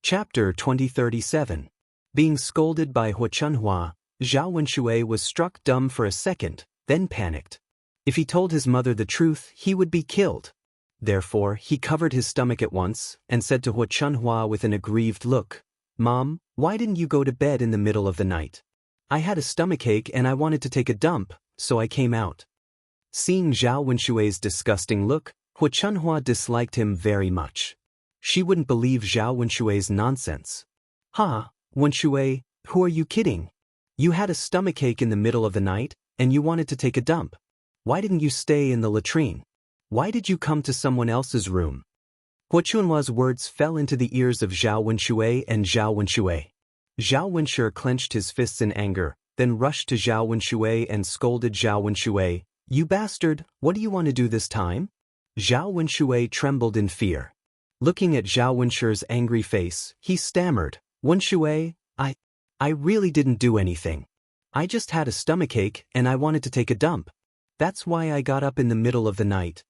Chapter 2037. Being scolded by Hua Chunhua, Zhao Wenshui was struck dumb for a second, then panicked. If he told his mother the truth, he would be killed. Therefore, he covered his stomach at once, and said to Hua Chunhua with an aggrieved look, "Mom, why didn't you go to bed in the middle of the night? I had a stomachache and I wanted to take a dump, so I came out." Seeing Zhao Wenshui's disgusting look, Hua Chunhua disliked him very much. She wouldn't believe Zhao Wenshui's nonsense. "Ha, Wenshui, who are you kidding? You had a stomachache in the middle of the night, and you wanted to take a dump. Why didn't you stay in the latrine? Why did you come to someone else's room?" Hua Chunhua's words fell into the ears of Zhao Wenshui and Zhao Wenshui. Zhao Wenshui clenched his fists in anger, then rushed to Zhao Wenshui and scolded Zhao Wenshui, "You bastard, what do you want to do this time?" Zhao Wenshui trembled in fear. Looking at Zhao Wenshui's angry face, he stammered, "Wenshui, I really didn't do anything. I just had a stomachache and I wanted to take a dump. That's why I got up in the middle of the night."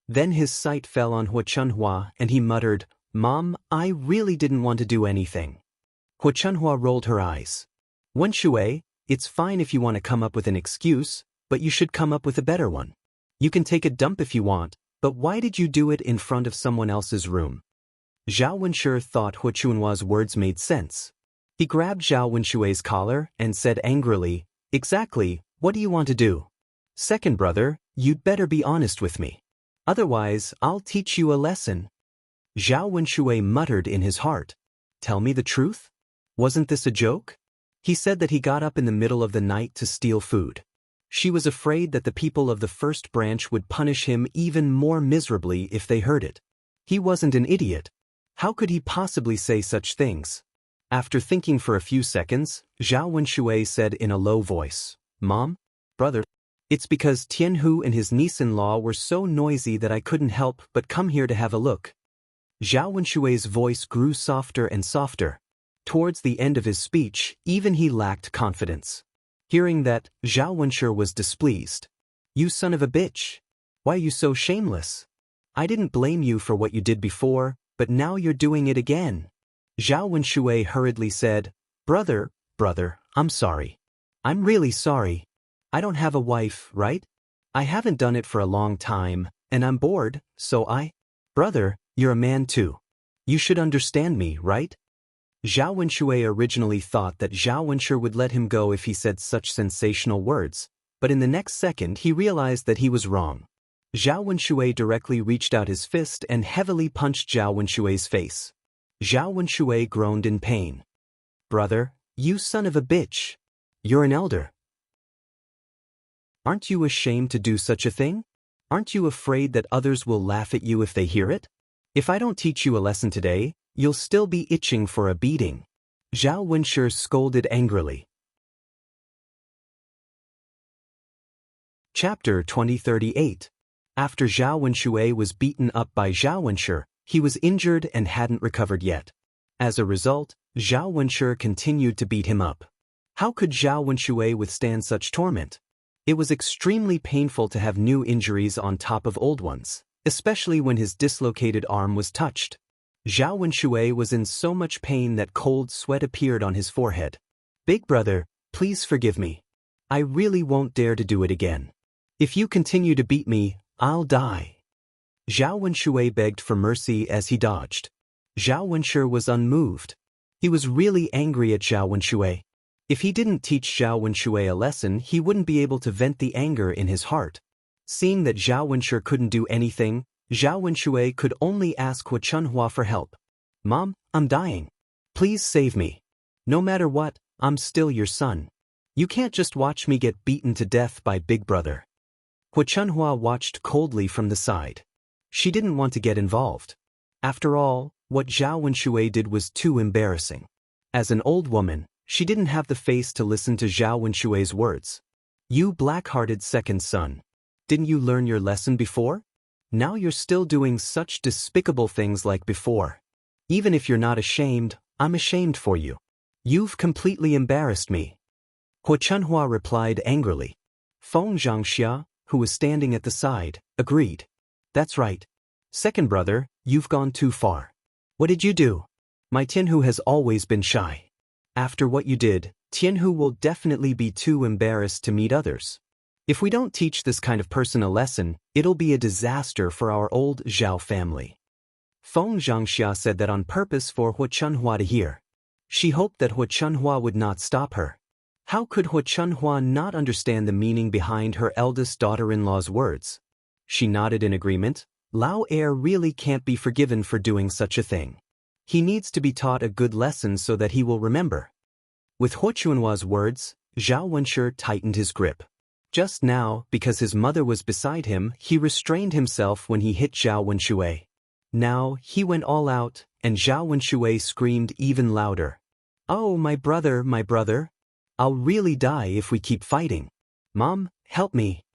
Then his sight fell on Hua Chunhua and he muttered, "Mom, I really didn't want to do anything." Hua Chunhua rolled her eyes. "Wenshui, it's fine if you want to come up with an excuse, but you should come up with a better one. You can take a dump if you want, but why did you do it in front of someone else's room?" Zhao Wenshui thought Hua Chunhua's words made sense. He grabbed Zhao Wenshui's collar and said angrily, "Exactly, what do you want to do? Second brother, you'd better be honest with me. Otherwise, I'll teach you a lesson." Zhao Wenshui muttered in his heart, "Tell me the truth? Wasn't this a joke?" He said that he got up in the middle of the night to steal food. She was afraid that the people of the first branch would punish him even more miserably if they heard it. He wasn't an idiot. How could he possibly say such things? After thinking for a few seconds, Zhao Wenshui said in a low voice, "Mom, brother, it's because Tianhu and his niece-in-law were so noisy that I couldn't help but come here to have a look." Zhao Wenshui's voice grew softer and softer. Towards the end of his speech, even he lacked confidence. Hearing that, Zhao Wenshui was displeased. "You son of a bitch! Why are you so shameless? I didn't blame you for what you did before, but now you're doing it again." Zhao Wenshui hurriedly said, Brother, I'm sorry. I'm really sorry. I don't have a wife, right? I haven't done it for a long time, and I'm bored, so Brother, you're a man too. You should understand me, right?" Zhao Wenshui originally thought that Zhao Wenshui would let him go if he said such sensational words, but in the next second he realized that he was wrong. Zhao Wenshui directly reached out his fist and heavily punched Zhao Wenshui's face. Zhao Wenshui groaned in pain. "Brother, you son of a bitch. You're an elder. Aren't you ashamed to do such a thing? Aren't you afraid that others will laugh at you if they hear it? If I don't teach you a lesson today, you'll still be itching for a beating." Zhao Wenshui scolded angrily. Chapter 2038. After Zhao Wenshui was beaten up by Zhao Wenshui, he was injured and hadn't recovered yet. As a result, Zhao Wenshui continued to beat him up. How could Zhao Wenshui withstand such torment? It was extremely painful to have new injuries on top of old ones, especially when his dislocated arm was touched. Zhao Wenshui was in so much pain that cold sweat appeared on his forehead. "Big brother, please forgive me. I really won't dare to do it again. If you continue to beat me, I'll die." Zhao Wenshui begged for mercy as he dodged. Zhao Wenshui was unmoved. He was really angry at Zhao Wenshui. If he didn't teach Zhao Wenshui a lesson, he wouldn't be able to vent the anger in his heart. Seeing that Zhao Wenshui couldn't do anything, Zhao Wenshui could only ask Hua Chunhua for help. "Mom, I'm dying. Please save me. No matter what, I'm still your son. You can't just watch me get beaten to death by Big Brother." Hua Chunhua watched coldly from the side. She didn't want to get involved. After all, what Zhao Wenshui did was too embarrassing. As an old woman, she didn't have the face to listen to Zhao Wenshui's words. "You black-hearted second son. Didn't you learn your lesson before? Now you're still doing such despicable things like before. Even if you're not ashamed, I'm ashamed for you. You've completely embarrassed me." Hua Chunhua replied angrily. Feng Zhangxia, who was standing at the side, agreed. "That's right. Second brother, you've gone too far. What did you do? My Tianhu has always been shy. After what you did, Tianhu will definitely be too embarrassed to meet others. If we don't teach this kind of person a lesson, it'll be a disaster for our old Zhao family. Feng Zhangxia said that on purpose for Hu Chunhua to hear. She hoped that Hu Chunhua would not stop her. How could Hu Chunhua not understand the meaning behind her eldest daughter-in-law's words? She nodded in agreement. Lao Heir really can't be forgiven for doing such a thing. He needs to be taught a good lesson so that he will remember. With Hu Chunhua's words, Zhao Wenshi tightened his grip. Just now, because his mother was beside him, he restrained himself when he hit Zhao Wenshi. Now, he went all out, and Zhao Wenshi screamed even louder. "Oh, my brother, my brother! I'll really die if we keep fighting. Mom, help me!"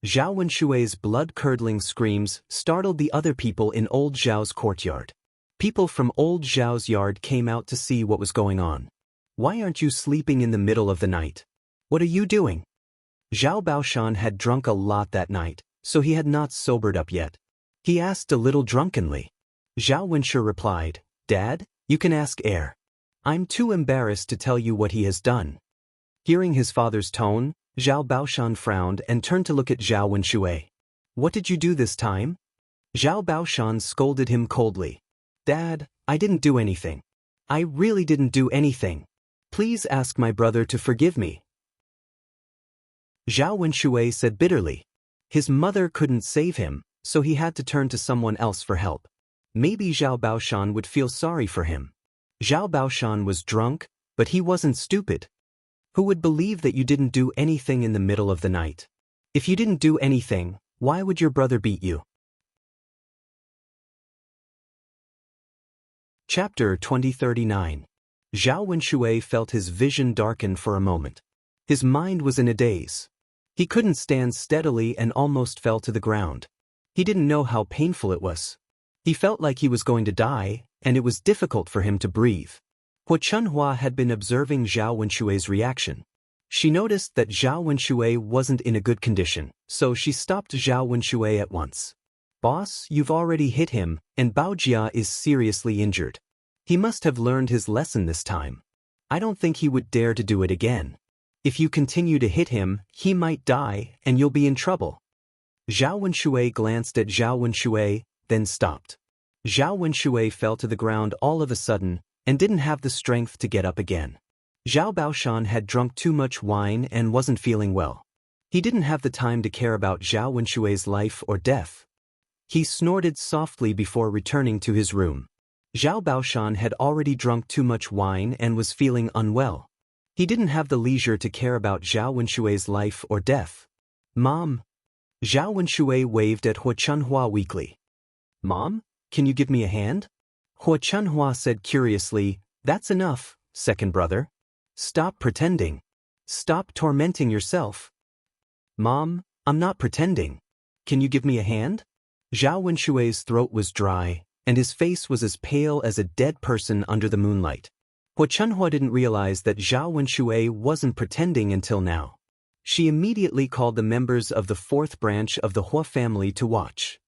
Zhao Wenshui's blood-curdling screams startled the other people in old Zhao's courtyard. People from old Zhao's yard came out to see what was going on. "Why aren't you sleeping in the middle of the night? What are you doing?" Zhao Baoshan had drunk a lot that night, so he had not sobered up yet. He asked a little drunkenly. Zhao Wenshi replied, "Dad, you can ask Heir. I'm too embarrassed to tell you what he has done." Hearing his father's tone, Zhao Baoshan frowned and turned to look at Zhao Wenshi. "What did you do this time?" Zhao Baoshan scolded him coldly. "Dad, I didn't do anything. I really didn't do anything. Please ask my brother to forgive me." Zhao Wenshi said bitterly. His mother couldn't save him, so he had to turn to someone else for help. Maybe Zhao Baoshan would feel sorry for him. Zhao Baoshan was drunk, but he wasn't stupid. Who would believe that you didn't do anything in the middle of the night? If you didn't do anything, why would your brother beat you? Chapter 2039. Zhao Wenshi felt his vision darken for a moment. His mind was in a daze. He couldn't stand steadily and almost fell to the ground. He didn't know how painful it was. He felt like he was going to die, and it was difficult for him to breathe. Hu Chunhua had been observing Zhao Wenshui's reaction. She noticed that Zhao Wenshui wasn't in a good condition, so she stopped Zhao Wenshui at once. "Boss, you've already hit him, and Baojia is seriously injured. He must have learned his lesson this time. I don't think he would dare to do it again. If you continue to hit him, he might die, and you'll be in trouble." Zhao Wenshui glanced at Zhao Wenshui, then stopped. Zhao Wenshui fell to the ground all of a sudden, and didn't have the strength to get up again. Zhao Baoshan had drunk too much wine and wasn't feeling well. He didn't have the time to care about Zhao Wenshui's life or death. He snorted softly before returning to his room. Zhao Baoshan had already drunk too much wine and was feeling unwell. He didn't have the leisure to care about Zhao Wenshui's life or death. "Mom." Zhao Wenshui waved at Hu Chunhua weakly. "Mom, can you give me a hand?" Hu Chunhua said curiously, "That's enough, second brother. Stop pretending. Stop tormenting yourself." "Mom, I'm not pretending. Can you give me a hand?" Zhao Wenshui's throat was dry, and his face was as pale as a dead person under the moonlight. Hu Chunhua didn't realize that Zhao Wenshui wasn't pretending until now. She immediately called the members of the fourth branch of the Hua family to watch.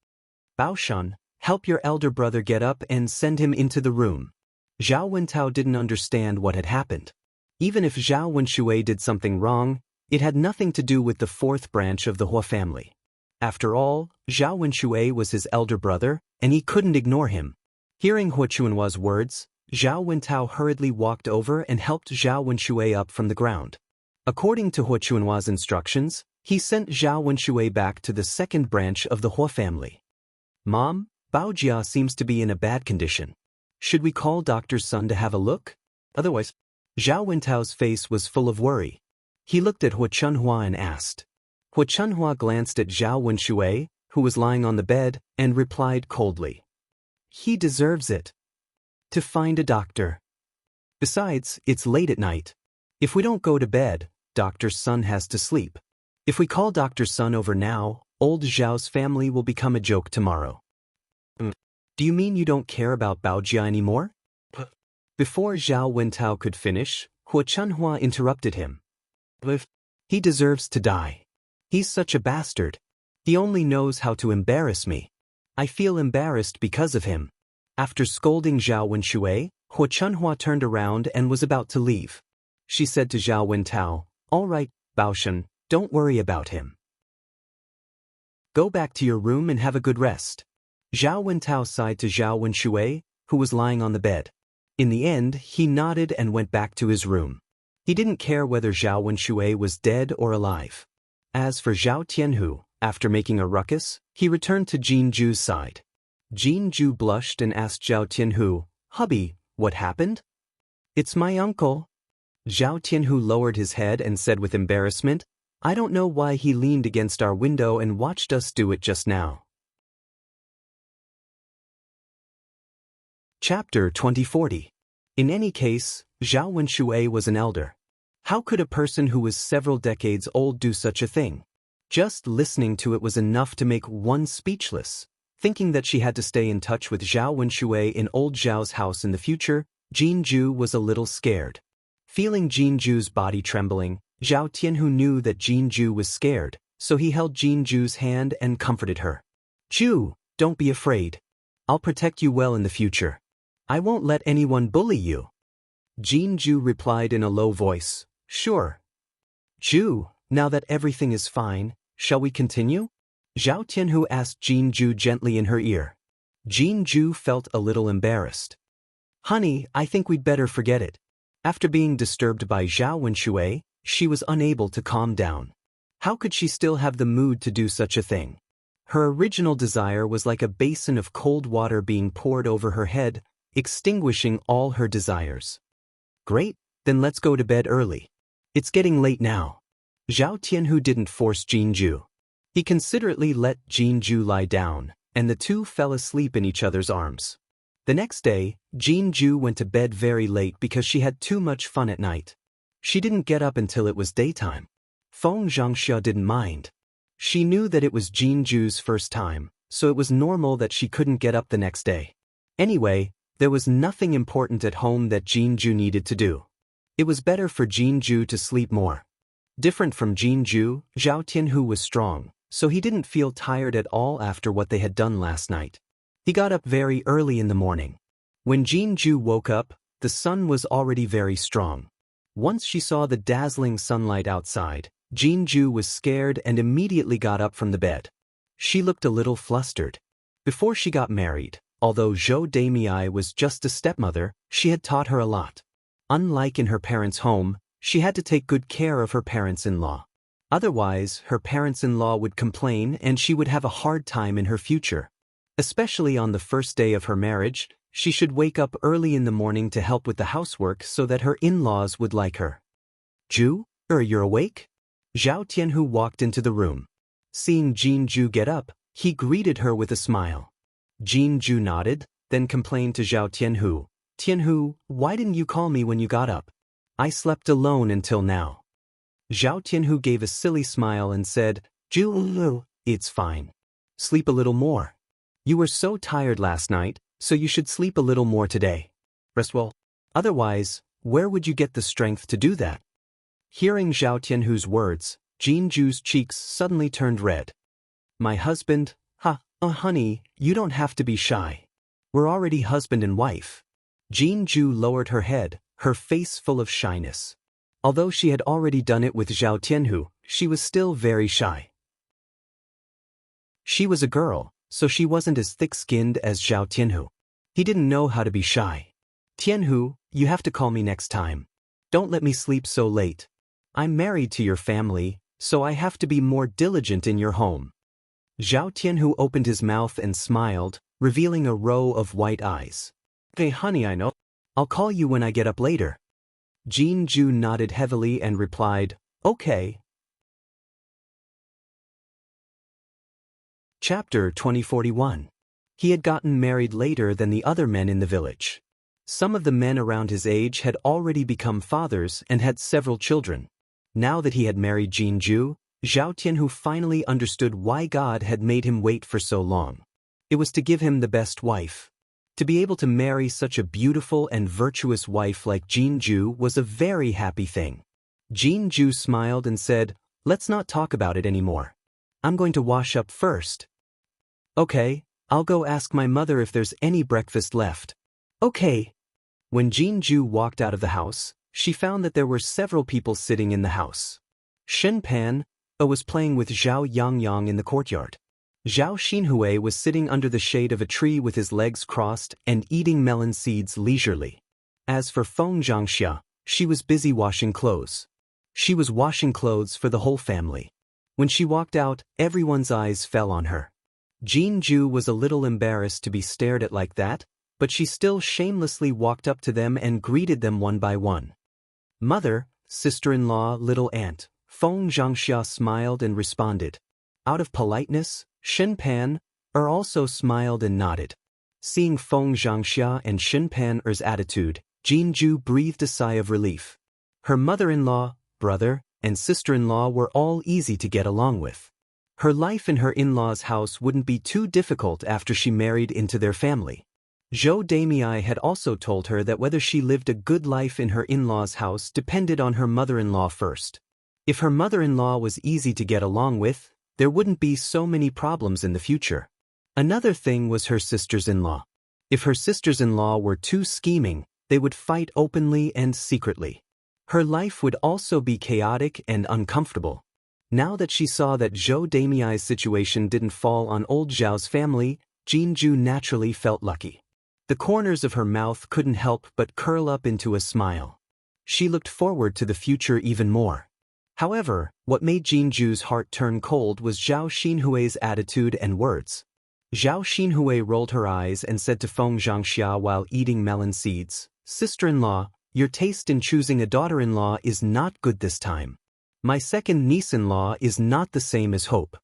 "Baoshan, help your elder brother get up and send him into the room." Zhao Wentao didn't understand what had happened. Even if Zhao Wenshui did something wrong, it had nothing to do with the fourth branch of the Hua family. After all, Zhao Wenshui was his elder brother, and he couldn't ignore him. Hearing Hu Chunhua's words, Zhao Wentao hurriedly walked over and helped Zhao Wenshui up from the ground. According to Hu Chunhua's instructions, he sent Zhao Wenshui back to the second branch of the Hua family. "Mom, Baojia seems to be in a bad condition. Should we call Dr. Sun to have a look? Otherwise..." Zhao Wentao's face was full of worry. He looked at Hu Chunhua and asked. Hu Chunhua glanced at Zhao Wenshui, who was lying on the bed, and replied coldly. "He deserves it. To find a doctor. Besides, it's late at night. If we don't go to bed, Dr. Sun has to sleep. If we call Dr. Sun over now, old Zhao's family will become a joke tomorrow." "Do you mean you don't care about Baojia anymore?" Before Zhao Wentao could finish, Hu Chunhua interrupted him. "He deserves to die. He's such a bastard. He only knows how to embarrass me. I feel embarrassed because of him." After scolding Zhao Wenshui, Hua Chunhua turned around and was about to leave. She said to Zhao Wentao, "All right, Baoshan, don't worry about him. Go back to your room and have a good rest." Zhao Wentao sighed to Zhao Wenshui, who was lying on the bed. In the end, he nodded and went back to his room. He didn't care whether Zhao Wenshui was dead or alive. As for Zhao Tianhu, after making a ruckus, he returned to Jinju's side. Jinju blushed and asked Zhao Tianhu, "Hubby, what happened?" "It's my uncle." Zhao Tianhu lowered his head and said with embarrassment, "I don't know why he leaned against our window and watched us do it just now." Chapter 2040. In any case, Zhao Wenshui was an elder. How could a person who was several decades old do such a thing? Just listening to it was enough to make one speechless. Thinking that she had to stay in touch with Zhao Wenshui in old Zhao's house in the future, Jinju was a little scared. Feeling Jinju's body trembling, Zhao Tianhu knew that Jinju was scared, so he held Jinju's hand and comforted her. "Ju, don't be afraid. I'll protect you well in the future. I won't let anyone bully you." Jinju replied in a low voice, "Sure." "Ju, now that everything is fine, shall we continue?" Zhao Tianhu asked Jinju gently in her ear. Jinju felt a little embarrassed. "Honey, I think we'd better forget it." After being disturbed by Zhao Wenshui, she was unable to calm down. How could she still have the mood to do such a thing? Her original desire was like a basin of cold water being poured over her head, extinguishing all her desires. "Great, then let's go to bed early. It's getting late now." Zhao Tianhu didn't force Jinju. He considerately let Jinju lie down, and the two fell asleep in each other's arms. The next day, Jinju went to bed very late because she had too much fun at night. She didn't get up until it was daytime. Feng Zhangxia didn't mind. She knew that it was Jinju's first time, so it was normal that she couldn't get up the next day. Anyway, there was nothing important at home that Jinju needed to do. It was better for Jinju to sleep more. Different from Jinju, Zhao Tianhu was strong, so he didn't feel tired at all after what they had done last night. He got up very early in the morning. When Jinju woke up, the sun was already very strong. Once she saw the dazzling sunlight outside, Jinju was scared and immediately got up from the bed. She looked a little flustered. Before she got married, although Zhou Damei was just a stepmother, she had taught her a lot. Unlike in her parents' home, she had to take good care of her parents-in-law. Otherwise, her parents-in-law would complain and she would have a hard time in her future. Especially on the first day of her marriage, she should wake up early in the morning to help with the housework so that her in-laws would like her. "Ju, you're awake?" Zhao Tianhu walked into the room. Seeing Jinju get up, he greeted her with a smile. Jinju nodded, then complained to Zhao Tianhu, "Tianhu, why didn't you call me when you got up? I slept alone until now." Zhao Tianhu gave a silly smile and said, "Ju, it's fine. Sleep a little more. You were so tired last night, so you should sleep a little more today. Rest well. Otherwise, where would you get the strength to do that?" Hearing Zhao Tianhu's words, Jinju's cheeks suddenly turned red. "My husband, honey, you don't have to be shy. We're already husband and wife." Jinju lowered her head, her face full of shyness. Although she had already done it with Zhao Tianhu, she was still very shy. She was a girl, so she wasn't as thick-skinned as Zhao Tianhu. He didn't know how to be shy. "Tianhu, you have to call me next time. Don't let me sleep so late. I'm married to your family, so I have to be more diligent in your home." Zhao Tianhu opened his mouth and smiled, revealing a row of white eyes. "Hey honey, I know. I'll call you when I get up later." Jinju nodded heavily and replied, "Okay." Chapter 2041. He had gotten married later than the other men in the village. Some of the men around his age had already become fathers and had several children. Now that he had married Jinju, Zhao Tianhu finally understood why God had made him wait for so long. It was to give him the best wife. To be able to marry such a beautiful and virtuous wife like Jinju was a very happy thing. Jinju smiled and said, "Let's not talk about it anymore. I'm going to wash up first." "Okay, I'll go ask my mother if there's any breakfast left." "Okay." When Jinju walked out of the house, she found that there were several people sitting in the house. Shen Pan was playing with Zhao Yangyang in the courtyard. Zhao Xinhui was sitting under the shade of a tree with his legs crossed and eating melon seeds leisurely. As for Feng Zhangxia, she was busy washing clothes. She was washing clothes for the whole family. When she walked out, everyone's eyes fell on her. Jinju was a little embarrassed to be stared at like that, but she still shamelessly walked up to them and greeted them one by one. Mother, sister-in-law, little aunt, Feng Zhangxia smiled and responded. Out of politeness, Shen Pan also smiled and nodded. Seeing Feng Zhangxia and Shen Pan's attitude, Jinju breathed a sigh of relief. Her mother-in-law, brother, and sister-in-law were all easy to get along with. Her life in her in-laws' house wouldn't be too difficult after she married into their family. Zhou Damei had also told her that whether she lived a good life in her in-laws' house depended on her mother-in-law first. If her mother-in-law was easy to get along with, there wouldn't be so many problems in the future. Another thing was her sisters-in-law. If her sisters-in-law were too scheming, they would fight openly and secretly. Her life would also be chaotic and uncomfortable. Now that she saw that Zhou Damei's situation didn't fall on old Zhao's family, Jinju naturally felt lucky. The corners of her mouth couldn't help but curl up into a smile. She looked forward to the future even more. However, what made Jinju's heart turn cold was Zhao Xinhui's attitude and words. Zhao Xinhui rolled her eyes and said to Feng Zhangxia while eating melon seeds, "Sister-in-law, your taste in choosing a daughter-in-law is not good this time. My second niece-in-law is not the same as Hope.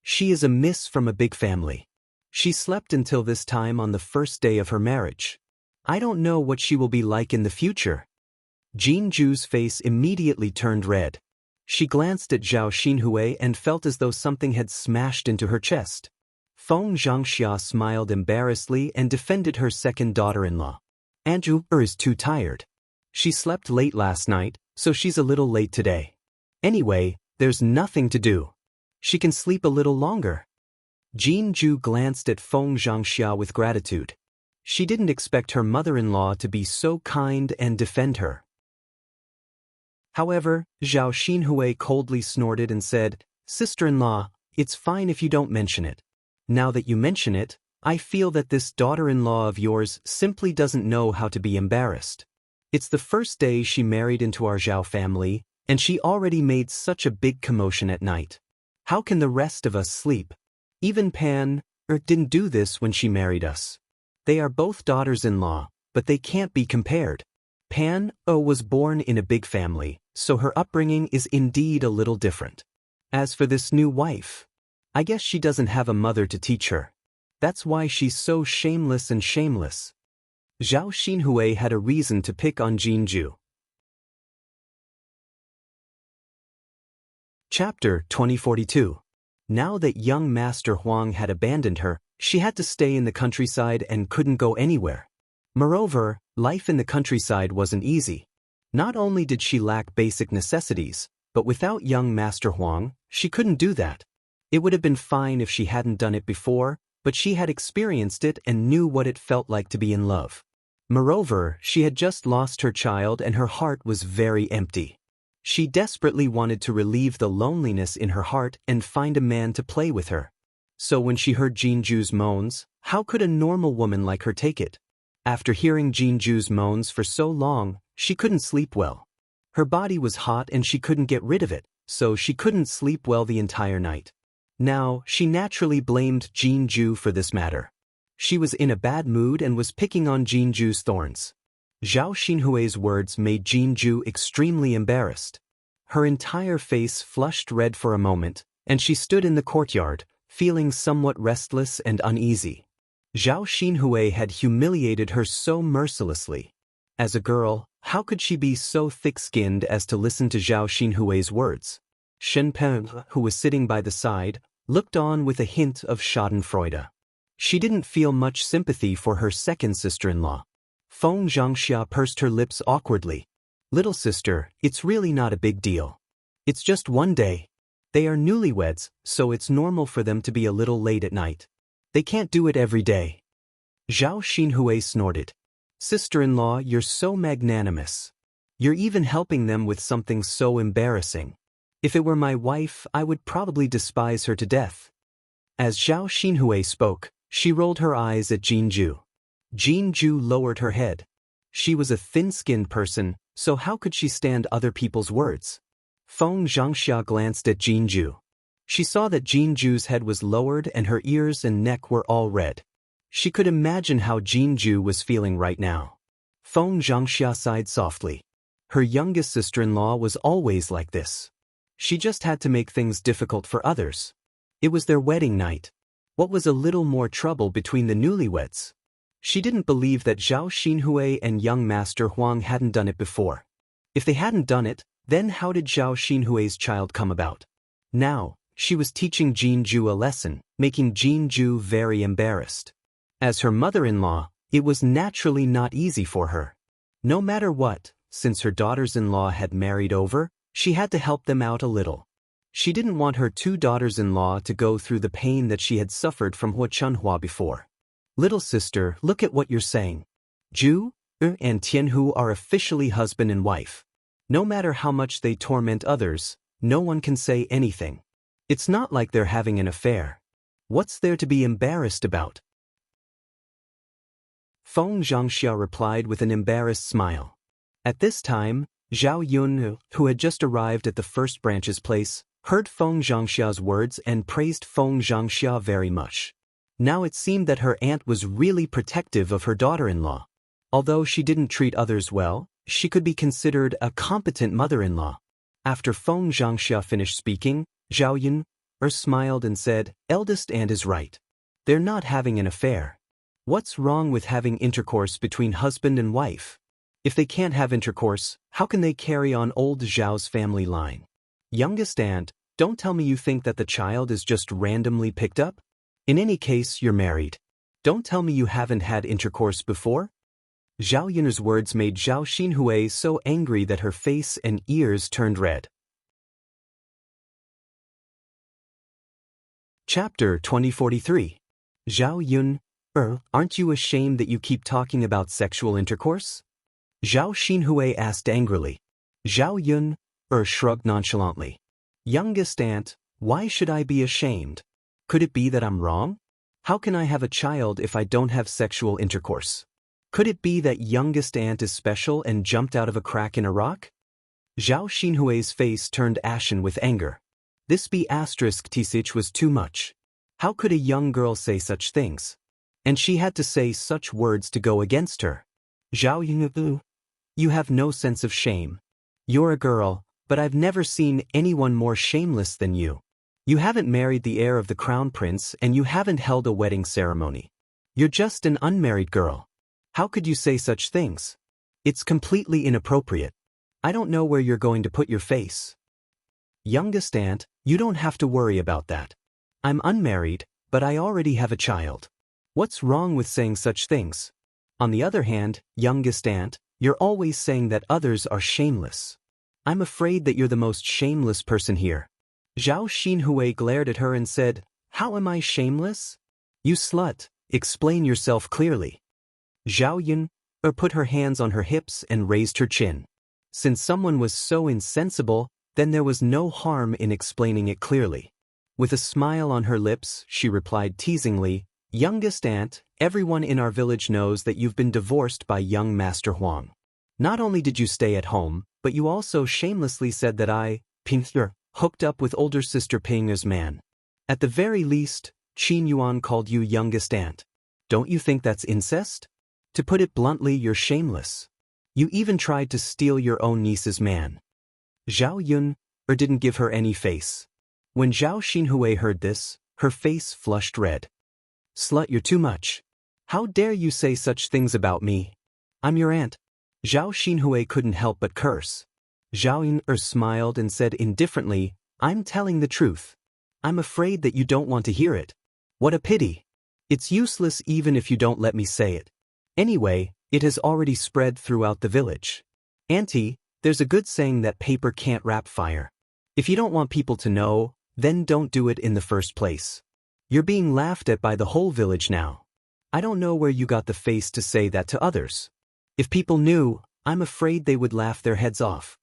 She is a miss from a big family. She slept until this time on the first day of her marriage. I don't know what she will be like in the future." Jinju's face immediately turned red. She glanced at Zhao Xinhui and felt as though something had smashed into her chest. Feng Zhangxia smiled embarrassedly and defended her second daughter-in-law. "Anju is too tired. She slept late last night, so she's a little late today. Anyway, there's nothing to do. She can sleep a little longer." Jinju glanced at Feng Zhangxia with gratitude. She didn't expect her mother-in-law to be so kind and defend her. However, Zhao Xinhui coldly snorted and said, "Sister-in-law, it's fine if you don't mention it. Now that you mention it, I feel that this daughter-in-law of yours simply doesn't know how to be embarrassed. It's the first day she married into our Zhao family, and she already made such a big commotion at night. How can the rest of us sleep? Even Pan didn't do this when she married us. They are both daughters-in-law, but they can't be compared. Pan was born in a big family, so her upbringing is indeed a little different. As for this new wife, I guess she doesn't have a mother to teach her. That's why she's so shameless and shameless." Zhao Xinhui had a reason to pick on Jinju. Chapter 2042. Now that young Master Huang had abandoned her, she had to stay in the countryside and couldn't go anywhere. Moreover, life in the countryside wasn't easy. Not only did she lack basic necessities, but without young Master Huang, she couldn't do that. It would have been fine if she hadn't done it before, but she had experienced it and knew what it felt like to be in love. Moreover, she had just lost her child and her heart was very empty. She desperately wanted to relieve the loneliness in her heart and find a man to play with her. So when she heard Jinju's moans, how could a normal woman like her take it? After hearing Jinju's moans for so long, she couldn't sleep well. Her body was hot and she couldn't get rid of it, so she couldn't sleep well the entire night. Now, she naturally blamed Jinju for this matter. She was in a bad mood and was picking on Jinju's thorns. Zhao Xinhui's words made Jinju extremely embarrassed. Her entire face flushed red for a moment, and she stood in the courtyard, feeling somewhat restless and uneasy. Zhao Xinhui had humiliated her so mercilessly. As a girl, how could she be so thick-skinned as to listen to Zhao Xinhui's words? Shen Peng, who was sitting by the side, looked on with a hint of schadenfreude. She didn't feel much sympathy for her second sister-in-law. Feng Zhangxia pursed her lips awkwardly. "Little sister, it's really not a big deal. It's just one day. They are newlyweds, so it's normal for them to be a little late at night. They can't do it every day." Zhao Xinhui snorted. Sister-in-law, you're so magnanimous. You're even helping them with something so embarrassing. If it were my wife, I would probably despise her to death. As Zhao Xinhui spoke, she rolled her eyes at Jinju. Jinju lowered her head. She was a thin-skinned person, so how could she stand other people's words? Feng Zhangxia glanced at Jinju. She saw that Jinju's head was lowered and her ears and neck were all red. She could imagine how Jinju was feeling right now. Feng Zhangxia sighed softly. Her youngest sister-in-law was always like this. She just had to make things difficult for others. It was their wedding night. What was a little more trouble between the newlyweds? She didn't believe that Zhao Xinhui and young Master Huang hadn't done it before. If they hadn't done it, then how did Zhao Xinhui's child come about? Now, she was teaching Jinju a lesson, making Jinju very embarrassed. As her mother-in-law, it was naturally not easy for her. No matter what, since her daughters-in-law had married over, she had to help them out a little. She didn't want her two daughters-in-law to go through the pain that she had suffered from Huachunhua before. Little sister, look at what you're saying. Zhu, and Tianhu are officially husband and wife. No matter how much they torment others, no one can say anything. It's not like they're having an affair. What's there to be embarrassed about? Feng Zhangxia replied with an embarrassed smile. At this time, Zhao Yun, who had just arrived at the first branch's place, heard Feng Zhangxia's words and praised Feng Zhangxia very much. Now it seemed that her aunt was really protective of her daughter-in-law. Although she didn't treat others well, she could be considered a competent mother-in-law. After Feng Zhangxia finished speaking, Zhao Yun smiled and said, "Eldest aunt is right. They're not having an affair. What's wrong with having intercourse between husband and wife? If they can't have intercourse, how can they carry on old Zhao's family line? Youngest aunt, don't tell me you think that the child is just randomly picked up? In any case, you're married. Don't tell me you haven't had intercourse before?" Zhao Yun's words made Zhao Xinhui so angry that her face and ears turned red. Chapter 2043. Zhao Yun, aren't you ashamed that you keep talking about sexual intercourse? Zhao Xinhui asked angrily. Zhao Yun, shrugged nonchalantly. Youngest aunt, why should I be ashamed? Could it be that I'm wrong? How can I have a child if I don't have sexual intercourse? Could it be that youngest aunt is special and jumped out of a crack in a rock? Zhao Xinhui's face turned ashen with anger. This B***th was too much. How could a young girl say such things? And she had to say such words to go against her. Zhao Yun, you have no sense of shame. You're a girl, but I've never seen anyone more shameless than you. You haven't married the heir of the crown prince and you haven't held a wedding ceremony. You're just an unmarried girl. How could you say such things? It's completely inappropriate. I don't know where you're going to put your face. Youngest aunt, you don't have to worry about that. I'm unmarried, but I already have a child. What's wrong with saying such things? On the other hand, youngest aunt, you're always saying that others are shameless. I'm afraid that you're the most shameless person here. Zhao Xinhui glared at her and said, How am I shameless? You slut, explain yourself clearly. Zhao Yun put her hands on her hips and raised her chin. Since someone was so insensible, then there was no harm in explaining it clearly. With a smile on her lips, she replied teasingly, Youngest aunt, everyone in our village knows that you've been divorced by young Master Huang. Not only did you stay at home, but you also shamelessly said that I, Ping'er, hooked up with older sister Ping'er's man. At the very least, Qin Yuan called you youngest aunt. Don't you think that's incest? To put it bluntly, you're shameless. You even tried to steal your own niece's man. Zhao Yun didn't give her any face. When Zhao Xinhui heard this, her face flushed red. Slut, you're too much. How dare you say such things about me? I'm your aunt. Zhao Xinhui couldn't help but curse. Zhao Yun smiled and said indifferently, I'm telling the truth. I'm afraid that you don't want to hear it. What a pity. It's useless even if you don't let me say it. Anyway, it has already spread throughout the village. Auntie, there's a good saying that paper can't wrap fire. If you don't want people to know, then don't do it in the first place. You're being laughed at by the whole village now. I don't know where you got the face to say that to others. If people knew, I'm afraid they would laugh their heads off.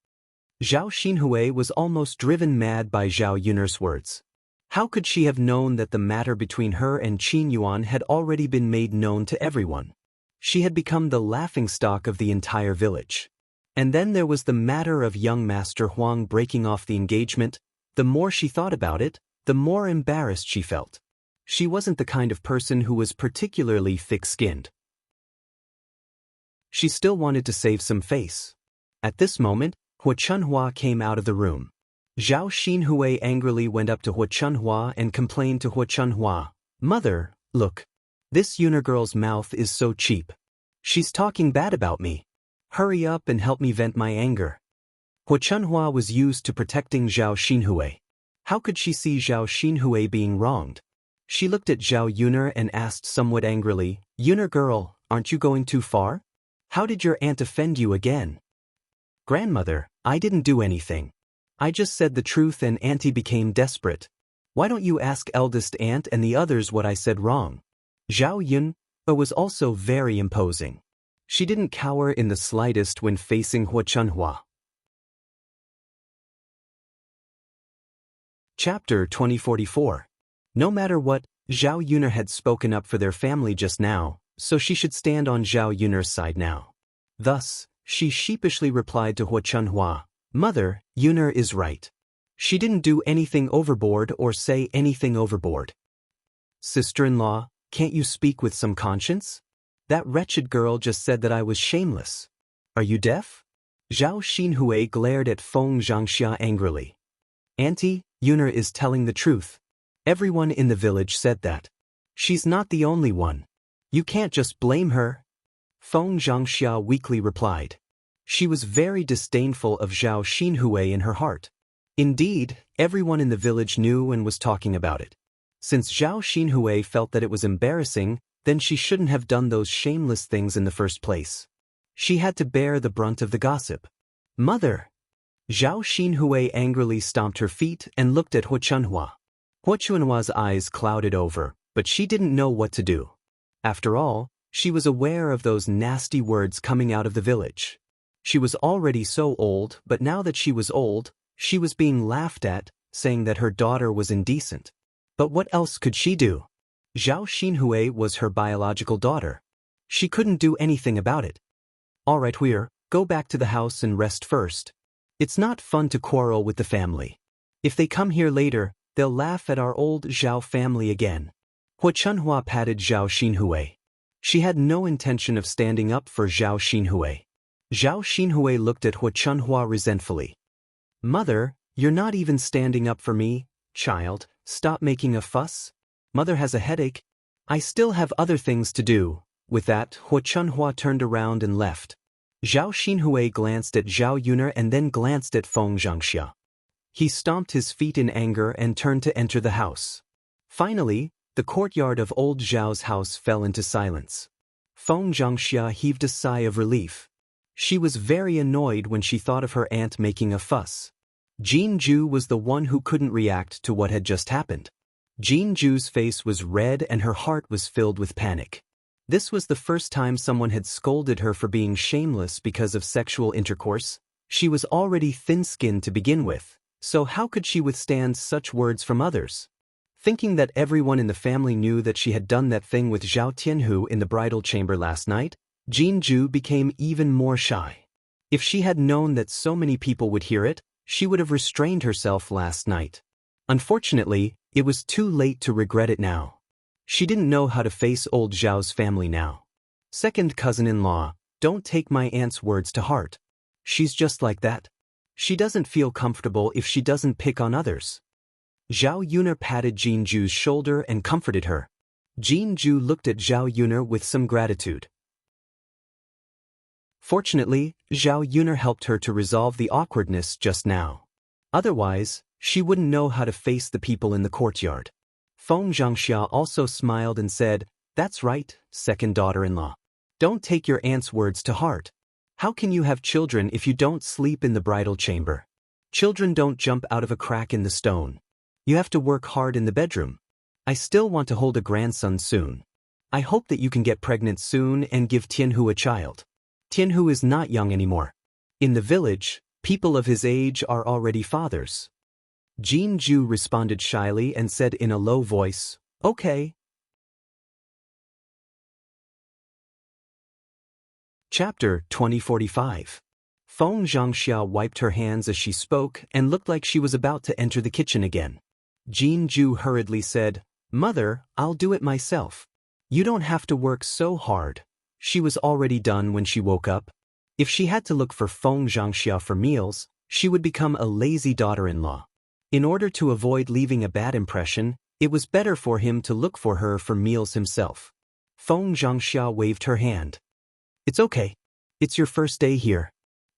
Zhao Xinhui was almost driven mad by Zhao Yun'er's words. How could she have known that the matter between her and Qin Yuan had already been made known to everyone? She had become the laughingstock of the entire village. And then there was the matter of young Master Huang breaking off the engagement. The more she thought about it, the more embarrassed she felt. She wasn't the kind of person who was particularly thick-skinned. She still wanted to save some face. At this moment, Hua Chunhua came out of the room. Zhao Xinhui angrily went up to Hua Chunhua and complained to Hua Chunhua, "Mother, look. This Yuner girl's mouth is so cheap. She's talking bad about me. Hurry up and help me vent my anger." Hua Chunhua was used to protecting Zhao Xinhui. How could she see Zhao Xinhui being wronged? She looked at Zhao Yuner and asked somewhat angrily, "Yuner girl, aren't you going too far? How did your aunt offend you again?" "Grandmother, I didn't do anything. I just said the truth and auntie became desperate. Why don't you ask eldest aunt and the others what I said wrong?" Zhao Yun was also very imposing. She didn't cower in the slightest when facing Hua Chunhua. Chapter 2044. No matter what, Zhao Yuner had spoken up for their family just now, so she should stand on Zhao Yuner's side now. Thus, she sheepishly replied to Hua Chunhua, "Mother, Yuner is right. She didn't do anything overboard or say anything overboard." "Sister-in-law, can't you speak with some conscience? That wretched girl just said that I was shameless. Are you deaf?" Zhao Xinhui glared at Feng Zhangxia angrily. "Auntie, Yuner is telling the truth. Everyone in the village said that. She's not the only one. You can't just blame her." Feng Zhangxia weakly replied. She was very disdainful of Zhao Xinhui in her heart. Indeed, everyone in the village knew and was talking about it. Since Zhao Xinhui felt that it was embarrassing, then she shouldn't have done those shameless things in the first place. She had to bear the brunt of the gossip. "Mother!" Zhao Xinhui angrily stomped her feet and looked at Hua Chunhua. Hua Chunhua's eyes clouded over, but she didn't know what to do. After all, she was aware of those nasty words coming out of the village. She was already so old, but now that she was old, she was being laughed at, saying that her daughter was indecent. But what else could she do? Zhao Xinhui was her biological daughter. She couldn't do anything about it. "All right, go back to the house and rest first. It's not fun to quarrel with the family. If they come here later, they'll laugh at our old Zhao family again." Hua Chunhua patted Zhao Xinhui. She had no intention of standing up for Zhao Xinhui. Zhao Xinhui looked at Hua Chunhua resentfully. "Mother, you're not even standing up for me. Child, stop making a fuss. Mother has a headache. I still have other things to do." With that, Hua Chunhua turned around and left. Zhao Xinhui glanced at Zhao Yuner and then glanced at Feng Zhangxia. He stomped his feet in anger and turned to enter the house. Finally, the courtyard of old Zhao's house fell into silence. Feng Zhangxia heaved a sigh of relief. She was very annoyed when she thought of her aunt making a fuss. Jin Ju was the one who couldn't react to what had just happened. Jin Ju's face was red and her heart was filled with panic. This was the first time someone had scolded her for being shameless because of sexual intercourse. She was already thin-skinned to begin with, so how could she withstand such words from others? Thinking that everyone in the family knew that she had done that thing with Zhao Tianhu in the bridal chamber last night, Jin Ju became even more shy. If she had known that so many people would hear it, she would have restrained herself last night. Unfortunately, it was too late to regret it now. She didn't know how to face old Zhao's family now. "Second cousin-in-law, don't take my aunt's words to heart. She's just like that. She doesn't feel comfortable if she doesn't pick on others." Zhao Yuner patted Jin Ju's shoulder and comforted her. Jin Ju looked at Zhao Yuner with some gratitude. Fortunately, Zhao Yuner helped her to resolve the awkwardness just now. Otherwise, she wouldn't know how to face the people in the courtyard. Feng Zhangxia also smiled and said, "That's right, second daughter-in-law. Don't take your aunt's words to heart. How can you have children if you don't sleep in the bridal chamber? Children don't jump out of a crack in the stone. You have to work hard in the bedroom. I still want to hold a grandson soon. I hope that you can get pregnant soon and give Tianhu a child." Tianhu is not young anymore. In the village, people of his age are already fathers. Jinju responded shyly and said in a low voice, "Okay." Chapter 2045. Feng Zhangxia wiped her hands as she spoke and looked like she was about to enter the kitchen again. Jinju hurriedly said, "Mother, I'll do it myself. You don't have to work so hard." She was already done when she woke up. If she had to look for Feng Zhangxia for meals, she would become a lazy daughter-in-law. In order to avoid leaving a bad impression, it was better for him to look for her for meals himself. Feng Zhangxia waved her hand. "It's okay. It's your first day here.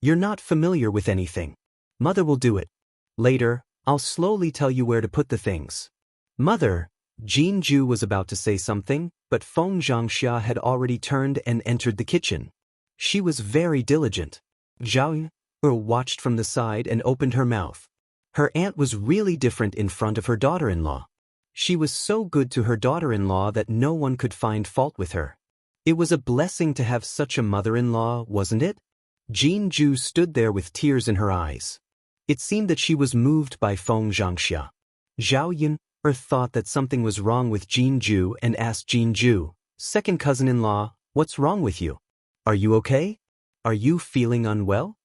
You're not familiar with anything. Mother will do it. Later, I'll slowly tell you where to put the things." "Mother," Jinju was about to say something, but Feng Zhangxia had already turned and entered the kitchen. She was very diligent. Zhao Yu watched from the side and opened her mouth. Her aunt was really different in front of her daughter-in-law. She was so good to her daughter-in-law that no one could find fault with her. It was a blessing to have such a mother-in-law, wasn't it? Jinju stood there with tears in her eyes. It seemed that she was moved by Feng Zhangxia. Zhao Yun thought that something was wrong with Jinju and asked Jinju, "Second cousin-in-law, what's wrong with you? Are you okay? Are you feeling unwell?"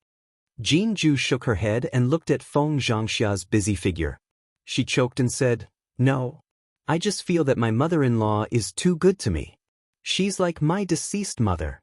Jinju shook her head and looked at Feng Zhangxia's busy figure. She choked and said, "No. I just feel that my mother-in-law is too good to me. She's like my deceased mother."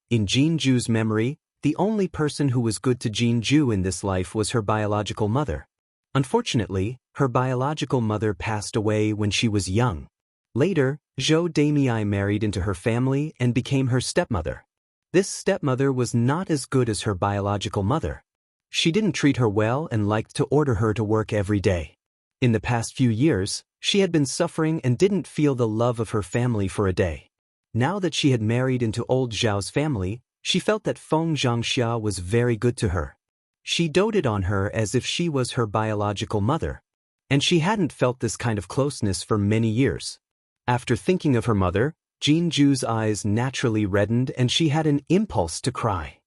In Jinju's memory, the only person who was good to Jinju in this life was her biological mother. Unfortunately, her biological mother passed away when she was young. Later, Zhou Damei married into her family and became her stepmother. This stepmother was not as good as her biological mother. She didn't treat her well and liked to order her to work every day. In the past few years, she had been suffering and didn't feel the love of her family for a day. Now that she had married into old Zhao's family, she felt that Feng Zhangxia was very good to her. She doted on her as if she was her biological mother. And she hadn't felt this kind of closeness for many years. After thinking of her mother, Jinju's eyes naturally reddened and she had an impulse to cry.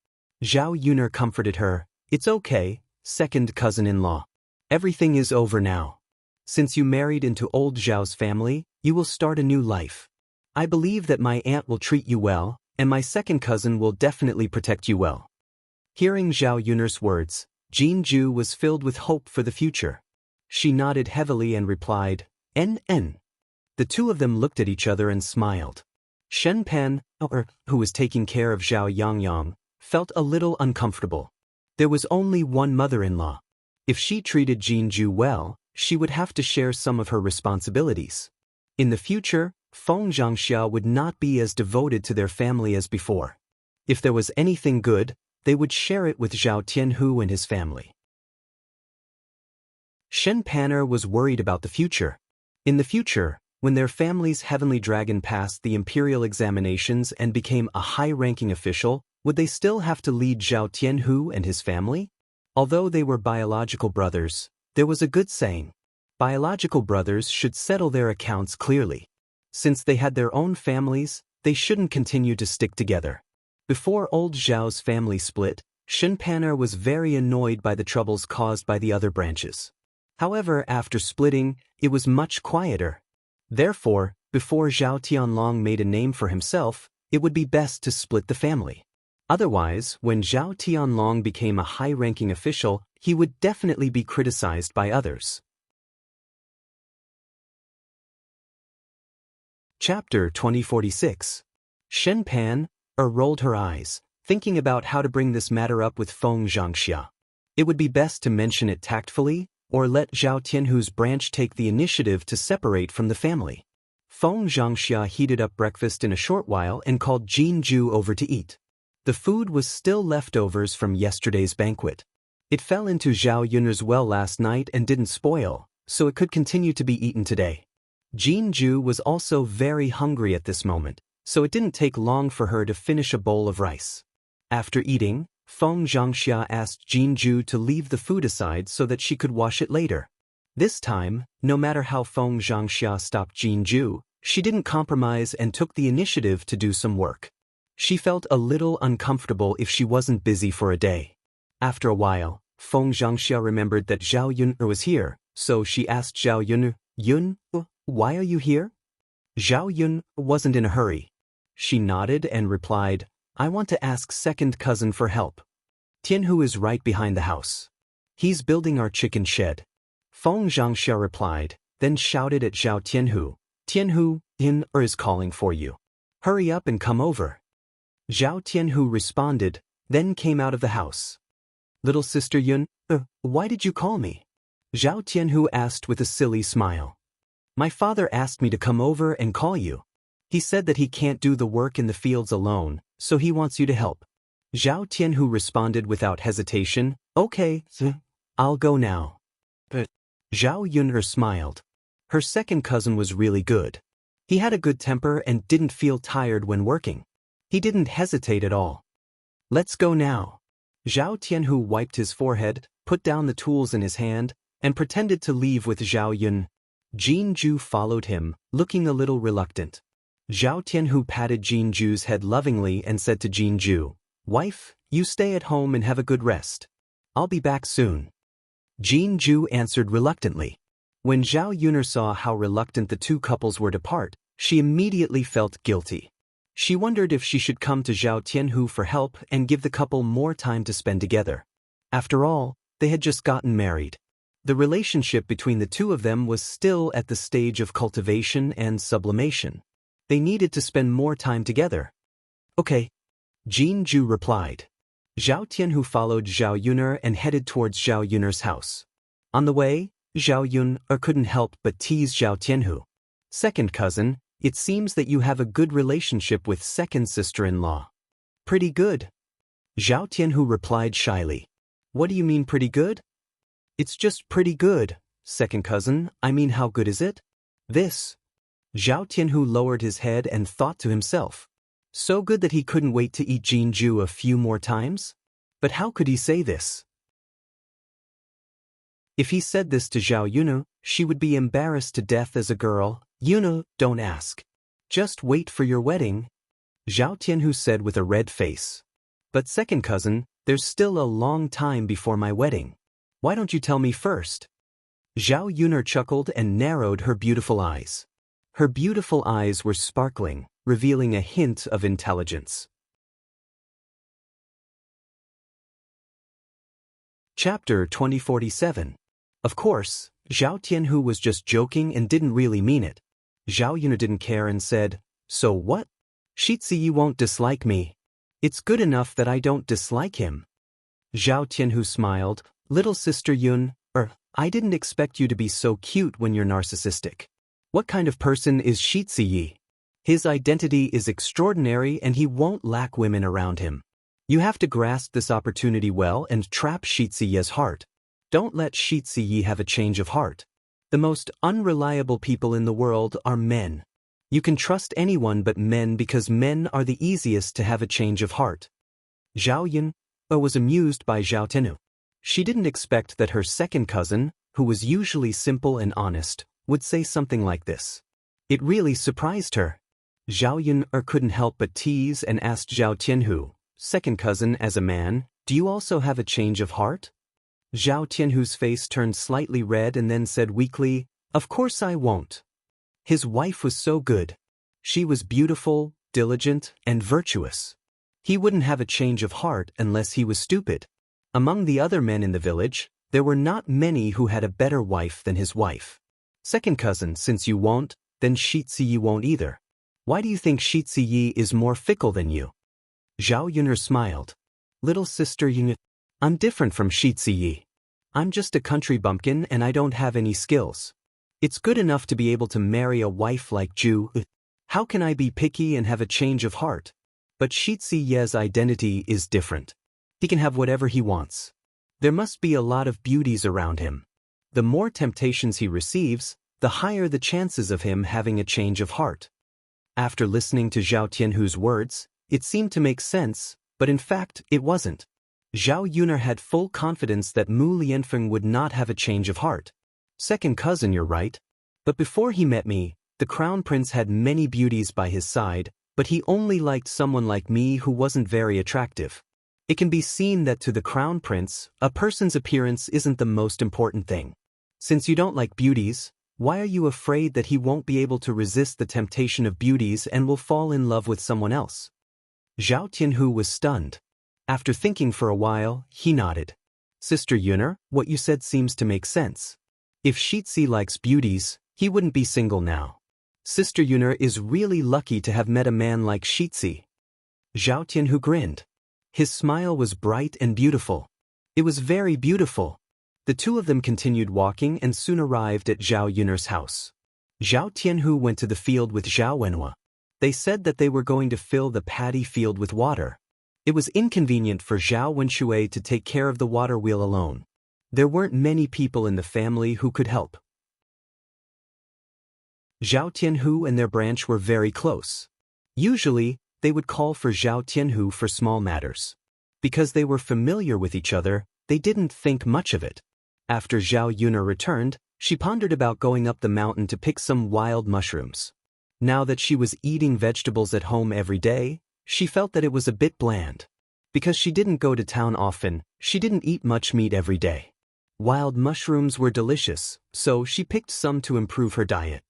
Zhao Yuner comforted her, "It's okay, second cousin-in-law. Everything is over now. Since you married into old Zhao's family, you will start a new life. I believe that my aunt will treat you well, and my second cousin will definitely protect you well." Hearing Zhao Yuner's words, Jinju was filled with hope for the future. She nodded heavily and replied, "N. The two of them looked at each other and smiled. Shen Pan, who was taking care of Zhao Yangyang, felt a little uncomfortable. There was only one mother-in-law. If she treated Jinju well, she would have to share some of her responsibilities. In the future, Feng Zhangxia would not be as devoted to their family as before. If there was anything good, they would share it with Zhao Tianhu and his family. Shen Panner was worried about the future. In the future, when their family's heavenly dragon passed the imperial examinations and became a high-ranking official, would they still have to lead Zhao Tianhu and his family? Although they were biological brothers, there was a good saying. Biological brothers should settle their accounts clearly. Since they had their own families, they shouldn't continue to stick together. Before old Zhao's family split, Shen Panner was very annoyed by the troubles caused by the other branches. However, after splitting, it was much quieter. Therefore, before Zhao Tianlong made a name for himself, it would be best to split the family. Otherwise, when Zhao Tianlong became a high-ranking official, he would definitely be criticized by others. Chapter 2046. Shen Pan rolled her eyes, thinking about how to bring this matter up with Feng Zhangxia. It would be best to mention it tactfully, or let Zhao Tianhu's branch take the initiative to separate from the family. Feng Zhangxia heated up breakfast in a short while and called Jinju over to eat. The food was still leftovers from yesterday's banquet. It fell into Zhao Yuner's well last night and didn't spoil, so it could continue to be eaten today. Jinju was also very hungry at this moment, so it didn't take long for her to finish a bowl of rice. After eating, Feng Zhangxia asked Jinju to leave the food aside so that she could wash it later. This time, no matter how Feng Zhangxia stopped Jinju, she didn't compromise and took the initiative to do some work. She felt a little uncomfortable if she wasn't busy for a day. After a while, Feng Zhangxia remembered that Zhao Yun was here, so she asked Zhao Yun, "Yun, why are you here?" Zhao Yun wasn't in a hurry. She nodded and replied, "I want to ask second cousin for help. Tianhu is right behind the house. He's building our chicken shed." Feng Zhangxia replied, then shouted at Zhao Tianhu, "Tianhu, Yin is calling for you. Hurry up and come over." Zhao Tianhu responded, then came out of the house. "Little sister Yun, why did you call me?" Zhao Tianhu asked with a silly smile. "My father asked me to come over and call you. He said that he can't do the work in the fields alone, so he wants you to help." Zhao Tianhu responded without hesitation, "Okay, I'll go now." But Zhao Yun'er smiled. Her second cousin was really good. He had a good temper and didn't feel tired when working. He didn't hesitate at all. "Let's go now." Zhao Tianhu wiped his forehead, put down the tools in his hand, and pretended to leave with Zhao Yun. Jinju followed him, looking a little reluctant. Zhao Tianhu patted Jinju's head lovingly and said to Jinju, "Wife, you stay at home and have a good rest. I'll be back soon." Jinju answered reluctantly. When Zhao Yun'er saw how reluctant the two couples were to part, she immediately felt guilty. She wondered if she should come to Zhao Tianhu for help and give the couple more time to spend together. After all, they had just gotten married. The relationship between the two of them was still at the stage of cultivation and sublimation. They needed to spend more time together. "Okay," Jinju replied. Zhao Tianhu followed Zhao Yun'er and headed towards Zhao Yun'er's house. On the way, Zhao Yun'er couldn't help but tease Zhao Tianhu. "Second cousin, it seems that you have a good relationship with second sister-in-law." "Pretty good," Zhao Tianhu replied shyly. "What do you mean pretty good?" "It's just pretty good, second cousin. I mean, how good is it?" "This." Zhao Tianhu lowered his head and thought to himself. So good that he couldn't wait to eat Jinju a few more times? But how could he say this? If he said this to Zhao Yun'er, she would be embarrassed to death as a girl. "Yun'er, don't ask. Just wait for your wedding," Zhao Tianhu said with a red face. "But second cousin, there's still a long time before my wedding. Why don't you tell me first?" Zhao Yun'er chuckled and narrowed her beautiful eyes. Her beautiful eyes were sparkling, revealing a hint of intelligence. Chapter 2047. Of course, Zhao Tianhu was just joking and didn't really mean it. Zhao Yun'er didn't care and said, "So what? Shiziyi won't dislike me. It's good enough that I don't dislike him." Zhao Tianhu smiled. "Little sister Yun, I didn't expect you to be so cute when you're narcissistic. What kind of person is Shiziyi? His identity is extraordinary and he won't lack women around him. You have to grasp this opportunity well and trap Shiziyi's heart. Don't let Shiziyi have a change of heart. The most unreliable people in the world are men. You can trust anyone but men because men are the easiest to have a change of heart." Zhao Yun was amused by Zhao Tianhu. She didn't expect that her second cousin, who was usually simple and honest, would say something like this. It really surprised her. Zhao Yun couldn't help but tease and asked Zhao Tianhu, "Second cousin, as a man, do you also have a change of heart?" Zhao Tianhu's face turned slightly red and then said weakly, "Of course I won't." His wife was so good. She was beautiful, diligent, and virtuous. He wouldn't have a change of heart unless he was stupid. Among the other men in the village, there were not many who had a better wife than his wife. "Second cousin, since you won't, then Shiziyi won't either. Why do you think Shiziyi is more fickle than you?" Zhao Yun'er smiled. "Little sister Yun, I'm different from Shiziyi. I'm just a country bumpkin and I don't have any skills. It's good enough to be able to marry a wife like Ju. How can I be picky and have a change of heart? But Shiziyi's identity is different. He can have whatever he wants. There must be a lot of beauties around him. The more temptations he receives, the higher the chances of him having a change of heart." After listening to Zhao Tianhu's words, it seemed to make sense, but in fact, it wasn't. Zhao Yun'er had full confidence that Mu Lianfeng would not have a change of heart. "Second cousin, you're right. But before he met me, the crown prince had many beauties by his side, but but he only liked someone like me who wasn't very attractive. It can be seen that to the crown prince, a person's appearance isn't the most important thing. Since you don't like beauties, why are you afraid that he won't be able to resist the temptation of beauties and will fall in love with someone else? Zhao Tianhu was stunned. After thinking for a while, he nodded. Sister Yuner, what you said seems to make sense. If Shitzi likes beauties, he wouldn't be single now. Sister Yuner is really lucky to have met a man like Shitzi. Zhao Tianhu grinned. His smile was bright and beautiful. It was very beautiful. The two of them continued walking and soon arrived at Zhao Yuner's house. Zhao Tianhu went to the field with Zhao Wenhua. They said that they were going to fill the paddy field with water. It was inconvenient for Zhao Wenxue to take care of the water wheel alone. There weren't many people in the family who could help. Zhao Tianhu and their branch were very close. Usually, they would call for Zhao Tianhu for small matters. Because they were familiar with each other, they didn't think much of it. After Zhao Yuner returned, she pondered about going up the mountain to pick some wild mushrooms. Now that she was eating vegetables at home every day, she felt that it was a bit bland. Because she didn't go to town often, she didn't eat much meat every day. Wild mushrooms were delicious, so she picked some to improve her diet.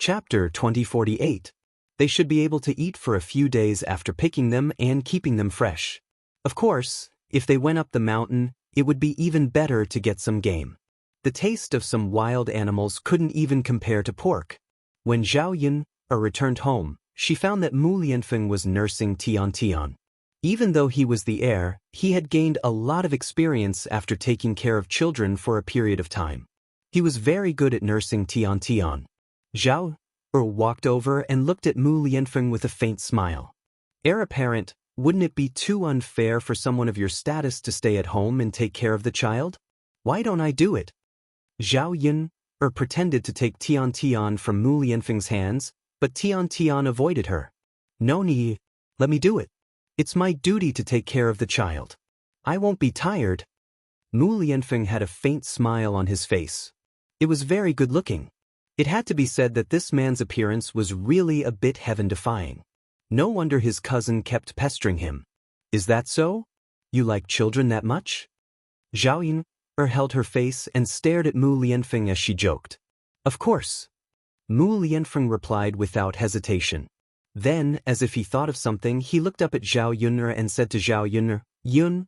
Chapter 2048. They should be able to eat for a few days after picking them and keeping them fresh. Of course, if they went up the mountain, it would be even better to get some game. The taste of some wild animals couldn't even compare to pork. When Zhao Yun returned home, she found that Mu Lianfeng was nursing Tian Tian. Even though he was the heir, he had gained a lot of experience after taking care of children for a period of time. He was very good at nursing Tian Tian. Zhao walked over and looked at Mu Lianfeng with a faint smile. Heir apparent, wouldn't it be too unfair for someone of your status to stay at home and take care of the child? Why don't I do it? Zhao Yun pretended to take Tian Tian from Mu Lianfeng's hands, but Tian Tian avoided her. No need, let me do it. It's my duty to take care of the child. I won't be tired. Mu Lianfeng had a faint smile on his face. It was very good looking. It had to be said that this man's appearance was really a bit heaven-defying. No wonder his cousin kept pestering him. Is that so? You like children that much? Zhao Yun held her face and stared at Mu Lianfeng as she joked. Of course. Mu Lianfeng replied without hesitation. Then, as if he thought of something, he looked up at Zhao Yun and said to Zhao Yun, Yun,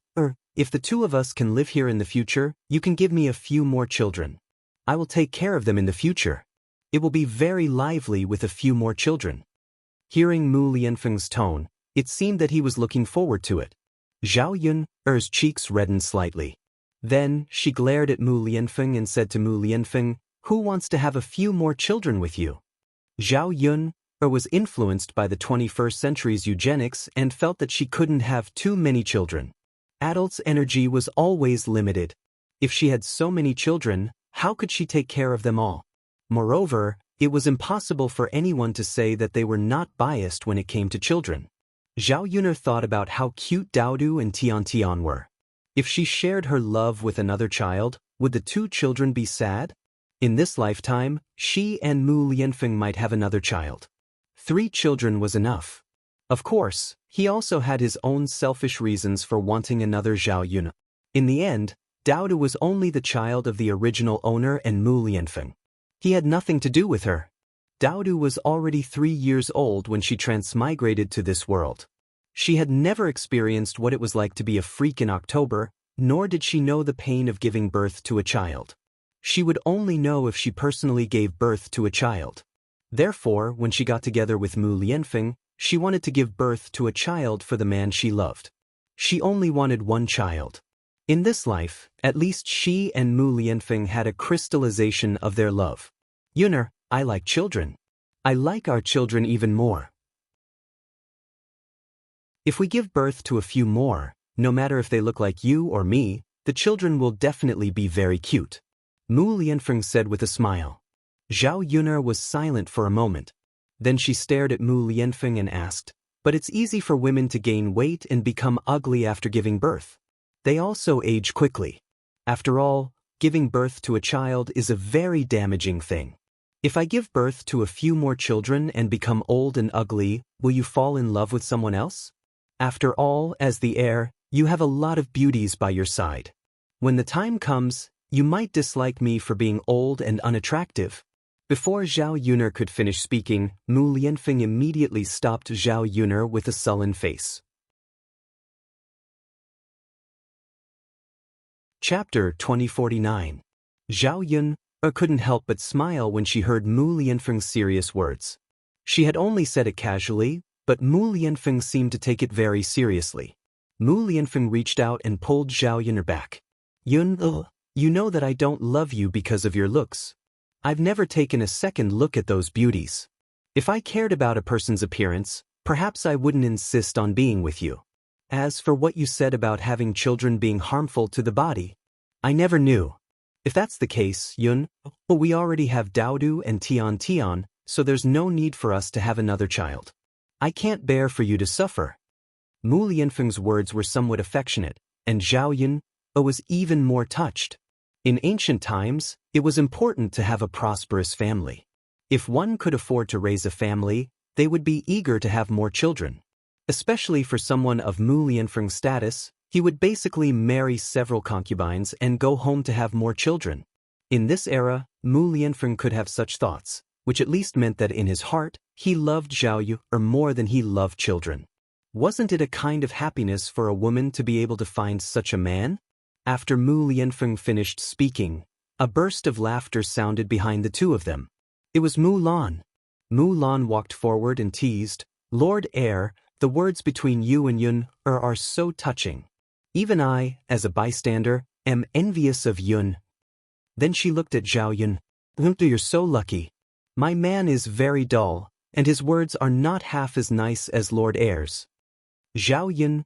if the two of us can live here in the future, you can give me a few more children. I will take care of them in the future. It will be very lively with a few more children. Hearing Mu Lianfeng's tone, it seemed that he was looking forward to it. Zhao Yun's cheeks reddened slightly. Then, she glared at Mu Lianfeng and said to Mu Lianfeng, Who wants to have a few more children with you? Zhao Yun was influenced by the 21st century's eugenics and felt that she couldn't have too many children. Adults' energy was always limited. If she had so many children, how could she take care of them all? Moreover, it was impossible for anyone to say that they were not biased when it came to children. Zhao Yun thought about how cute Daodu and Tian Tian were. If she shared her love with another child, would the two children be sad? In this lifetime, she and Mu Lianfeng might have another child. 3 children was enough. Of course, he also had his own selfish reasons for wanting another Zhao Yun. In the end, Daodu was only the child of the original owner and Mu Lianfeng. He had nothing to do with her. Daodu was already 3 years old when she transmigrated to this world. She had never experienced what it was like to be a freak in October, nor did she know the pain of giving birth to a child. She would only know if she personally gave birth to a child. Therefore, when she got together with Mu Lianfeng, she wanted to give birth to a child for the man she loved. She only wanted one child. In this life, at least she and Mu Lianfeng had a crystallization of their love. Yuner, I like children. I like our children even more. If we give birth to a few more, no matter if they look like you or me, the children will definitely be very cute. Mu Lianfeng said with a smile. Zhao Yuner was silent for a moment. Then she stared at Mu Lianfeng and asked, But it's easy for women to gain weight and become ugly after giving birth. They also age quickly. After all, giving birth to a child is a very damaging thing. If I give birth to a few more children and become old and ugly, will you fall in love with someone else? After all, as the heir, you have a lot of beauties by your side. When the time comes, you might dislike me for being old and unattractive. Before Zhao Yuner could finish speaking, Mu Lianfeng immediately stopped Zhao Yuner with a sullen face. Chapter 2049. Zhao Yun couldn't help but smile when she heard Mu Lianfeng's serious words. She had only said it casually, but Mu Lianfeng seemed to take it very seriously. Mu Lianfeng reached out and pulled Zhao Yuner back. Yun, you know that I don't love you because of your looks. I've never taken a second look at those beauties. If I cared about a person's appearance, perhaps I wouldn't insist on being with you. As for what you said about having children being harmful to the body, I never knew. If that's the case, Yun, we already have Daodu and Tian, so there's no need for us to have another child. I can't bear for you to suffer. Mu Lianfeng's words were somewhat affectionate, and Zhao Yun was even more touched. In ancient times, it was important to have a prosperous family. If one could afford to raise a family, they would be eager to have more children. Especially for someone of Mu Lianfeng's status, he would basically marry several concubines and go home to have more children. In this era, Mu Lianfeng could have such thoughts, which at least meant that in his heart, he loved Zhao Yu more than he loved children. Wasn't it a kind of happiness for a woman to be able to find such a man? After Mu Lianfeng finished speaking, a burst of laughter sounded behind the two of them. It was Mu Lan. Mu Lan walked forward and teased, "Lord Heir, the words between you and Yun are so touching. Even I, as a bystander, am envious of Yun." Then she looked at Zhao Yun. "You're so lucky. My man is very dull, and his words are not half as nice as Lord Heir's." Zhao Yun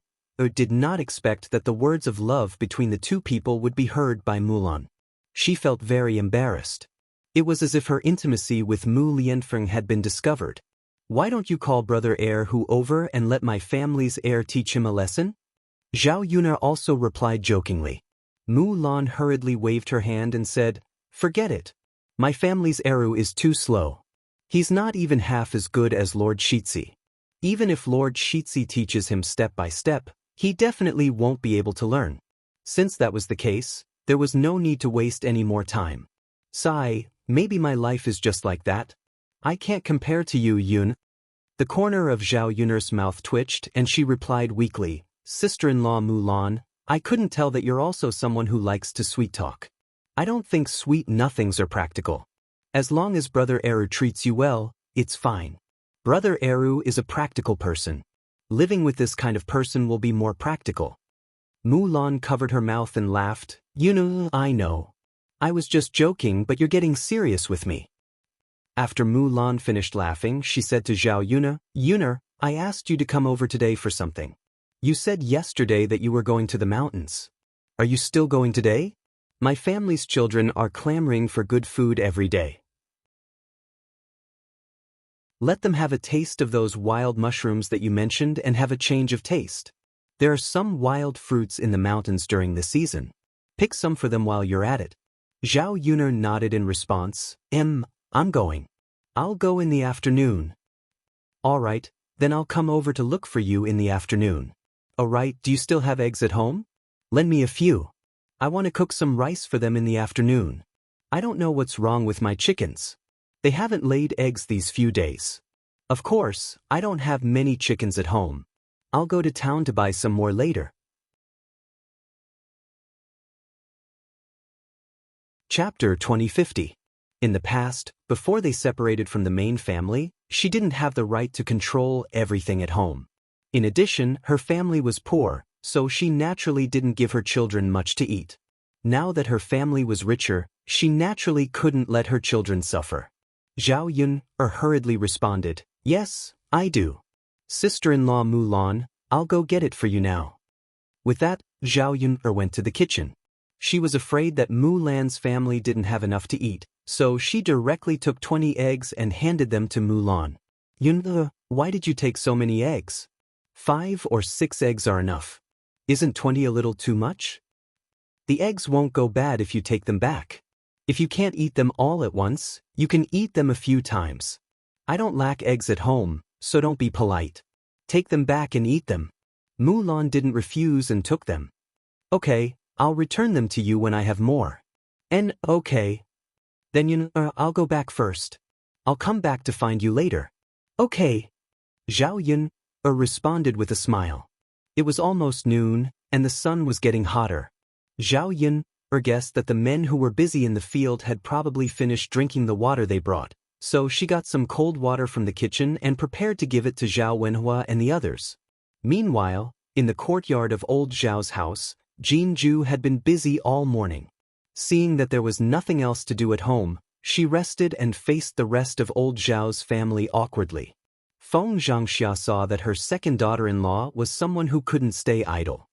did not expect that the words of love between the two people would be heard by Mulan. She felt very embarrassed. It was as if her intimacy with Mu Lianfeng had been discovered. "Why don't you call brother Heir Hu over and let my family's heir teach him a lesson?" Zhao Yuner also replied jokingly. Mu Lan hurriedly waved her hand and said, "Forget it. My family's heir is too slow. He's not even half as good as Lord Shitzi. Even if Lord Shitzi teaches him step by step, he definitely won't be able to learn." Since that was the case, there was no need to waste any more time. "Sigh, maybe my life is just like that. I can't compare to you, Yun." The corner of Zhao Yuner's mouth twitched and she replied weakly, "Sister-in-law Mulan, I couldn't tell that you're also someone who likes to sweet talk. I don't think sweet nothings are practical. As long as brother Eru treats you well, it's fine. Brother Eru is a practical person. Living with this kind of person will be more practical." Mulan covered her mouth and laughed. I know. I was just joking, but you're getting serious with me." After Mulan finished laughing, she said to Zhao Yuner, "Yuner, I asked you to come over today for something. You said yesterday that you were going to the mountains. Are you still going today? My family's children are clamoring for good food every day. Let them have a taste of those wild mushrooms that you mentioned and have a change of taste. There are some wild fruits in the mountains during the season. Pick some for them while you're at it." Zhao Yuner nodded in response. I'm going. I'll go in the afternoon." "All right, then I'll come over to look for you in the afternoon." "All right, do you still have eggs at home? Lend me a few. I want to cook some rice for them in the afternoon. I don't know what's wrong with my chickens. They haven't laid eggs these few days. Of course, I don't have many chickens at home. I'll go to town to buy some more later." Chapter 2050. In the past, before they separated from the main family, she didn't have the right to control everything at home. In addition, her family was poor, so she naturally didn't give her children much to eat. Now that her family was richer, she naturally couldn't let her children suffer. Zhao Yun hurriedly responded, "Yes, I do. Sister-in-law Mulan, I'll go get it for you now." With that, Zhao Yun went to the kitchen. She was afraid that Mulan's family didn't have enough to eat, so she directly took 20 eggs and handed them to Mulan. "Yun, why did you take so many eggs? 5 or 6 eggs are enough. Isn't 20 a little too much? The eggs won't go bad if you take them back." If you can't eat them all at once, you can eat them a few times. I don't lack eggs at home, so don't be polite. Take them back and eat them. Mulan didn't refuse and took them. Okay, I'll return them to you when I have more. And, okay. Then I'll go back first. I'll come back to find you later. Okay. Zhao Yun responded with a smile. It was almost noon, and the sun was getting hotter. Zhao Yun guessed that the men who were busy in the field had probably finished drinking the water they brought, so she got some cold water from the kitchen and prepared to give it to Zhao Wenhua and the others. Meanwhile, in the courtyard of old Zhao's house, Jinju had been busy all morning. Seeing that there was nothing else to do at home, she rested and faced the rest of old Zhao's family awkwardly. Feng Zhangxia saw that her second daughter-in-law was someone who couldn't stay idle.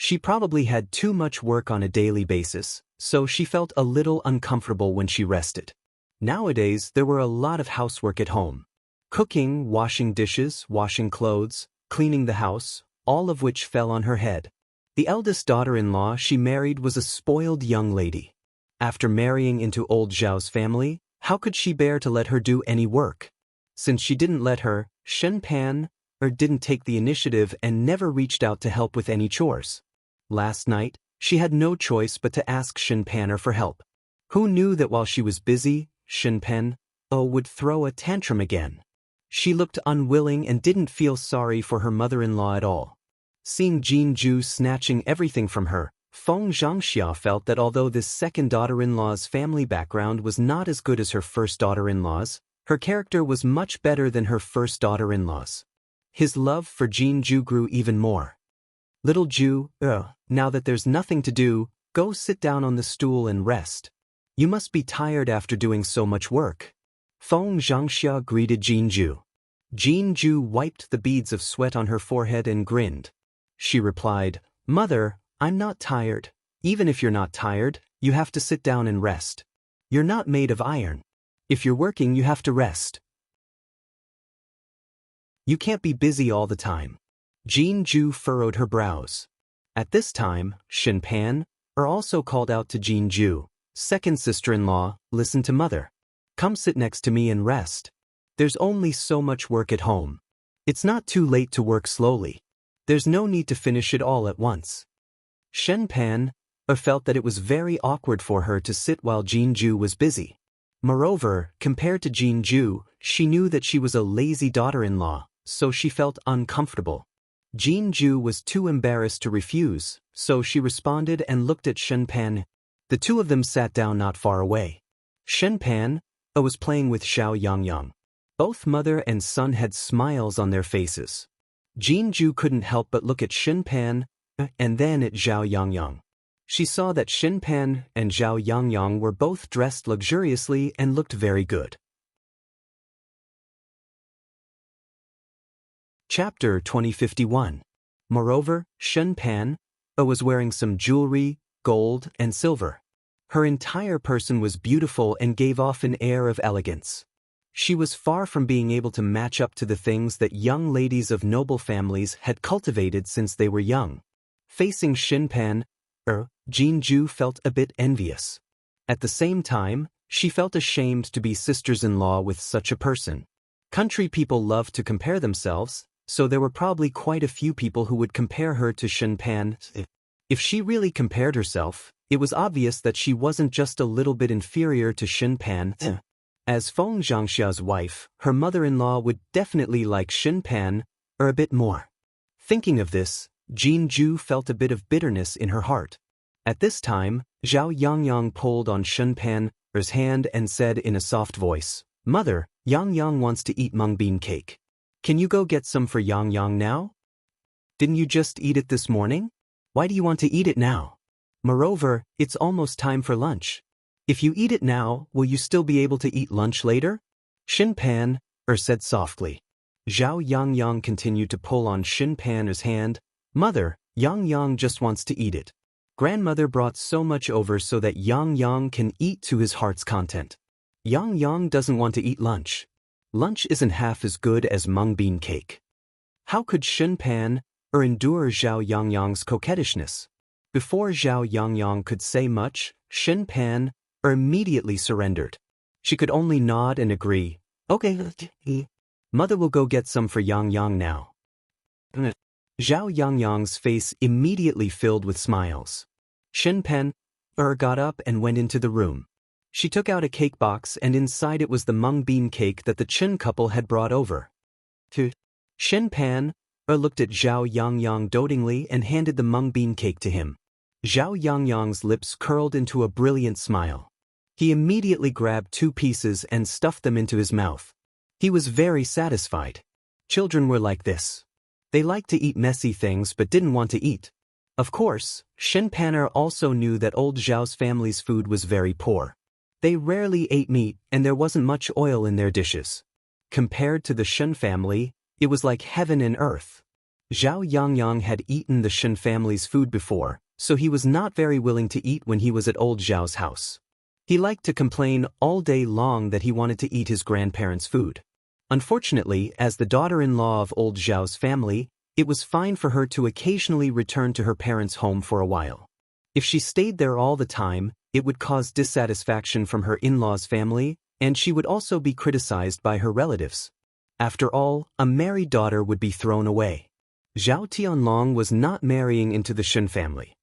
She probably had too much work on a daily basis, so she felt a little uncomfortable when she rested. Nowadays, there were a lot of housework at home. Cooking, washing dishes, washing clothes, cleaning the house, all of which fell on her head. The eldest daughter-in-law she married was a spoiled young lady. After marrying into old Zhao's family, how could she bear to let her do any work? Since she didn't let her, Shen Pan didn't take the initiative and never reached out to help with any chores. Last night, she had no choice but to ask Shen Pan for help. Who knew that while she was busy, Shen Pan would throw a tantrum again? She looked unwilling and didn't feel sorry for her mother-in-law at all. Seeing Jinju snatching everything from her, Feng Zhangxia felt that although this second daughter-in-law's family background was not as good as her first daughter-in-law's, her character was much better than her first daughter-in-law's. His love for Jinju grew even more. Little Ju, now that there's nothing to do, go sit down on the stool and rest. You must be tired after doing so much work. Feng Zhangxia greeted Jinju. Jinju wiped the beads of sweat on her forehead and grinned. She replied, Mother, I'm not tired. Even if you're not tired, you have to sit down and rest. You're not made of iron. If you're working, you have to rest. You can't be busy all the time. Jinju furrowed her brows. At this time, Shen Pan also called out to Jinju, second sister-in-law, listen to mother. Come sit next to me and rest. There's only so much work at home. It's not too late to work slowly. There's no need to finish it all at once. Shen Pan felt that it was very awkward for her to sit while Jinju was busy. Moreover, compared to Jinju, she knew that she was a lazy daughter-in-law, so she felt uncomfortable. Jinju was too embarrassed to refuse, so she responded and looked at Shen Pan. The two of them sat down not far away. Shen Pan was playing with Xiao Yangyang. Both mother and son had smiles on their faces. Jinju couldn't help but look at Shen Pan and then at Xiao Yangyang. She saw that Shen Pan and Xiao Yangyang were both dressed luxuriously and looked very good. Chapter 2051. Moreover, Shen Pan was wearing some jewelry, gold, and silver. Her entire person was beautiful and gave off an air of elegance. She was far from being able to match up to the things that young ladies of noble families had cultivated since they were young. Facing Shen Pan, Jinju felt a bit envious. At the same time, she felt ashamed to be sisters-in-law with such a person. Country people love to compare themselves, so there were probably quite a few people who would compare her to Shen Pan. If she really compared herself, it was obvious that she wasn't just a little bit inferior to Shen Pan. As Feng Zhangxia's wife, her mother-in-law would definitely like Shen Pan a bit more. Thinking of this, Jinju felt a bit of bitterness in her heart. At this time, Xiao Yangyang pulled on Shen Pan's hand and said in a soft voice, Mother, Yangyang wants to eat mung bean cake. Can you go get some for Yangyang now? Didn't you just eat it this morning? Why do you want to eat it now? Moreover, it's almost time for lunch. If you eat it now, will you still be able to eat lunch later? Shen Pan said softly. Xiao Yangyang continued to pull on Shen Pan's hand. Mother, Yangyang just wants to eat it. Grandmother brought so much over so that Yangyang can eat to his heart's content. Yangyang doesn't want to eat lunch. Lunch isn't half as good as mung bean cake. How could Shen Pan endure Xiao Yangyang's coquettishness? Before Xiao Yangyang could say much, Shen Pan immediately surrendered. She could only nod and agree. Okay, mother will go get some for Yang Yang now. Zhao Yangyang's face immediately filled with smiles. Shen Pen got up and went into the room. She took out a cake box and inside it was the mung bean cake that the Chen couple had brought over. Shen Pan looked at Zhao Yangyang dotingly and handed the mung bean cake to him. Zhao Yangyang's lips curled into a brilliant smile. He immediately grabbed 2 pieces and stuffed them into his mouth. He was very satisfied. Children were like this. They liked to eat messy things but didn't want to eat. Of course, Shen Panner also knew that old Zhao's family's food was very poor. They rarely ate meat and there wasn't much oil in their dishes. Compared to the Shen family, it was like heaven and earth. Zhao Yangyang had eaten the Shen family's food before, so he was not very willing to eat when he was at old Zhao's house. He liked to complain all day long that he wanted to eat his grandparents' food. Unfortunately, as the daughter-in-law of old Zhao's family, it was fine for her to occasionally return to her parents' home for a while. If she stayed there all the time, it would cause dissatisfaction from her in-laws' family, and she would also be criticized by her relatives. After all, a married daughter would be thrown away. Zhao Tianlong was not marrying into the Shen family.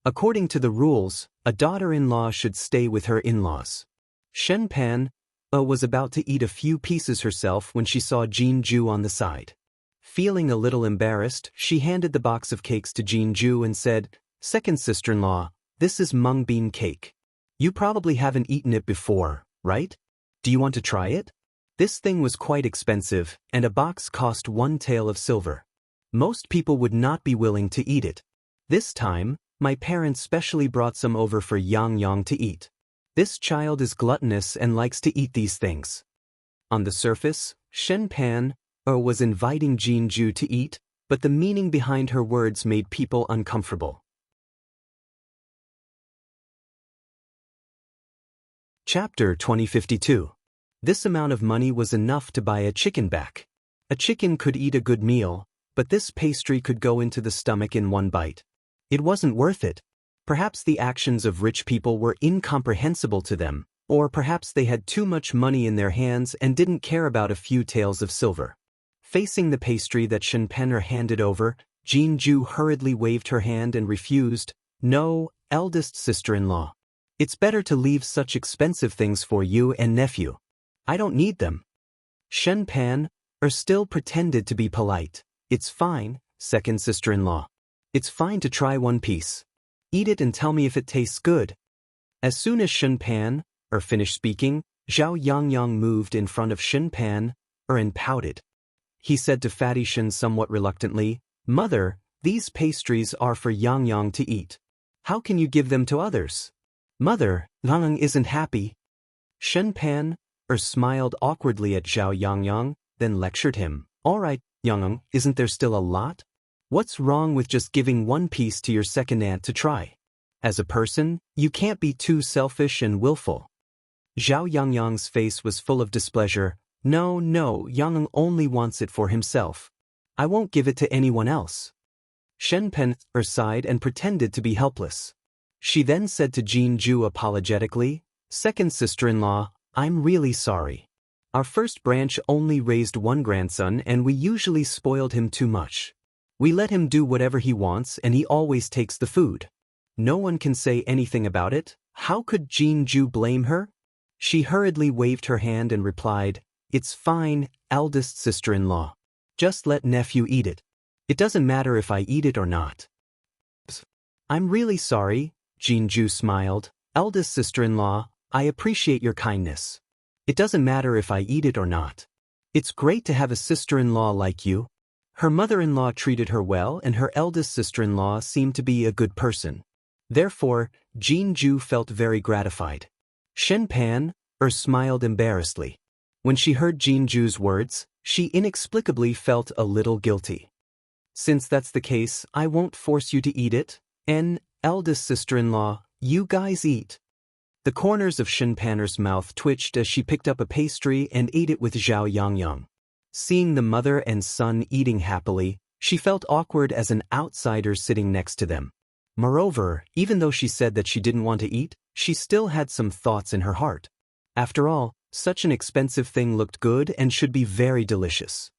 According to the rules, a daughter-in-law should stay with her in-laws. Shen Pan was about to eat a few pieces herself when she saw Jin Ju on the side. Feeling a little embarrassed, she handed the box of cakes to Jin Ju and said, "Second sister-in-law, this is mung bean cake. You probably haven't eaten it before, right? Do you want to try it?" This thing was quite expensive, and a box cost 1 tael of silver. Most people would not be willing to eat it. This time, my parents specially brought some over for Yang Yang to eat. This child is gluttonous and likes to eat these things. On the surface, Shen Pan was inviting Jin Ju to eat, but the meaning behind her words made people uncomfortable. Chapter 2052. This amount of money was enough to buy a chicken back. A chicken could eat a good meal, but this pastry could go into the stomach in 1 bite. It wasn't worth it. Perhaps the actions of rich people were incomprehensible to them, or perhaps they had too much money in their hands and didn't care about a few taels of silver. Facing the pastry that Shen Penner handed over, Jin Ju hurriedly waved her hand and refused. "No, eldest sister-in-law. It's better to leave such expensive things for you and nephew. I don't need them." Shen Pan still pretended to be polite. "It's fine, second sister-in-law. It's fine to try 1 piece. Eat it and tell me if it tastes good." As soon as Shen Pan finished speaking, Zhao Yangyang moved in front of Shen Pan and pouted. He said to Fatty Shen somewhat reluctantly, "Mother, these pastries are for Yang Yang to eat. How can you give them to others?" "Mother, Yang isn't happy." Shen Pan smiled awkwardly at Zhao Yangyang, then lectured him. "All right, Yang, isn't there still a lot? What's wrong with just giving 1 piece to your second aunt to try? As a person, you can't be too selfish and willful." Zhao Yangyang's face was full of displeasure. No, Yang only wants it for himself. I won't give it to anyone else." Shen Pen sighed and pretended to be helpless. She then said to Jin Ju apologetically, "Second sister-in-law, I'm really sorry. Our first branch only raised 1 grandson and we usually spoiled him too much. We let him do whatever he wants and he always takes the food. No one can say anything about it. How could Jin Ju blame her?" She hurriedly waved her hand and replied, "It's fine, eldest sister-in-law. Just let nephew eat it. It doesn't matter if I eat it or not." "I'm really sorry," Jin Ju smiled. "Eldest sister-in-law, I appreciate your kindness. It doesn't matter if I eat it or not. It's great to have a sister-in-law like you." Her mother-in-law treated her well and her eldest sister-in-law seemed to be a good person. Therefore, Jin Ju felt very gratified. Shen Pan smiled embarrassedly. When she heard Jin Ju's words, she inexplicably felt a little guilty. "Since that's the case, I won't force you to eat it. And, eldest sister-in-law, you guys eat." The corners of Shen Panner's mouth twitched as she picked up a pastry and ate it with Zhao Yangyang. Seeing the mother and son eating happily, she felt awkward as an outsider sitting next to them. Moreover, even though she said that she didn't want to eat, she still had some thoughts in her heart. After all, such an expensive thing looked good and should be very delicious.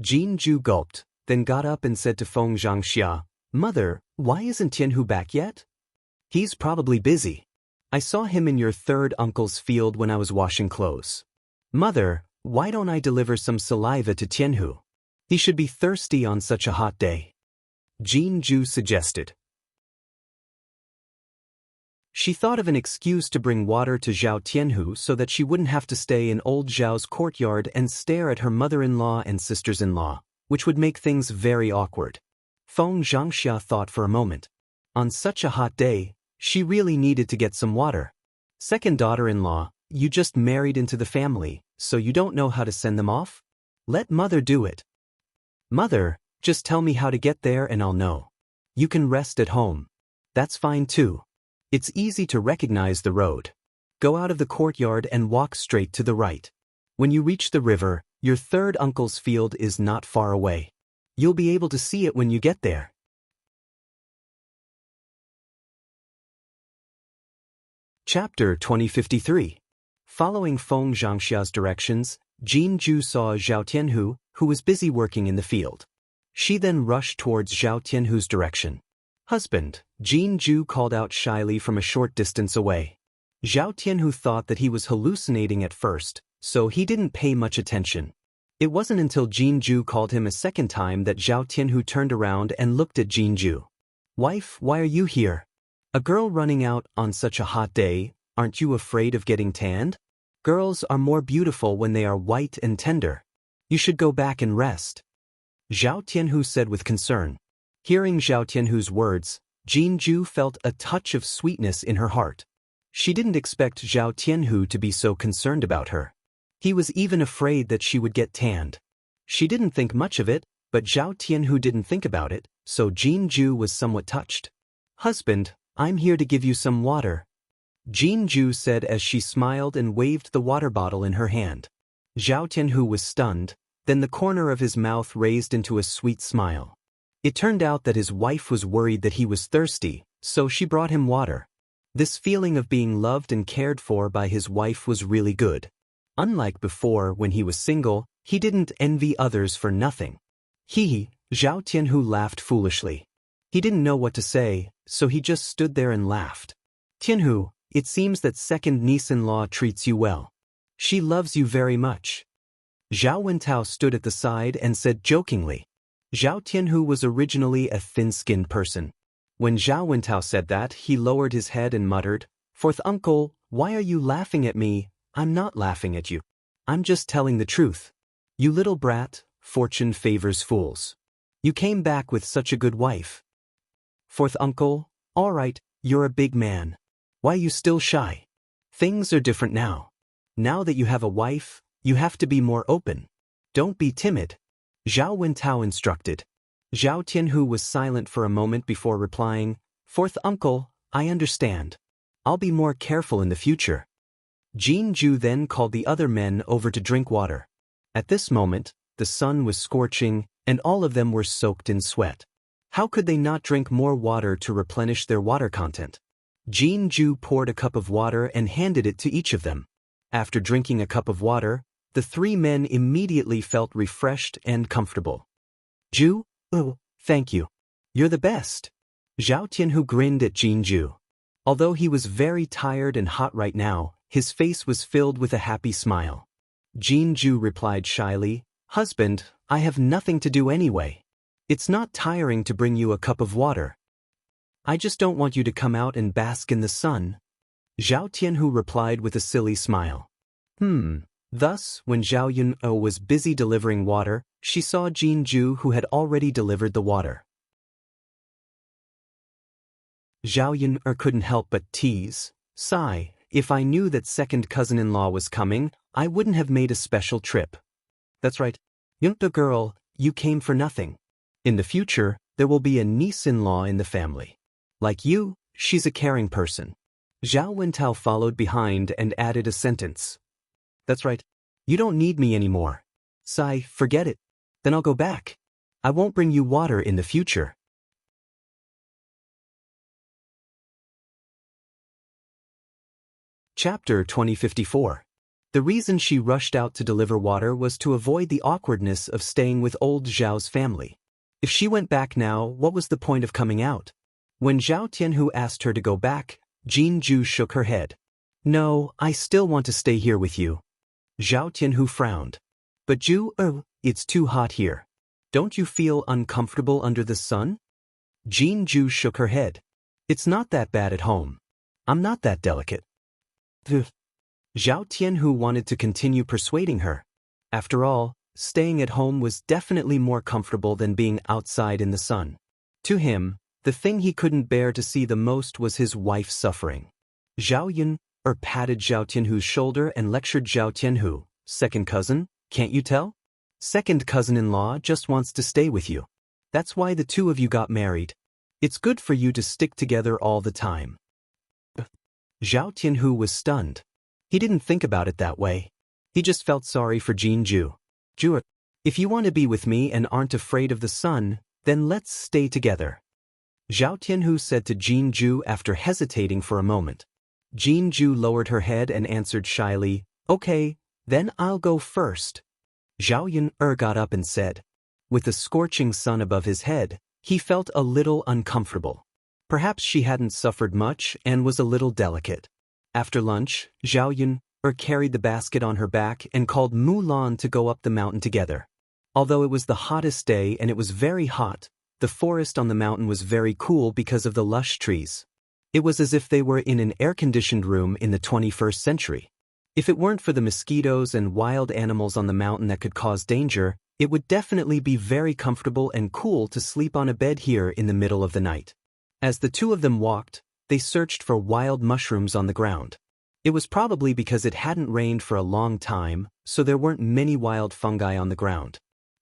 Jinju gulped, then got up and said to Feng Zhangxia, "Mother, why isn't Tianhu back yet?" "He's probably busy. I saw him in your third uncle's field when I was washing clothes." "Mother, why don't I deliver some saliva to Tianhu? He should be thirsty on such a hot day," Jinju suggested. She thought of an excuse to bring water to Zhao Tianhu so that she wouldn't have to stay in old Zhao's courtyard and stare at her mother-in-law and sisters-in-law, which would make things very awkward. Feng Zhangxia thought for a moment. On such a hot day, she really needed to get some water. "Second daughter-in-law, you just married into the family, so you don't know how to send them off? Let mother do it." "Mother, just tell me how to get there and I'll know. You can rest at home. That's fine too. It's easy to recognize the road. Go out of the courtyard and walk straight to the right. When you reach the river, your third uncle's field is not far away. You'll be able to see it when you get there." Chapter 2053. Following Feng Zhangxia's directions, Jinju saw Zhao Tianhu, who was busy working in the field. She then rushed towards Zhao Tianhu's direction. "Husband," Jinju called out shyly from a short distance away. Zhao Tianhu thought that he was hallucinating at first, so he didn't pay much attention. It wasn't until Jinju called him a second time that Zhao Tianhu turned around and looked at Jinju. "Wife, why are you here? A girl running out on such a hot day, aren't you afraid of getting tanned? Girls are more beautiful when they are white and tender. You should go back and rest," Zhao Tianhu said with concern. Hearing Zhao Tianhu's words, Jinju felt a touch of sweetness in her heart. She didn't expect Zhao Tianhu to be so concerned about her. He was even afraid that she would get tanned. She didn't think much of it, but Zhao Tianhu didn't think about it, so Jinju was somewhat touched. "Husband, I'm here to give you some water," Jinju said as she smiled and waved the water bottle in her hand. Zhao Tianhu was stunned, then the corner of his mouth raised into a sweet smile. It turned out that his wife was worried that he was thirsty, so she brought him water. This feeling of being loved and cared for by his wife was really good. Unlike before when he was single, he didn't envy others for nothing. Zhao Tianhu laughed foolishly. He didn't know what to say, so he just stood there and laughed. "Tianhu, it seems that second niece-in-law treats you well. She loves you very much." Zhao Wentao stood at the side and said jokingly. Zhao Tianhu was originally a thin-skinned person. When Zhao Wentao said that, he lowered his head and muttered, "Fourth uncle, why are you laughing at me? I'm not laughing at you. I'm just telling the truth. You little brat, fortune favors fools. You came back with such a good wife." "Fourth uncle, all right, you're a big man. Why you still shy? Things are different now. Now that you have a wife, you have to be more open. Don't be timid," Zhao Wentao instructed. Zhao Tianhu was silent for a moment before replying, "Fourth uncle, I understand. I'll be more careful in the future." Jinju then called the other men over to drink water. At this moment, the sun was scorching, and all of them were soaked in sweat. How could they not drink more water to replenish their water content? Jinju poured a cup of water and handed it to each of them. After drinking a cup of water, the three men immediately felt refreshed and comfortable. "Ju, oh, thank you. You're the best." Zhao Tianhu grinned at Jinju. Although he was very tired and hot right now, his face was filled with a happy smile. Jinju replied shyly, "Husband, I have nothing to do anyway. It's not tiring to bring you a cup of water. I just don't want you to come out and bask in the sun," Zhao Tianhu replied with a silly smile. Thus, when Zhao Yun'o was busy delivering water, she saw Jinju who had already delivered the water. Zhao Yun'o couldn't help but tease, sigh, "If I knew that second cousin-in-law was coming, I wouldn't have made a special trip." "That's right. Yun'o girl, you came for nothing. In the future, there will be a niece-in-law in the family. Like you, she's a caring person." Zhao Wentao followed behind and added a sentence. "That's right. You don't need me anymore. Sigh, forget it. Then I'll go back. I won't bring you water in the future." Chapter 2054. The reason she rushed out to deliver water was to avoid the awkwardness of staying with old Zhao's family. If she went back now, what was the point of coming out? When Zhao Tianhu asked her to go back, Jin Ju shook her head. No, I still want to stay here with you. Zhao Tianhu frowned. But Ju, it's too hot here. Don't you feel uncomfortable under the sun? Jin Ju shook her head. It's not that bad at home. I'm not that delicate. Zhao Tianhu wanted to continue persuading her. After all, staying at home was definitely more comfortable than being outside in the sun. To him, the thing he couldn't bear to see the most was his wife suffering. Zhao Yun patted Zhao Tianhu's shoulder and lectured Zhao Tianhu, second cousin, can't you tell? Second cousin-in-law just wants to stay with you. That's why the two of you got married. It's good for you to stick together all the time. Zhao Tianhu was stunned. He didn't think about it that way. He just felt sorry for Jin Ju. Ju, if you want to be with me and aren't afraid of the sun, then let's stay together. Zhao Tianhu said to Jin Ju after hesitating for a moment. Jin Ju lowered her head and answered shyly, Okay, then I'll go first. Zhao Yun got up and said. With the scorching sun above his head, he felt a little uncomfortable. Perhaps she hadn't suffered much and was a little delicate. After lunch, Zhao Yun carried the basket on her back and called Mulan to go up the mountain together. Although it was the hottest day and it was very hot, the forest on the mountain was very cool because of the lush trees. It was as if they were in an air-conditioned room in the 21st century. If it weren't for the mosquitoes and wild animals on the mountain that could cause danger, it would definitely be very comfortable and cool to sleep on a bed here in the middle of the night. As the two of them walked, they searched for wild mushrooms on the ground. It was probably because it hadn't rained for a long time, so there weren't many wild fungi on the ground.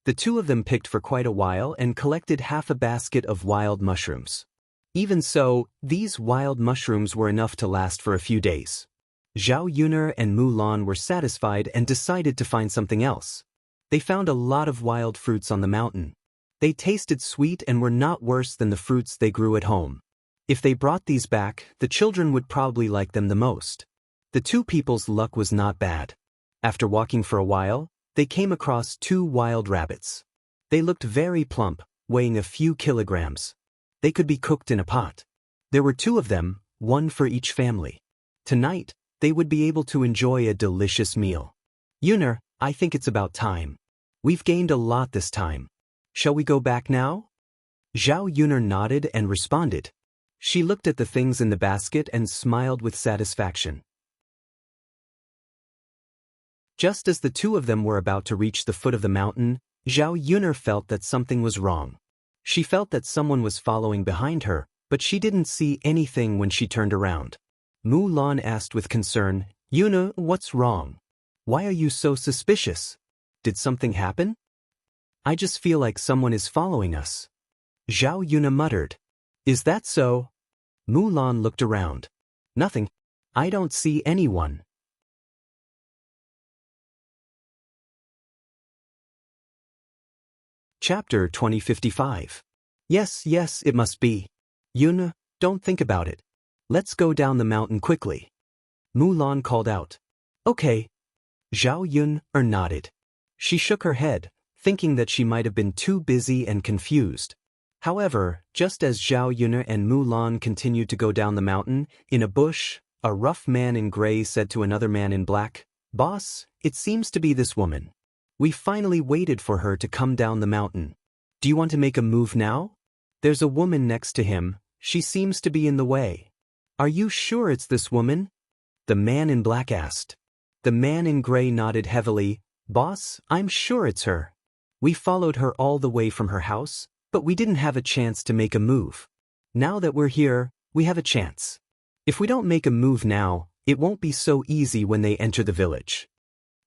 The two of them picked for quite a while and collected half a basket of wild mushrooms. Even so, these wild mushrooms were enough to last for a few days. Zhao Yuner and Mulan were satisfied and decided to find something else. They found a lot of wild fruits on the mountain. They tasted sweet and were not worse than the fruits they grew at home. If they brought these back, the children would probably like them the most. The two people's luck was not bad. After walking for a while, they came across two wild rabbits. They looked very plump, weighing a few kilograms. They could be cooked in a pot. There were two of them, one for each family. Tonight, they would be able to enjoy a delicious meal. Yuner, I think it's about time. We've gained a lot this time. Shall we go back now? Zhao Yuner nodded and responded. She looked at the things in the basket and smiled with satisfaction. Just as the two of them were about to reach the foot of the mountain, Zhao Yuner felt that something was wrong. She felt that someone was following behind her, but she didn't see anything when she turned around. Mulan asked with concern, Yuner, what's wrong? Why are you so suspicious? Did something happen? I just feel like someone is following us. Zhao Yuner muttered. Is that so? Mulan looked around. Nothing. I don't see anyone. Chapter 2055. Yes, it must be. Yun, don't think about it. Let's go down the mountain quickly. Mulan called out. Okay. Zhao Yun nodded. She shook her head, thinking that she might have been too busy and confused. However, just as Zhao Yun and Mulan continued to go down the mountain, in a bush, a rough man in gray said to another man in black, Boss, it seems to be this woman. We finally waited for her to come down the mountain. Do you want to make a move now? There's a woman next to him. She seems to be in the way. Are you sure it's this woman? The man in black asked. The man in gray nodded heavily. Boss, I'm sure it's her. We followed her all the way from her house, but we didn't have a chance to make a move. Now that we're here, we have a chance. If we don't make a move now, it won't be so easy when they enter the village.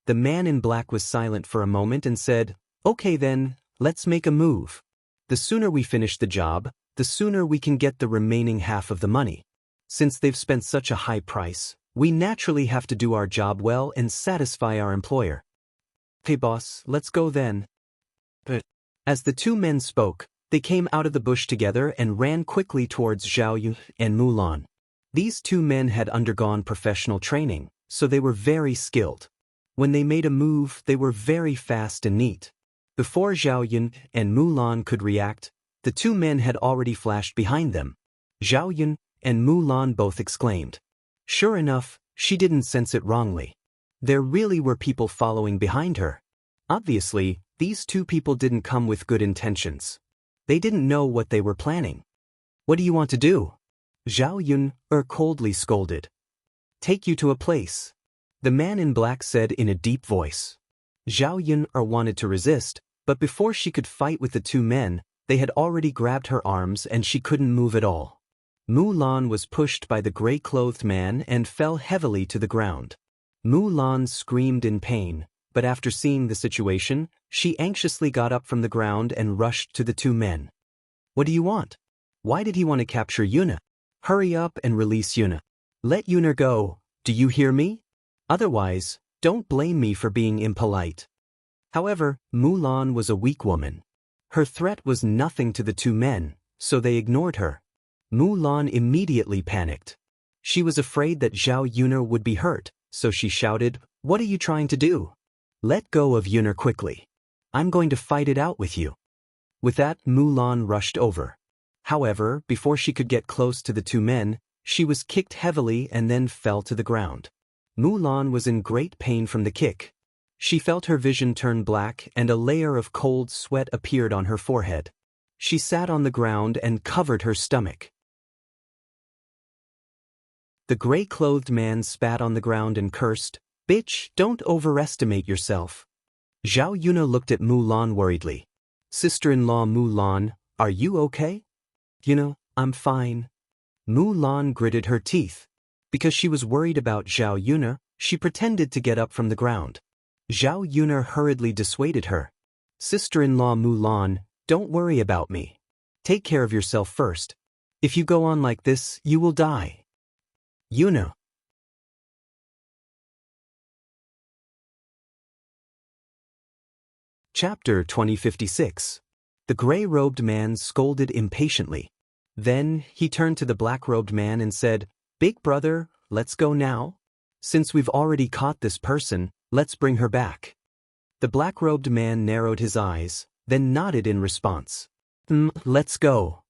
The man in black was silent for a moment and said, Okay then, let's make a move. The sooner we finish the job, the sooner we can get the remaining half of the money. Since they've spent such a high price, we naturally have to do our job well and satisfy our employer. Hey boss, let's go then. But as the two men spoke, they came out of the bush together and ran quickly towards Zhao Yun and Mulan. These two men had undergone professional training, so they were very skilled. When they made a move, they were very fast and neat. Before Zhao Yun and Mulan could react, the two men had already flashed behind them. Zhao Yun and Mulan both exclaimed. Sure enough, she didn't sense it wrongly. There really were people following behind her. Obviously, these two people didn't come with good intentions. They didn't know what they were planning. What do you want to do? Zhao Yun coldly scolded. Take you to a place. The man in black said in a deep voice. Zhao Yun wanted to resist, but before she could fight with the two men, they had already grabbed her arms and she couldn't move at all. Mulan was pushed by the gray-clothed man and fell heavily to the ground. Mulan screamed in pain, but after seeing the situation, she anxiously got up from the ground and rushed to the two men. What do you want? Why did he want to capture Yuna? Hurry up and release Yuna. Let Yuna go, do you hear me? Otherwise, don't blame me for being impolite. However, Mulan was a weak woman. Her threat was nothing to the two men, so they ignored her. Mulan immediately panicked. She was afraid that Zhao Yun would be hurt, so she shouted, What are you trying to do? Let go of Yun quickly. I'm going to fight it out with you. With that, Mulan rushed over. However, before she could get close to the two men, she was kicked heavily and then fell to the ground. Mulan was in great pain from the kick. She felt her vision turn black and a layer of cold sweat appeared on her forehead. She sat on the ground and covered her stomach. The gray-clothed man spat on the ground and cursed, Bitch, don't overestimate yourself. Zhao Yun looked at Mulan worriedly. Sister-in-law Mulan, are you okay? I'm fine. Mulan gritted her teeth. Because she was worried about Zhao Yun, she pretended to get up from the ground. Zhao Yun hurriedly dissuaded her. Sister-in-law Mulan, don't worry about me. Take care of yourself first. If you go on like this, you will die. Yuna. Chapter 2056. The gray-robed man scolded impatiently. Then, he turned to the black-robed man and said, Big brother, let's go now. Since we've already caught this person, let's bring her back. The black-robed man narrowed his eyes, then nodded in response. Let's go.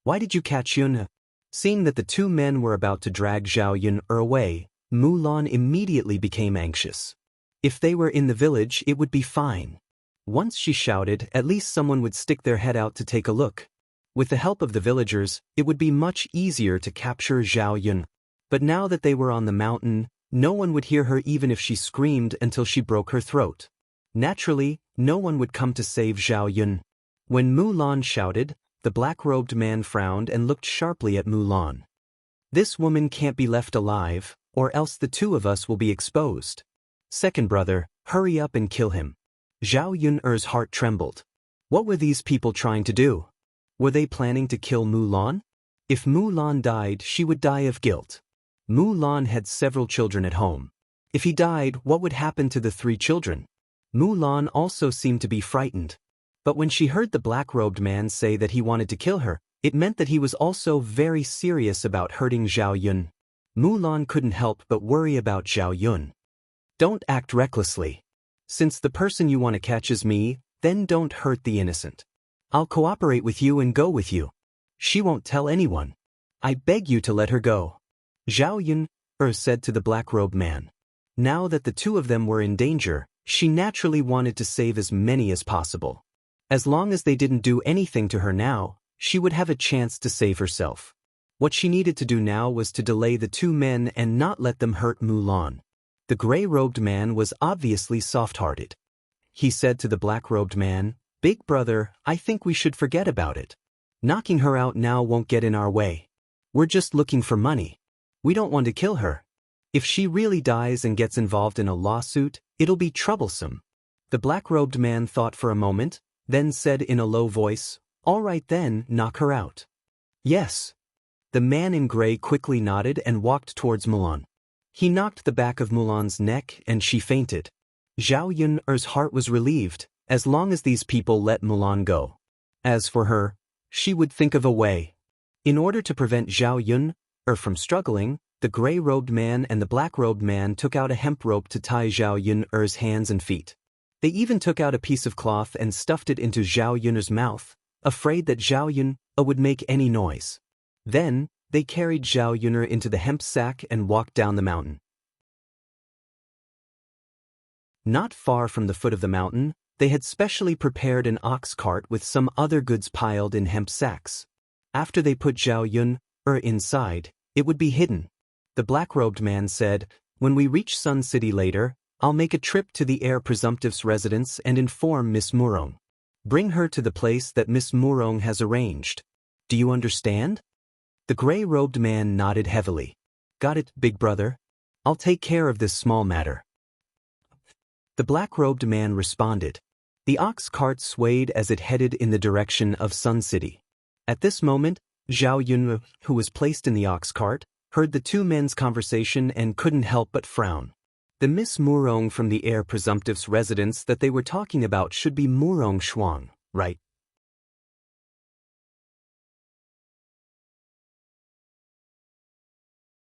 Why did you catch Yuna? Seeing that the two men were about to drag Zhao Yun away, Mulan immediately became anxious. If they were in the village, it would be fine. Once she shouted, at least someone would stick their head out to take a look. With the help of the villagers, it would be much easier to capture Zhao Yun. But now that they were on the mountain, no one would hear her even if she screamed until she broke her throat. Naturally, no one would come to save Zhao Yun. When Mulan shouted, the black-robed man frowned and looked sharply at Mulan. This woman can't be left alive, or else the two of us will be exposed. Second brother, hurry up and kill him. Zhao Yun's heart trembled. What were these people trying to do? Were they planning to kill Mulan? If Mulan died, she would die of guilt. Mulan had several children at home. If he died, what would happen to the 3 children? Mulan also seemed to be frightened. But when she heard the black-robed man say that he wanted to kill her, it meant that he was also very serious about hurting Zhao Yun. Mulan couldn't help but worry about Zhao Yun. Don't act recklessly. Since the person you want to catch is me, then don't hurt the innocent. I'll cooperate with you and go with you. She won't tell anyone. I beg you to let her go. Zhao Yun said to the black-robed man. Now that the two of them were in danger, she naturally wanted to save as many as possible. As long as they didn't do anything to her now, she would have a chance to save herself. What she needed to do now was to delay the two men and not let them hurt Mulan. The gray-robed man was obviously soft-hearted. He said to the black-robed man, Big brother, I think we should forget about it. Knocking her out now won't get in our way. We're just looking for money. We don't want to kill her. If she really dies and gets involved in a lawsuit, it'll be troublesome. The black-robed man thought for a moment, then said in a low voice, All right then, knock her out. Yes. The man in gray quickly nodded and walked towards Mulan. He knocked the back of Mulan's neck and she fainted. Zhao Yun's heart was relieved, as long as these people let Mulan go. As for her, she would think of a way. In order to prevent Zhao Yun from struggling, the gray-robed man and the black-robed man took out a hemp rope to tie Zhao Yun's hands and feet. They even took out a piece of cloth and stuffed it into Zhao Yun's mouth, afraid that Zhao Yun would make any noise. Then, they carried Zhao Yun into the hemp sack and walked down the mountain. Not far from the foot of the mountain, they had specially prepared an ox cart with some other goods piled in hemp sacks. After they put Zhao Yun inside, it would be hidden. The black-robed man said, "When we reach Sun City later, I'll make a trip to the heir presumptive's residence and inform Miss Murong. Bring her to the place that Miss Murong has arranged. Do you understand?" The gray-robed man nodded heavily. "Got it, big brother. I'll take care of this small matter." The black-robed man responded. The ox cart swayed as it headed in the direction of Sun City. At this moment, Zhao Yun, who was placed in the ox cart, heard the two men's conversation and couldn't help but frown. The Miss Murong from the heir presumptive's residence that they were talking about should be Murong Shuang, right?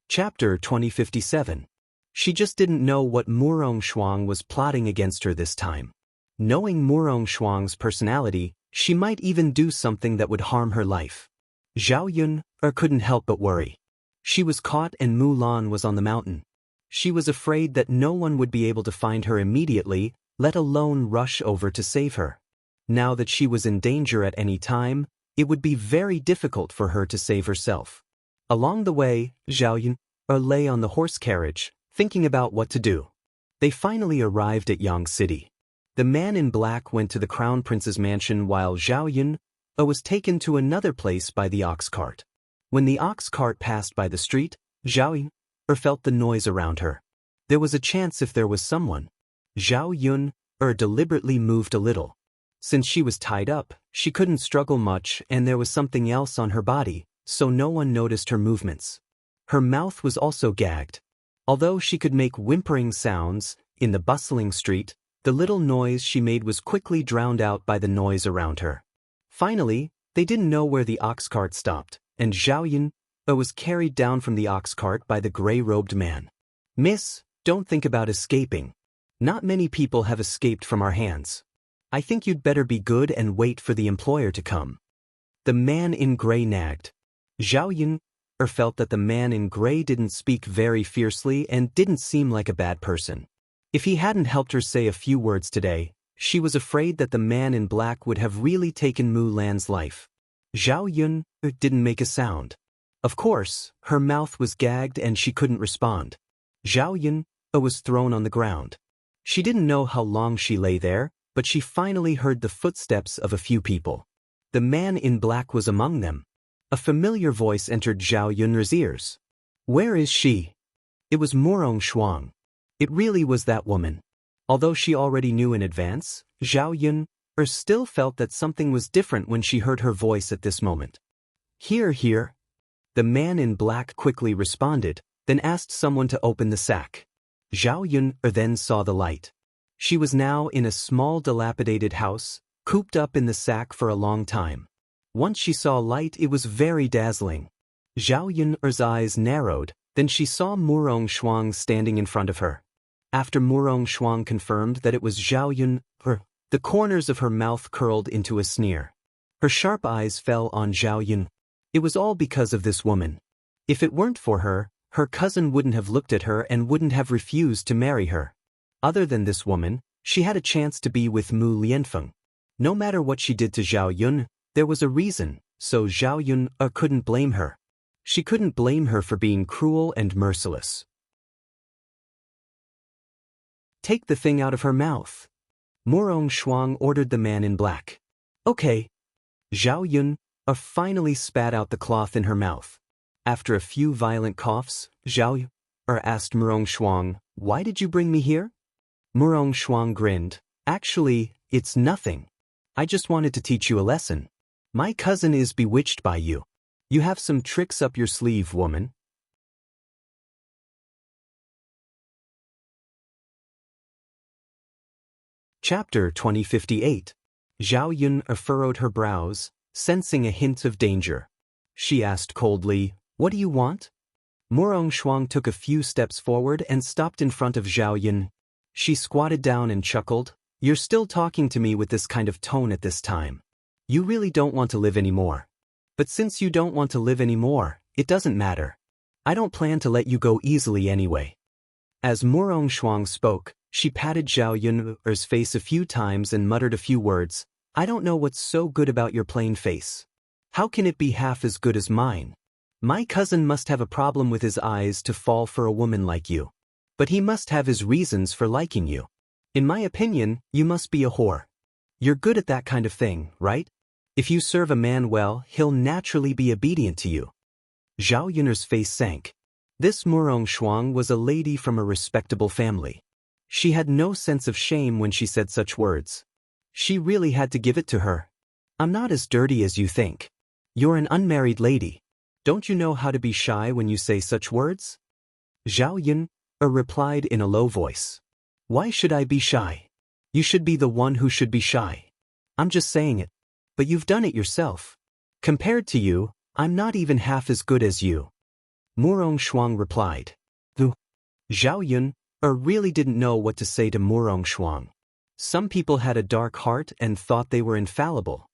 Chapter 2057. She just didn't know what Murong Shuang was plotting against her this time. Knowing Murong Shuang's personality, she might even do something that would harm her life. Zhao Yun couldn't help but worry. She was caught and Mulan was on the mountain. She was afraid that no one would be able to find her immediately, let alone rush over to save her. Now that she was in danger at any time, it would be very difficult for her to save herself. Along the way, Zhao Yun lay on the horse carriage, thinking about what to do. They finally arrived at Yang City. The man in black went to the crown prince's mansion while Zhao Yun was taken to another place by the ox cart. When the ox cart passed by the street, Zhao Yun felt the noise around her. There was a chance if there was someone. Zhao Yun deliberately moved a little. Since she was tied up, she couldn't struggle much and there was something else on her body, so no one noticed her movements. Her mouth was also gagged. Although she could make whimpering sounds, in the bustling street, the little noise she made was quickly drowned out by the noise around her. Finally, they didn't know where the ox cart stopped, and Zhao Yun was carried down from the ox cart by the gray-robed man. "Miss, don't think about escaping. Not many people have escaped from our hands. I think you'd better be good and wait for the employer to come." The man in gray nagged. Zhao Yun felt that the man in gray didn't speak very fiercely and didn't seem like a bad person. If he hadn't helped her say a few words today, she was afraid that the man in black would have really taken Mulan's life. Zhao Yun didn't make a sound. Of course, her mouth was gagged and she couldn't respond. Zhao Yun was thrown on the ground. She didn't know how long she lay there, but she finally heard the footsteps of a few people. The man in black was among them. A familiar voice entered Zhao Yun's ears. "Where is she?" It was Murong Shuang. It really was that woman. Although she already knew in advance, Zhao Yun still felt that something was different when she heard her voice at this moment. "Here, here." The man in black quickly responded, then asked someone to open the sack. Zhao Yun then saw the light. She was now in a small dilapidated house, cooped up in the sack for a long time. Once she saw light, it was very dazzling. Zhao Yun's eyes narrowed, then she saw Murong Shuang standing in front of her. After Murong Shuang confirmed that it was Zhao Yun, the corners of her mouth curled into a sneer. Her sharp eyes fell on Zhao Yun. It was all because of this woman. If it weren't for her, her cousin wouldn't have looked at her and wouldn't have refused to marry her. Other than this woman, she had a chance to be with Mu Lianfeng. No matter what she did to Zhao Yun, there was a reason, so Zhao Yun couldn't blame her. She couldn't blame her for being cruel and merciless. "Take the thing out of her mouth." Murong Shuang ordered the man in black. "Okay." Zhao Yun finally spat out the cloth in her mouth. After a few violent coughs, Zhao Yun asked Murong Shuang, "Why did you bring me here?" Murong Shuang grinned. "Actually, it's nothing. I just wanted to teach you a lesson. My cousin is bewitched by you. You have some tricks up your sleeve, woman." Chapter 2058. Zhao Yun furrowed her brows, sensing a hint of danger. She asked coldly, "What do you want?" Murong Shuang took a few steps forward and stopped in front of Zhao Yun. She squatted down and chuckled. You're still talking to me with this kind of tone at this time. You really don't want to live anymore. But since you don't want to live anymore, it doesn't matter. I don't plan to let you go easily anyway. As Murong Shuang spoke, she patted Zhao Yun's face a few times and muttered a few words. I don't know what's so good about your plain face. How can it be half as good as mine? My cousin must have a problem with his eyes to fall for a woman like you. But he must have his reasons for liking you. In my opinion, you must be a whore. You're good at that kind of thing, right? If you serve a man well, he'll naturally be obedient to you. Zhao Yun's face sank. This Murong Shuang was a lady from a respectable family. She had no sense of shame when she said such words. She really had to give it to her. I'm not as dirty as you think. You're an unmarried lady. Don't you know how to be shy when you say such words? Zhao Yun replied in a low voice. Why should I be shy? You should be the one who should be shy. I'm just saying it. But you've done it yourself. Compared to you, I'm not even half as good as you. Murong Shuang replied. Zhao Yun really didn't know what to say to Murong Shuang. Some people had a dark heart and thought they were infallible.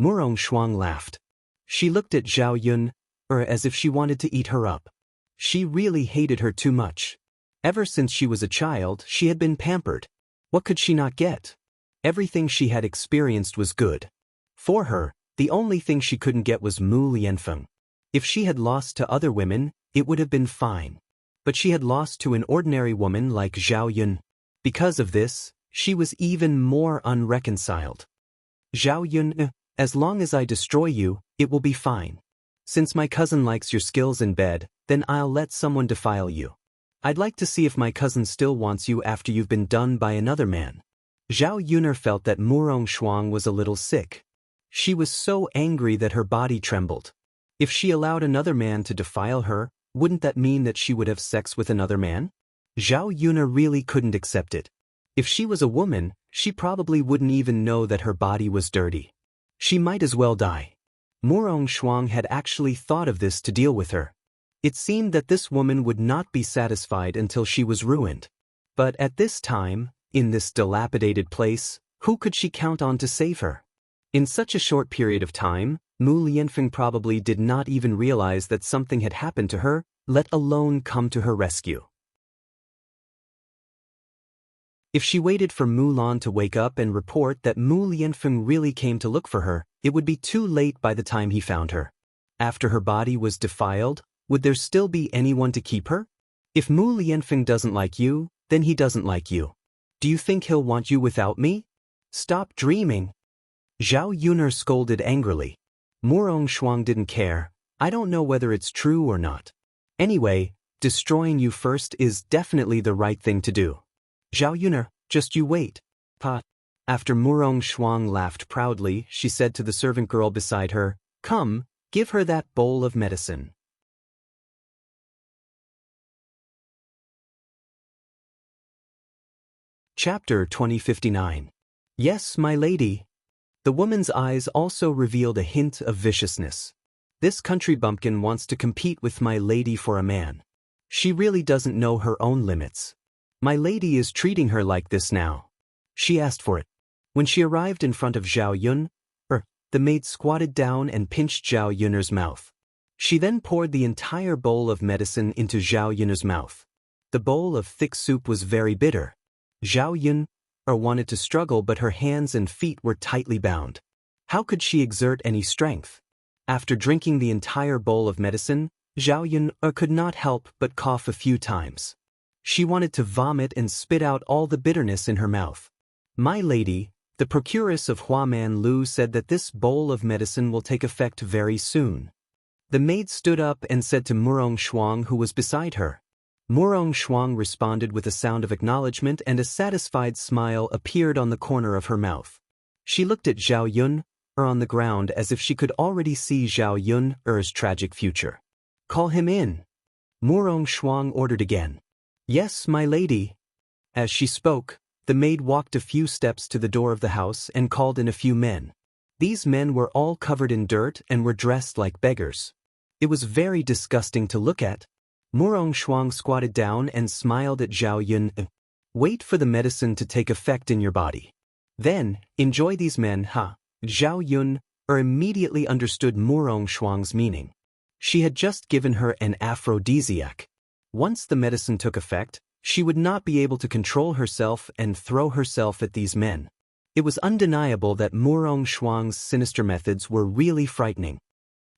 Murong Shuang laughed. She looked at Zhao Yun as if she wanted to eat her up. She really hated her too much. Ever since she was a child, she had been pampered. What could she not get? Everything she had experienced was good. For her, the only thing she couldn't get was Mu Lianfeng. If she had lost to other women, it would have been fine. But she had lost to an ordinary woman like Zhao Yun. Because of this, she was even more unreconciled. Zhao Yun, as long as I destroy you, it will be fine. Since my cousin likes your skills in bed, then I'll let someone defile you. I'd like to see if my cousin still wants you after you've been done by another man. Zhao Yun felt that Murong Shuang was a little sick. She was so angry that her body trembled. If she allowed another man to defile her, wouldn't that mean that she would have sex with another man? Zhao Yun really couldn't accept it. If she was a woman, she probably wouldn't even know that her body was dirty. She might as well die. Murong Shuang had actually thought of this to deal with her. It seemed that this woman would not be satisfied until she was ruined. But at this time, in this dilapidated place, who could she count on to save her? In such a short period of time, Mu Lianfeng probably did not even realize that something had happened to her, let alone come to her rescue. If she waited for Mulan to wake up and report that Mu Lianfeng really came to look for her, it would be too late by the time he found her. After her body was defiled, would there still be anyone to keep her? If Mu Lianfeng doesn't like you, then he doesn't like you. Do you think he'll want you without me? Stop dreaming. Zhao Yun scolded angrily. Murong Shuang didn't care. I don't know whether it's true or not. Anyway, destroying you first is definitely the right thing to do. Zhao Yun, just you wait. Pa. After Murong Shuang laughed proudly, she said to the servant girl beside her, Come, give her that bowl of medicine. Chapter 2059. Yes, my lady. The woman's eyes also revealed a hint of viciousness. This country bumpkin wants to compete with my lady for a man. She really doesn't know her own limits. My lady is treating her like this now. She asked for it. When she arrived in front of Zhao Yun, the maid squatted down and pinched Zhao Yun's mouth. She then poured the entire bowl of medicine into Zhao Yun's mouth. The bowl of thick soup was very bitter. Zhao Yun wanted to struggle, but her hands and feet were tightly bound. How could she exert any strength? After drinking the entire bowl of medicine, Zhao Yun could not help but cough a few times. She wanted to vomit and spit out all the bitterness in her mouth. My lady, the procuress of Huaman Lu said that this bowl of medicine will take effect very soon. The maid stood up and said to Murong Shuang, who was beside her. Murong Shuang responded with a sound of acknowledgement, and a satisfied smile appeared on the corner of her mouth. She looked at Zhao Yun on the ground as if she could already see Zhao Yun's tragic future. Call him in. Murong Shuang ordered again. Yes, my lady. As she spoke, the maid walked a few steps to the door of the house and called in a few men. These men were all covered in dirt and were dressed like beggars. It was very disgusting to look at. Murong Shuang squatted down and smiled at Zhao Yun. Wait for the medicine to take effect in your body. Then, enjoy these men, ha. Zhao Yun immediately understood Murong Shuang's meaning. She had just given her an aphrodisiac. Once the medicine took effect, she would not be able to control herself and throw herself at these men. It was undeniable that Murong Shuang's sinister methods were really frightening.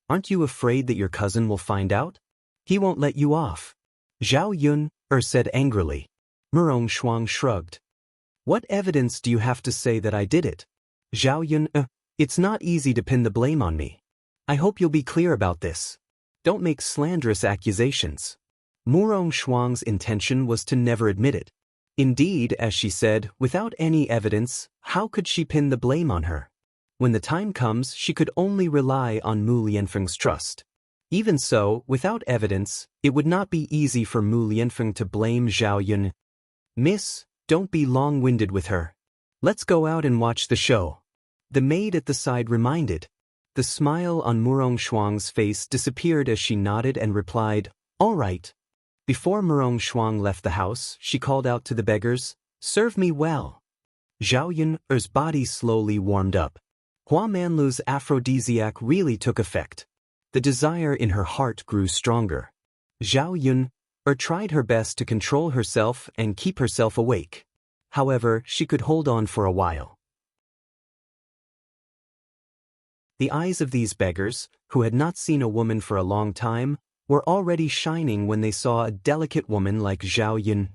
Aren't you afraid that your cousin will find out? He won't let you off. Zhao Yun said angrily. Murong Shuang shrugged. What evidence do you have to say that I did it? Zhao Yun, it's not easy to pin the blame on me. I hope you'll be clear about this. Don't make slanderous accusations. Murong Shuang's intention was to never admit it. Indeed, as she said, without any evidence, how could she pin the blame on her? When the time comes, she could only rely on Mu Lianfeng's trust. Even so, without evidence, it would not be easy for Mu Lianfeng to blame Zhao Yun. Miss, don't be long-winded with her. Let's go out and watch the show. The maid at the side reminded. The smile on Murong Shuang's face disappeared as she nodded and replied, all right. Before Murong Shuang left the house, she called out to the beggars, serve me well. Zhao Yun's body slowly warmed up. Hua Manlu's aphrodisiac really took effect. The desire in her heart grew stronger. Zhao Yun tried her best to control herself and keep herself awake. However, she could hold on for a while. The eyes of these beggars, who had not seen a woman for a long time, were already shining when they saw a delicate woman like Zhao Yun.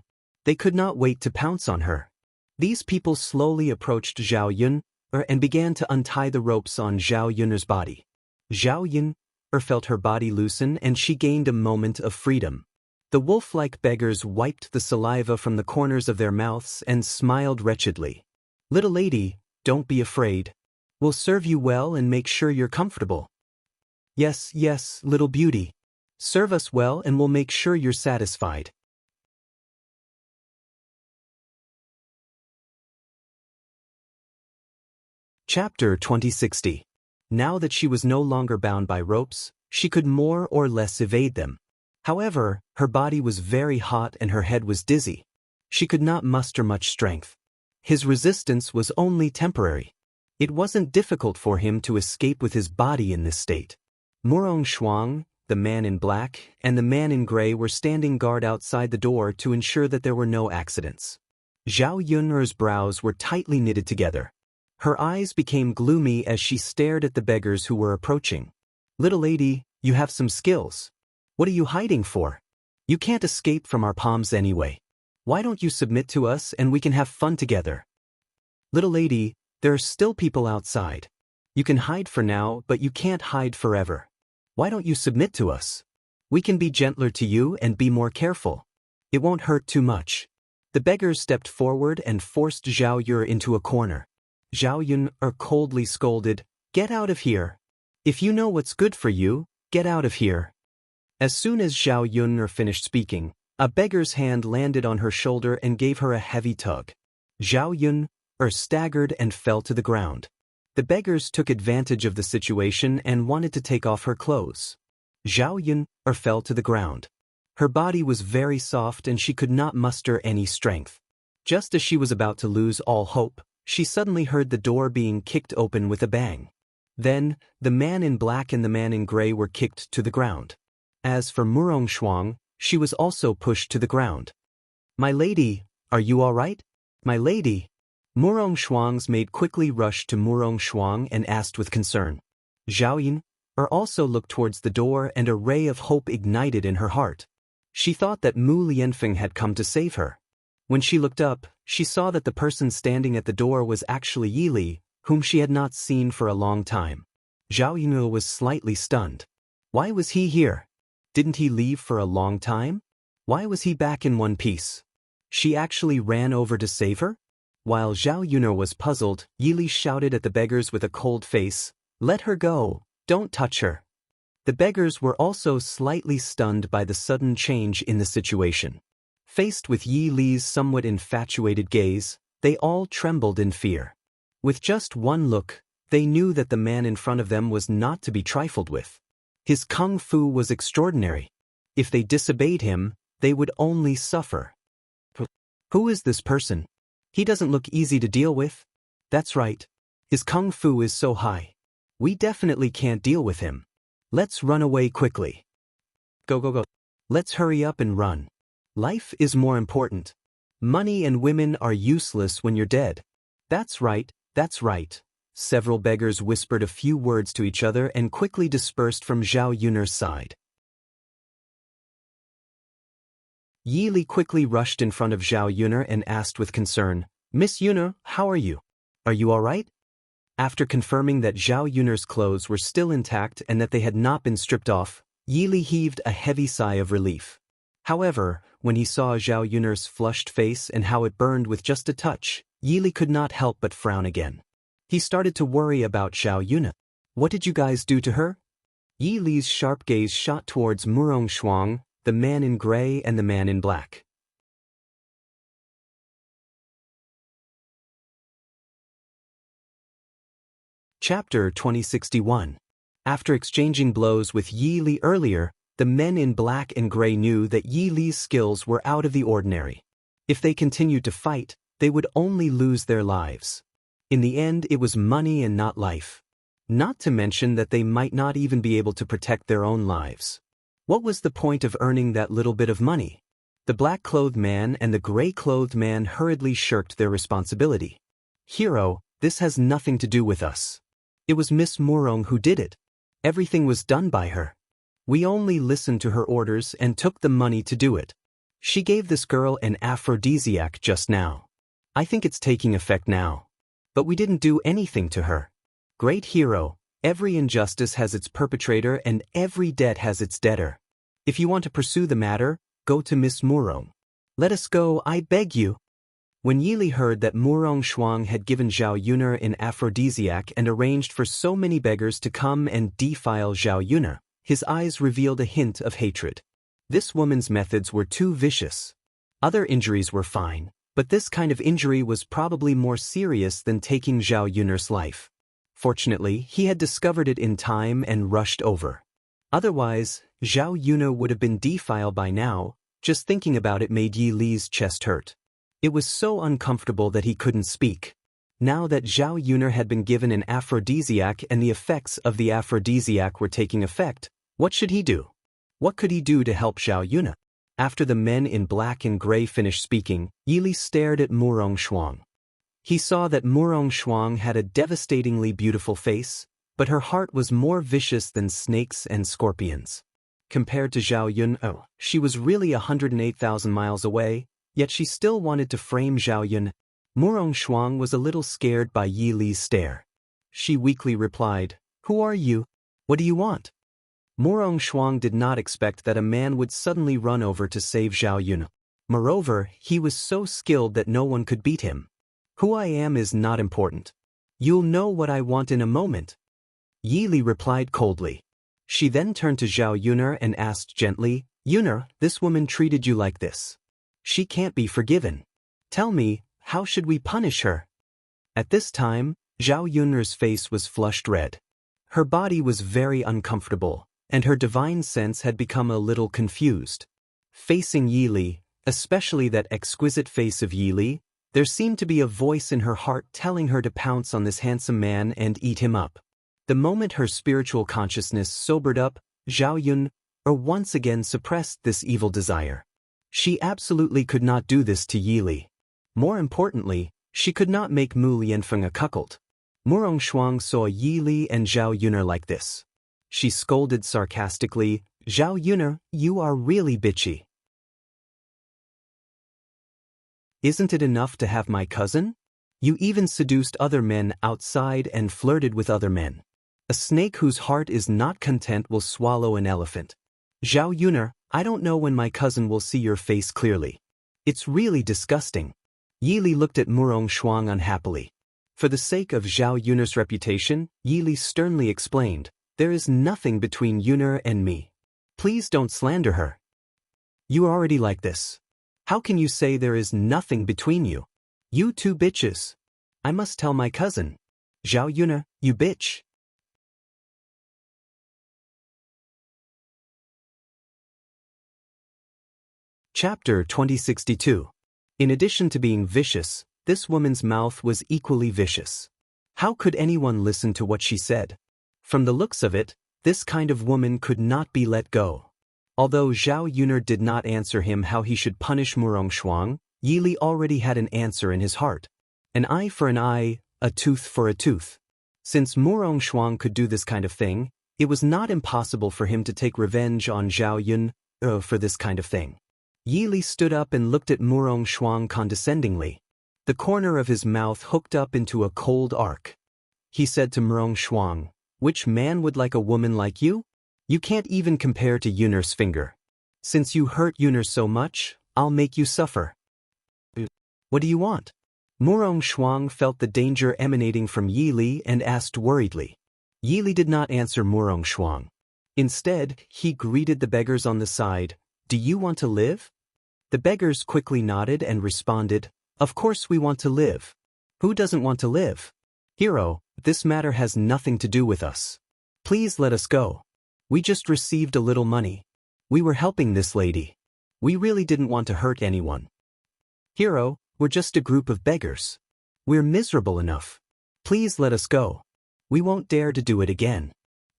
They could not wait to pounce on her. These people slowly approached Zhao Yun and began to untie the ropes on Zhao Yun's body. Zhao Yun felt her body loosen and she gained a moment of freedom. The wolf-like beggars wiped the saliva from the corners of their mouths and smiled wretchedly. Little lady, don't be afraid. We'll serve you well and make sure you're comfortable. Yes, yes, little beauty. Serve us well and we'll make sure you're satisfied. Chapter 2060. Now that she was no longer bound by ropes, she could more or less evade them. However, her body was very hot and her head was dizzy. She could not muster much strength. His resistance was only temporary. It wasn't difficult for him to escape with his body in this state. Murong Shuang, the man in black, and the man in gray were standing guard outside the door to ensure that there were no accidents. Zhao Yun's brows were tightly knitted together. Her eyes became gloomy as she stared at the beggars who were approaching. Little lady, you have some skills. What are you hiding for? You can't escape from our palms anyway. Why don't you submit to us and we can have fun together? Little lady, there are still people outside. You can hide for now, but you can't hide forever. Why don't you submit to us? We can be gentler to you and be more careful. It won't hurt too much. The beggars stepped forward and forced Zhao Yun into a corner. Zhao Yun coldly scolded, "Get out of here. If you know what's good for you, get out of here." As soon as Zhao Yun finished speaking, a beggar's hand landed on her shoulder and gave her a heavy tug. Zhao Yun staggered and fell to the ground. The beggars took advantage of the situation and wanted to take off her clothes. Zhao Yun fell to the ground. Her body was very soft and she could not muster any strength. Just as she was about to lose all hope, she suddenly heard the door being kicked open with a bang. Then, the man in black and the man in gray were kicked to the ground. As for Murong Shuang, she was also pushed to the ground. "My lady, are you all right? My lady?" Murong Shuang's maid quickly rushed to Murong Shuang and asked with concern. Zhao Yun also looked towards the door and a ray of hope ignited in her heart. She thought that Mu Lianfeng had come to save her. When she looked up, she saw that the person standing at the door was actually Yi Li, whom she had not seen for a long time. Zhao Yun was slightly stunned. Why was he here? Didn't he leave for a long time? Why was he back in one piece? She actually ran over to save her? While Zhao Yun was puzzled, Yi Li shouted at the beggars with a cold face, "Let her go, don't touch her." The beggars were also slightly stunned by the sudden change in the situation. Faced with Yi Li's somewhat infatuated gaze, they all trembled in fear. With just one look, they knew that the man in front of them was not to be trifled with. His kung fu was extraordinary. If they disobeyed him, they would only suffer. Who is this person? He doesn't look easy to deal with. That's right. His kung fu is so high. We definitely can't deal with him. Let's run away quickly. Go, go, go. Let's hurry up and run. Life is more important. Money and women are useless when you're dead. That's right, that's right. Several beggars whispered a few words to each other and quickly dispersed from Zhao Yun'er's side. Yi Li quickly rushed in front of Zhao Yun'er and asked with concern, "Miss Yun'er, how are you? Are you all right?" After confirming that Zhao Yun'er's clothes were still intact and that they had not been stripped off, Yi Li heaved a heavy sigh of relief. However, when he saw Zhao Yun'er's flushed face and how it burned with just a touch, Yi Li could not help but frown again. He started to worry about Zhao Yun'er. "What did you guys do to her?" Yi Li's sharp gaze shot towards Murong Shuang, the man in gray and the man in black. Chapter 2061. After exchanging blows with Yi Li earlier, the men in black and gray knew that Yi Li's skills were out of the ordinary. If they continued to fight, they would only lose their lives. In the end, it was money and not life. Not to mention that they might not even be able to protect their own lives. What was the point of earning that little bit of money? The black-clothed man and the gray-clothed man hurriedly shirked their responsibility. "Hero, this has nothing to do with us. It was Miss Murong who did it. Everything was done by her. We only listened to her orders and took the money to do it. She gave this girl an aphrodisiac just now. I think it's taking effect now. But we didn't do anything to her. Great hero, every injustice has its perpetrator and every debt has its debtor. If you want to pursue the matter, go to Miss Murong. Let us go, I beg you." When Yi Li heard that Murong Shuang had given Zhao Yun'er an aphrodisiac and arranged for so many beggars to come and defile Zhao Yun'er, his eyes revealed a hint of hatred. This woman's methods were too vicious. Other injuries were fine, but this kind of injury was probably more serious than taking Zhao Yun'er's life. Fortunately, he had discovered it in time and rushed over. Otherwise, Zhao Yun'er would have been defiled by now. Just thinking about it made Yi Li's chest hurt. It was so uncomfortable that he couldn't speak. Now that Zhao Yun'er had been given an aphrodisiac and the effects of the aphrodisiac were taking effect, what should he do? What could he do to help Zhao Yun'er? After the men in black and gray finished speaking, Yi Li stared at Murong Shuang. He saw that Murong Shuang had a devastatingly beautiful face, but her heart was more vicious than snakes and scorpions. Compared to Zhao Yun'er, she was really 108,000 miles away, yet she still wanted to frame Zhao Yun'er. Murong Shuang was a little scared by Yi Li's stare. She weakly replied, "Who are you? What do you want?" Murong Shuang did not expect that a man would suddenly run over to save Zhao Yun'er. Moreover, he was so skilled that no one could beat him. "Who I am is not important. You'll know what I want in a moment." Yi Li replied coldly. She then turned to Zhao Yun'er and asked gently, "Yun'er, this woman treated you like this. She can't be forgiven. Tell me, how should we punish her?" At this time, Zhao Yun'er's face was flushed red. Her body was very uncomfortable, and her divine sense had become a little confused. Facing Yi Li, especially that exquisite face of Yi Li, there seemed to be a voice in her heart telling her to pounce on this handsome man and eat him up. The moment her spiritual consciousness sobered up, Zhao Yun'er once again suppressed this evil desire. She absolutely could not do this to Yi Li. More importantly, she could not make Mu Lianfeng a cuckold. Murong Shuang saw Yi Li and Zhao Yun'er like this. She scolded sarcastically, "Zhao Yun'er, you are really bitchy. Isn't it enough to have my cousin? You even seduced other men outside and flirted with other men. A snake whose heart is not content will swallow an elephant. Zhao Yun'er, I don't know when my cousin will see your face clearly. It's really disgusting." Yi Li looked at Murong Shuang unhappily. For the sake of Zhao Yun'er's reputation, Yi Li sternly explained, "There is nothing between Yun'er and me. Please don't slander her. You are already like this. How can you say there is nothing between you? You two bitches. I must tell my cousin. Zhao Yun'er, you bitch." Chapter 2062. In addition to being vicious, this woman's mouth was equally vicious. How could anyone listen to what she said? From the looks of it, this kind of woman could not be let go. Although Zhao Yuner did not answer him how he should punish Murong Shuang, Yi Li already had an answer in his heart. An eye for an eye, a tooth for a tooth. Since Murong Shuang could do this kind of thing, it was not impossible for him to take revenge on Zhao Yun for this kind of thing. Yi Li stood up and looked at Murong Shuang condescendingly. The corner of his mouth hooked up into a cold arc. He said to Murong Shuang, "Which man would like a woman like you? You can't even compare to Yuner's finger. Since you hurt Yuner so much, I'll make you suffer." "What do you want?" Murong Shuang felt the danger emanating from Yi Li and asked worriedly. Yi Li did not answer Murong Shuang. Instead, he greeted the beggars on the side. "Do you want to live?" The beggars quickly nodded and responded, "Of course we want to live. Who doesn't want to live? Hero, this matter has nothing to do with us. Please let us go. We just received a little money. We were helping this lady. We really didn't want to hurt anyone. Hero, we're just a group of beggars. We're miserable enough. Please let us go. We won't dare to do it again."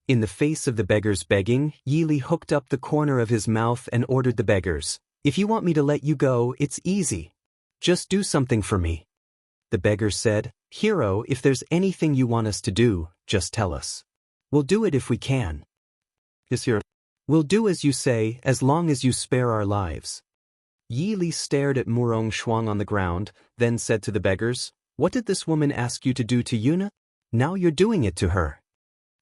In the face of the beggars begging, Yi Li hooked up the corner of his mouth and ordered the beggars, "If you want me to let you go, it's easy. Just do something for me." The beggars said, "Hero, if there's anything you want us to do, just tell us. We'll do it if we can." "Yes, Hero. We'll do as you say, as long as you spare our lives." Yi Li stared at Murong Shuang on the ground, then said to the beggars, "What did this woman ask you to do to Yuna? Now you're doing it to her."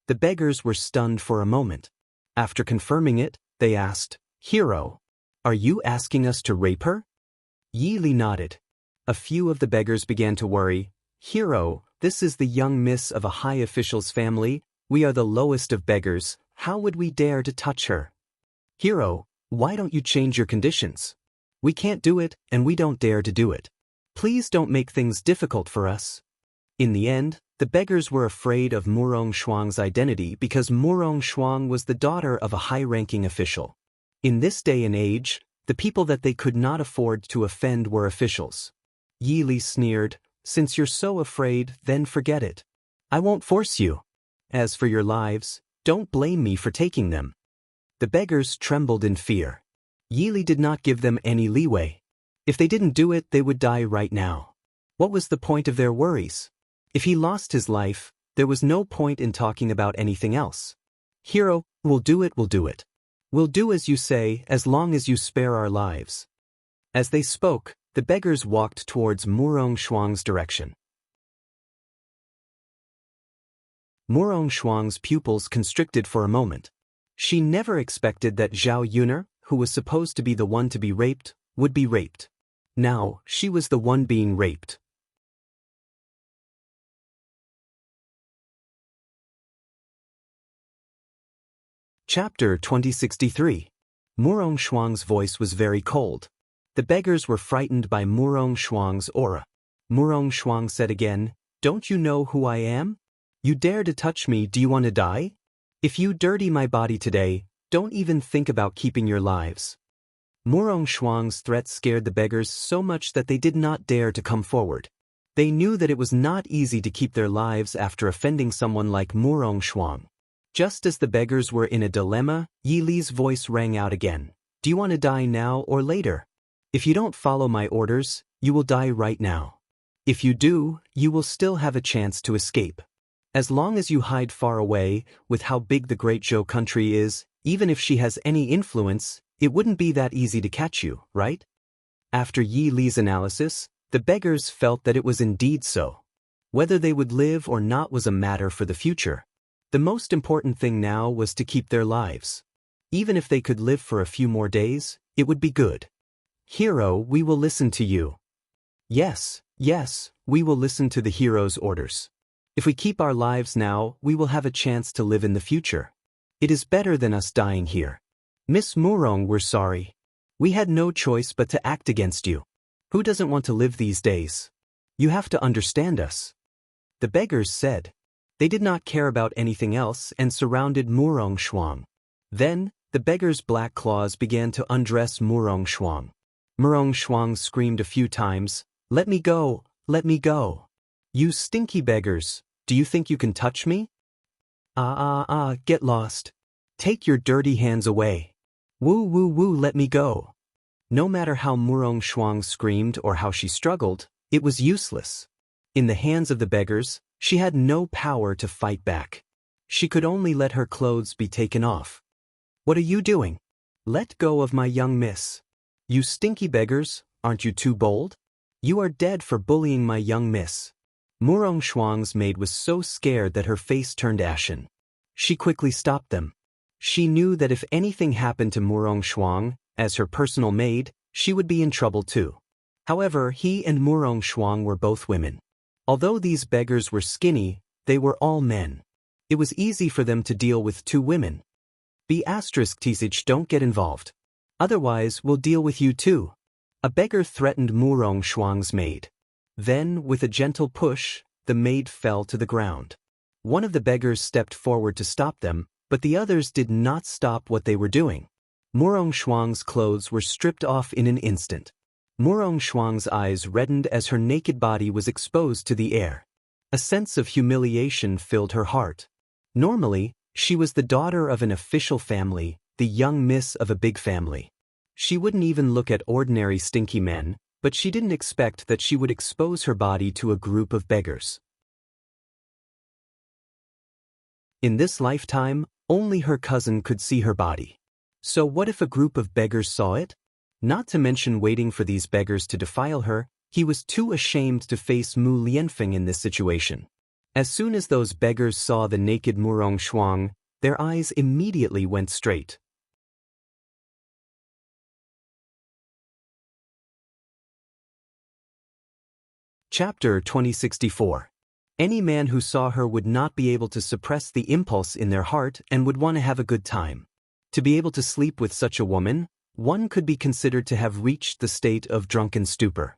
The beggars were stunned for a moment. After confirming it, they asked, "Hero, are you asking us to rape her?" Yi Li nodded. A few of the beggars began to worry. "Hero, this is the young miss of a high official's family. We are the lowest of beggars. How would we dare to touch her? Hero, why don't you change your conditions? We can't do it, and we don't dare to do it. Please don't make things difficult for us." In the end, the beggars were afraid of Murong Shuang's identity because Murong Shuang was the daughter of a high-ranking official. In this day and age, the people that they could not afford to offend were officials. Yi Li sneered, "Since you're so afraid, then forget it. I won't force you. As for your lives, don't blame me for taking them." The beggars trembled in fear. Yi Li did not give them any leeway. If they didn't do it, they would die right now. What was the point of their worries? If he lost his life, there was no point in talking about anything else. "Hero, we'll do it, we'll do it. We'll do as you say, as long as you spare our lives." As they spoke, the beggars walked towards Murong Shuang's direction. Murong Shuang's pupils constricted for a moment. She never expected that Zhao Yuner, who was supposed to be the one to be raped, would be raped. Now, she was the one being raped. Chapter 2063. Murong Shuang's voice was very cold. The beggars were frightened by Murong Shuang's aura. Murong Shuang said again, "Don't you know who I am? You dare to touch me, do you want to die? If you dirty my body today, don't even think about keeping your lives." Murong Shuang's threat scared the beggars so much that they did not dare to come forward. They knew that it was not easy to keep their lives after offending someone like Murong Shuang. Just as the beggars were in a dilemma, Yi Li's voice rang out again. "Do you want to die now or later? If you don't follow my orders, you will die right now. If you do, you will still have a chance to escape. As long as you hide far away, with how big the Great Zhou country is, even if she has any influence, it wouldn't be that easy to catch you, right?" After Yi Li's analysis, the beggars felt that it was indeed so. Whether they would live or not was a matter for the future. The most important thing now was to keep their lives. Even if they could live for a few more days, it would be good. "Hero, we will listen to you." Yes, we will listen to the hero's orders. If we keep our lives now, we will have a chance to live in the future. It is better than us dying here. Miss Murong, we're sorry. We had no choice but to act against you. Who doesn't want to live these days? You have to understand us." The beggars said. They did not care about anything else and surrounded Murong Shuang. Then, the beggars' black claws began to undress Murong Shuang. Murong Shuang screamed a few times, "Let me go, let me go. You stinky beggars, do you think you can touch me? Get lost. Take your dirty hands away. Woo woo woo, let me go." No matter how Murong Shuang screamed or how she struggled, it was useless. In the hands of the beggars, she had no power to fight back. She could only let her clothes be taken off. "What are you doing? Let go of my young miss. You stinky beggars, aren't you too bold? You are dead for bullying my young miss." Murong Shuang's maid was so scared that her face turned ashen. She quickly stopped them. She knew that if anything happened to Murong Shuang, as her personal maid, she would be in trouble too. However, he and Murong Shuang were both women. Although these beggars were skinny, they were all men. It was easy for them to deal with two women. *TSH don't get involved. Otherwise, we'll deal with you too. A beggar threatened Murong Shuang's maid. Then, with a gentle push, the maid fell to the ground. One of the beggars stepped forward to stop them, but the others did not stop what they were doing. Murong Shuang's clothes were stripped off in an instant. Murong Shuang's eyes reddened as her naked body was exposed to the air. A sense of humiliation filled her heart. Normally, she was the daughter of an official family, the young miss of a big family. She wouldn't even look at ordinary stinky men, but she didn't expect that she would expose her body to a group of beggars. In this lifetime, only her cousin could see her body. So what if a group of beggars saw it? Not to mention waiting for these beggars to defile her, he was too ashamed to face Mu Lianfeng in this situation. As soon as those beggars saw the naked Murong Shuang, their eyes immediately went straight. Chapter 2064. Any man who saw her would not be able to suppress the impulse in their heart and would want to have a good time. To be able to sleep with such a woman, one could be considered to have reached the state of drunken stupor.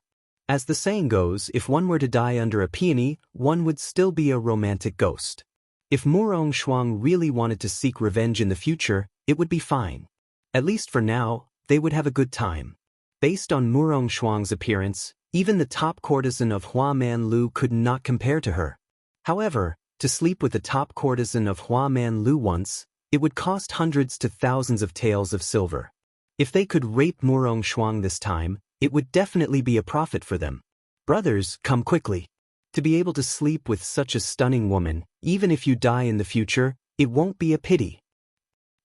As the saying goes, if one were to die under a peony, one would still be a romantic ghost. If Murong Shuang really wanted to seek revenge in the future, it would be fine. At least for now, they would have a good time. Based on Murong Shuang's appearance, even the top courtesan of Hua Man Lu could not compare to her. However, to sleep with the top courtesan of Hua Man Lu once, it would cost hundreds to thousands of taels of silver. If they could rape Murong Shuang this time, it would definitely be a profit for them. Brothers, come quickly. To be able to sleep with such a stunning woman, even if you die in the future, it won't be a pity.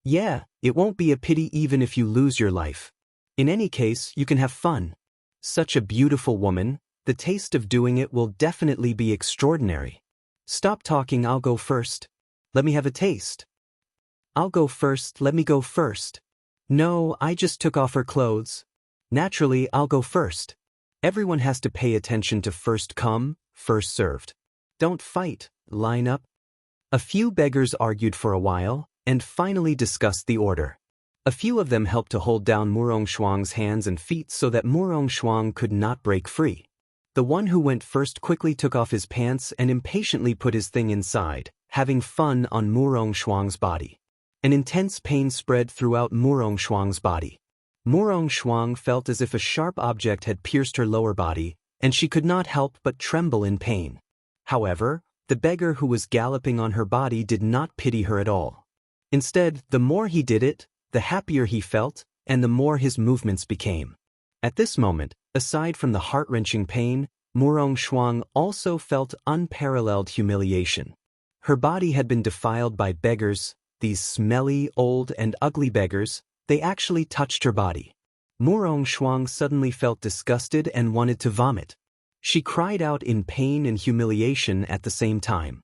Yeah, it won't be a pity even if you lose your life. In any case, you can have fun. Such a beautiful woman, the taste of doing it will definitely be extraordinary. Stop talking, I'll go first. Let me have a taste. I'll go first, let me go first. No, I just took off her clothes. Naturally, I'll go first. Everyone has to pay attention to first come, first served. Don't fight, line up. A few beggars argued for a while, and finally discussed the order. A few of them helped to hold down Murong Shuang's hands and feet so that Murong Shuang could not break free. The one who went first quickly took off his pants and impatiently put his thing inside, having fun on Murong Shuang's body. An intense pain spread throughout Murong Shuang's body. Murong Shuang felt as if a sharp object had pierced her lower body, and she could not help but tremble in pain. However, the beggar who was galloping on her body did not pity her at all. Instead, the more he did it, the happier he felt, and the more his movements became. At this moment, aside from the heart-wrenching pain, Murong Shuang also felt unparalleled humiliation. Her body had been defiled by beggars, these smelly, old, and ugly beggars. They actually touched her body. Murong Shuang suddenly felt disgusted and wanted to vomit. She cried out in pain and humiliation at the same time.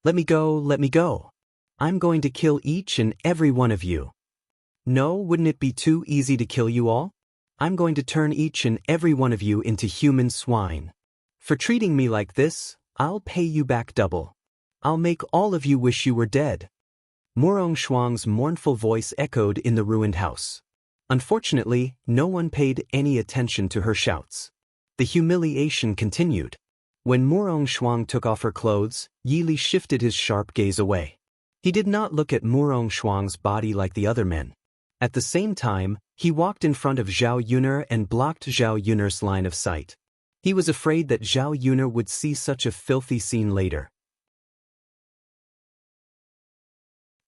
Let me go, let me go. I'm going to kill each and every one of you. No, wouldn't it be too easy to kill you all? I'm going to turn each and every one of you into human swine. For treating me like this, I'll pay you back double. I'll make all of you wish you were dead. Murong Shuang's mournful voice echoed in the ruined house. Unfortunately, no one paid any attention to her shouts. The humiliation continued. When Murong Shuang took off her clothes, Yili shifted his sharp gaze away. He did not look at Murong Shuang's body like the other men. At the same time, He walked in front of Zhao Yuner and blocked Zhao Yuner's line of sight. He was afraid that Zhao Yuner would see such a filthy scene later.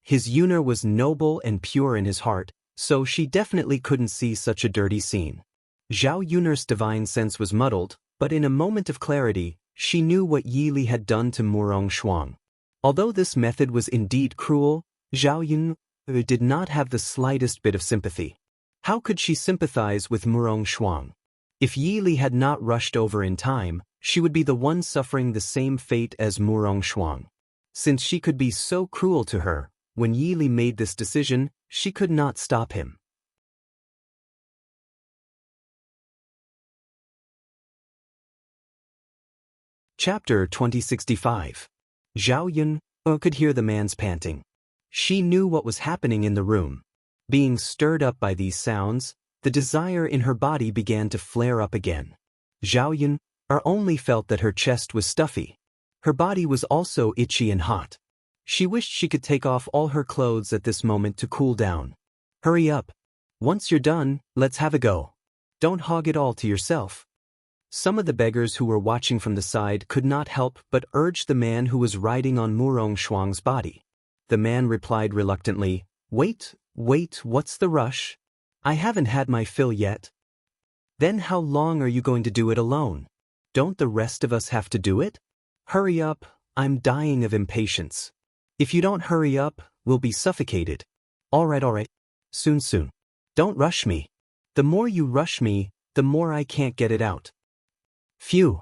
His Yuner was noble and pure in his heart, so she definitely couldn't see such a dirty scene. Zhao Yuner's divine sense was muddled, but in a moment of clarity, she knew what Yi Li had done to Murong Shuang. Although this method was indeed cruel, Zhao Yuner did not have the slightest bit of sympathy. How could she sympathize with Murong Shuang? If Yi Li had not rushed over in time, she would be the one suffering the same fate as Murong Shuang. Since she could be so cruel to her, when Yi Li made this decision, she could not stop him. Chapter 2065. Zhao Yun could hear the man's panting. She knew what was happening in the room. Being stirred up by these sounds, the desire in her body began to flare up again. Zhao Yun only felt that her chest was stuffy. Her body was also itchy and hot. She wished she could take off all her clothes at this moment to cool down. Hurry up. Once you're done, let's have a go. Don't hog it all to yourself. Some of the beggars who were watching from the side could not help but urge the man who was riding on Murong Shuang's body. The man replied reluctantly, Wait, what's the rush? I haven't had my fill yet. Then how long are you going to do it alone? Don't the rest of us have to do it? Hurry up, I'm dying of impatience. If you don't hurry up, we'll be suffocated. All right. Soon. Don't rush me. The more you rush me, the more I can't get it out. Phew.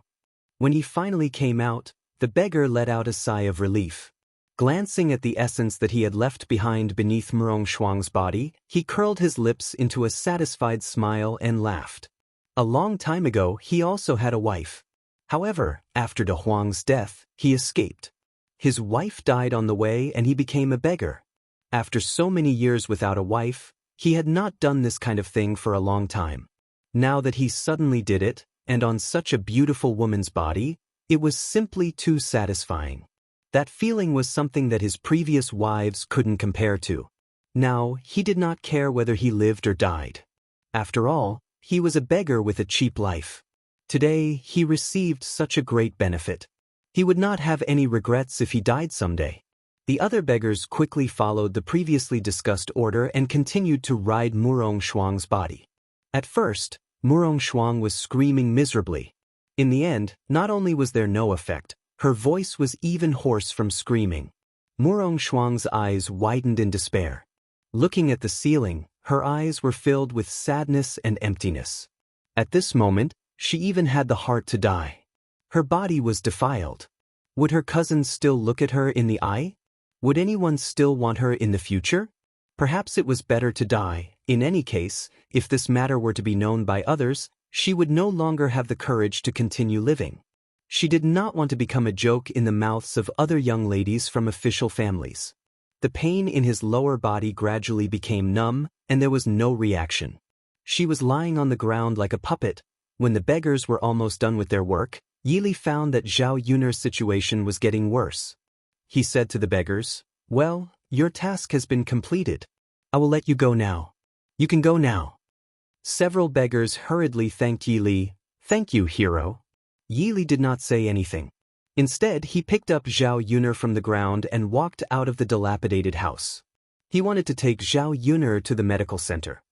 When he finally came out, the beggar let out a sigh of relief. Glancing at the essence that he had left behind beneath Murong Shuang's body, he curled his lips into a satisfied smile and laughed. A long time ago, he also had a wife. However, after De Huang's death, he escaped. His wife died on the way and he became a beggar. After so many years without a wife, he had not done this kind of thing for a long time. Now that he suddenly did it, and on such a beautiful woman's body, it was simply too satisfying. That feeling was something that his previous wives couldn't compare to. Now, he did not care whether he lived or died. After all, he was a beggar with a cheap life. Today, he received such a great benefit. He would not have any regrets if he died someday. The other beggars quickly followed the previously discussed order and continued to ride Murong Shuang's body. At first, Murong Shuang was screaming miserably. In the end, not only was there no effect, her voice was even hoarse from screaming. Murong Shuang's eyes widened in despair. Looking at the ceiling, her eyes were filled with sadness and emptiness. At this moment, she even had the heart to die. Her body was defiled. Would her cousins still look at her in the eye? Would anyone still want her in the future? Perhaps it was better to die. In any case, if this matter were to be known by others, she would no longer have the courage to continue living. She did not want to become a joke in the mouths of other young ladies from official families. The pain in his lower body gradually became numb, and there was no reaction. She was lying on the ground like a puppet. When the beggars were almost done with their work, Yi Li found that Zhao Yuner's situation was getting worse. He said to the beggars, Well, your task has been completed. I will let you go now. You can go now. Several beggars hurriedly thanked Yi Li. Thank you, hero. Yi Li did not say anything. Instead, he picked up Zhao Yuner from the ground and walked out of the dilapidated house. He wanted to take Zhao Yuner to the medical center.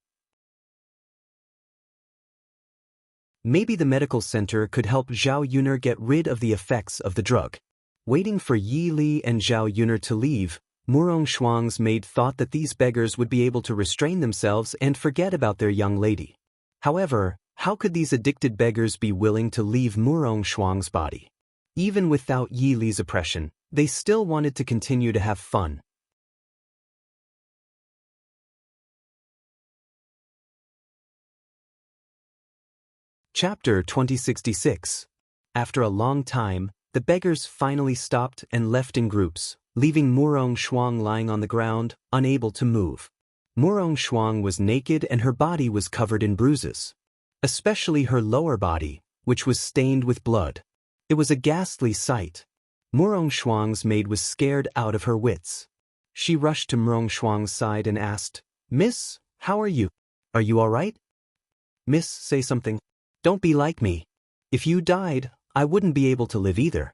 Maybe the medical center could help Zhao Yuner get rid of the effects of the drug. Waiting for Yi Li and Zhao Yuner to leave, Murong Shuang's maid thought that these beggars would be able to restrain themselves and forget about their young lady. However, how could these addicted beggars be willing to leave Murong Shuang's body? Even without Yi Li's oppression, they still wanted to continue to have fun. Chapter 2066. After a long time, the beggars finally stopped and left in groups, leaving Murong Shuang lying on the ground, unable to move. Murong Shuang was naked and her body was covered in bruises. Especially her lower body, which was stained with blood. It was a ghastly sight. Murong Shuang's maid was scared out of her wits. She rushed to Murong Shuang's side and asked, Miss, how are you? Are you all right? Miss, say something. Don't be like me. If you died, I wouldn't be able to live either.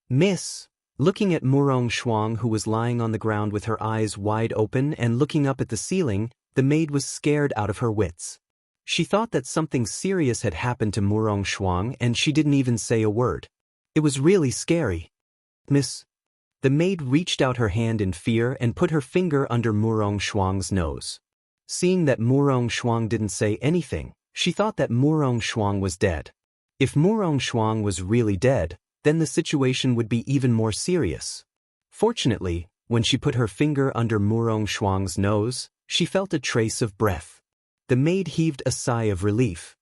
Miss, looking at Murong Shuang, who was lying on the ground with her eyes wide open and looking up at the ceiling, the maid was scared out of her wits. She thought that something serious had happened to Murong Shuang and she didn't even say a word. It was really scary. Miss. The maid reached out her hand in fear and put her finger under Murong Shuang's nose. Seeing that Murong Shuang didn't say anything, she thought that Murong Shuang was dead. If Murong Shuang was really dead, then the situation would be even more serious. Fortunately, when she put her finger under Murong Shuang's nose, she felt a trace of breath. The maid heaved a sigh of relief.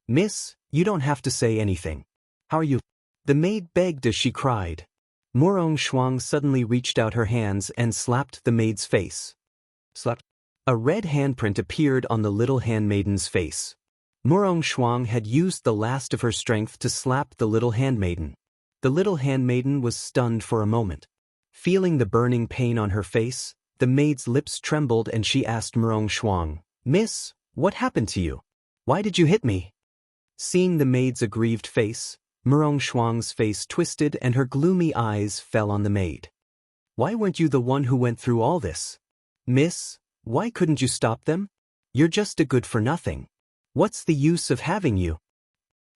Miss, you don't have to say anything. How are you? The maid begged as she cried. Murong Shuang suddenly reached out her hands and slapped the maid's face. Slap. A red handprint appeared on the little handmaiden's face. Murong Shuang had used the last of her strength to slap the little handmaiden. The little handmaiden was stunned for a moment. Feeling the burning pain on her face, the maid's lips trembled and she asked Murong Shuang, Miss, what happened to you? Why did you hit me? Seeing the maid's aggrieved face, Murong Shuang's face twisted and her gloomy eyes fell on the maid. Why weren't you the one who went through all this? Miss, why couldn't you stop them? You're just a good-for-nothing. What's the use of having you?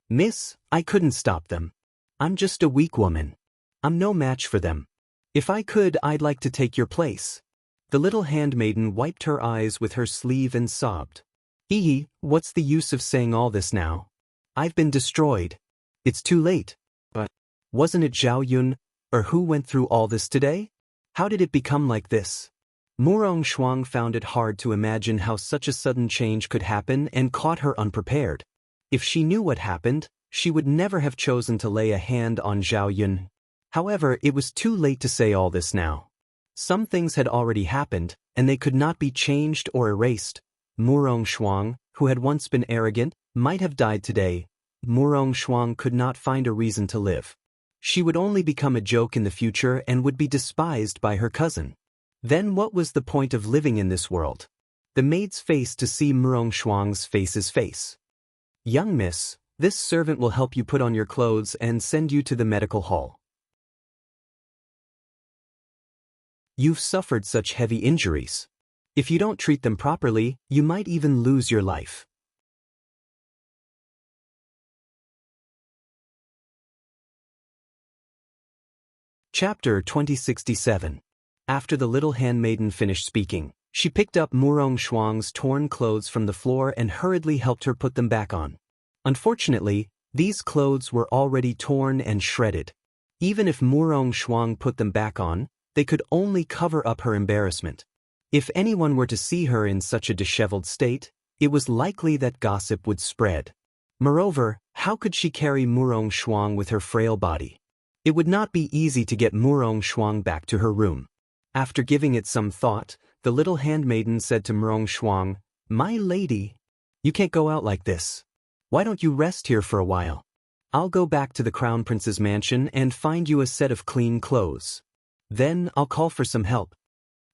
Miss, I couldn't stop them. I'm just a weak woman. I'm no match for them. If I could, I'd like to take your place. The little handmaiden wiped her eyes with her sleeve and sobbed. Hee, what's the use of saying all this now? I've been destroyed. It's too late. But wasn't it Zhao Yun, or who went through all this today? How did it become like this? Murong Shuang found it hard to imagine how such a sudden change could happen and caught her unprepared. If she knew what happened, she would never have chosen to lay a hand on Zhao Yun. However, it was too late to say all this now. Some things had already happened, and they could not be changed or erased. Murong Shuang, who had once been arrogant, might have died today. Murong Shuang could not find a reason to live. She would only become a joke in the future and would be despised by her cousin. Then what was the point of living in this world? The maid's face to see Murong Shuang's face's face. Young miss, this servant will help you put on your clothes and send you to the medical hall. You've suffered such heavy injuries. If you don't treat them properly, you might even lose your life. Chapter 2067. After the little handmaiden finished speaking, she picked up Murong Shuang's torn clothes from the floor and hurriedly helped her put them back on. Unfortunately, these clothes were already torn and shredded. Even if Murong Shuang put them back on, they could only cover up her embarrassment. If anyone were to see her in such a disheveled state, it was likely that gossip would spread. Moreover, how could she carry Murong Shuang with her frail body? It would not be easy to get Murong Shuang back to her room. After giving it some thought, the little handmaiden said to Murong Shuang, My lady, you can't go out like this. Why don't you rest here for a while? I'll go back to the Crown Prince's mansion and find you a set of clean clothes. Then I'll call for some help.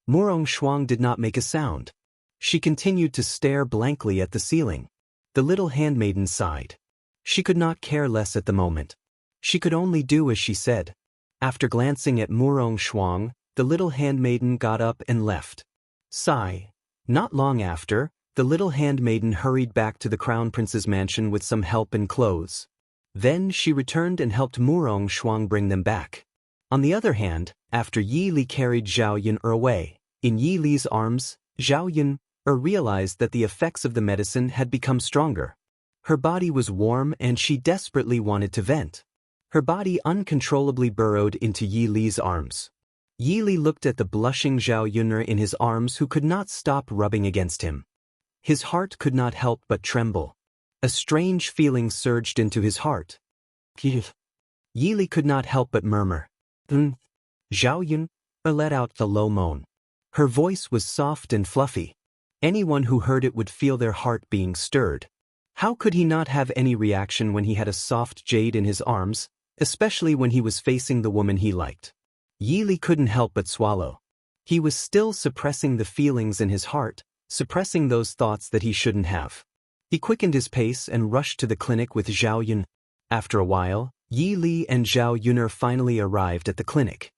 Murong Shuang did not make a sound. She continued to stare blankly at the ceiling. The little handmaiden sighed. She could not care less at the moment. She could only do as she said. After glancing at Murong Shuang, the little handmaiden got up and left. Sigh. Not long after, the little handmaiden hurried back to the Crown Prince's mansion with some help and clothes. Then she returned and helped Murong Shuang bring them back. On the other hand, after Yi Li carried Zhao Yun away, in Yi Li's arms, Zhao Yun realized that the effects of the medicine had become stronger. Her body was warm and she desperately wanted to vent. Her body uncontrollably burrowed into Yi Li's arms. Yi Li looked at the blushing Zhao Yun in his arms who could not stop rubbing against him. His heart could not help but tremble. A strange feeling surged into his heart. Yi Li could not help but murmur. Zhao Yun let out a low moan. Her voice was soft and fluffy. Anyone who heard it would feel their heart being stirred. How could he not have any reaction when he had a soft jade in his arms, especially when he was facing the woman he liked? Yi Li couldn't help but swallow. He was still suppressing the feelings in his heart, suppressing those thoughts that he shouldn't have. He quickened his pace and rushed to the clinic with Zhao Yun. After a while, Yi Li and Zhao Yuner finally arrived at the clinic.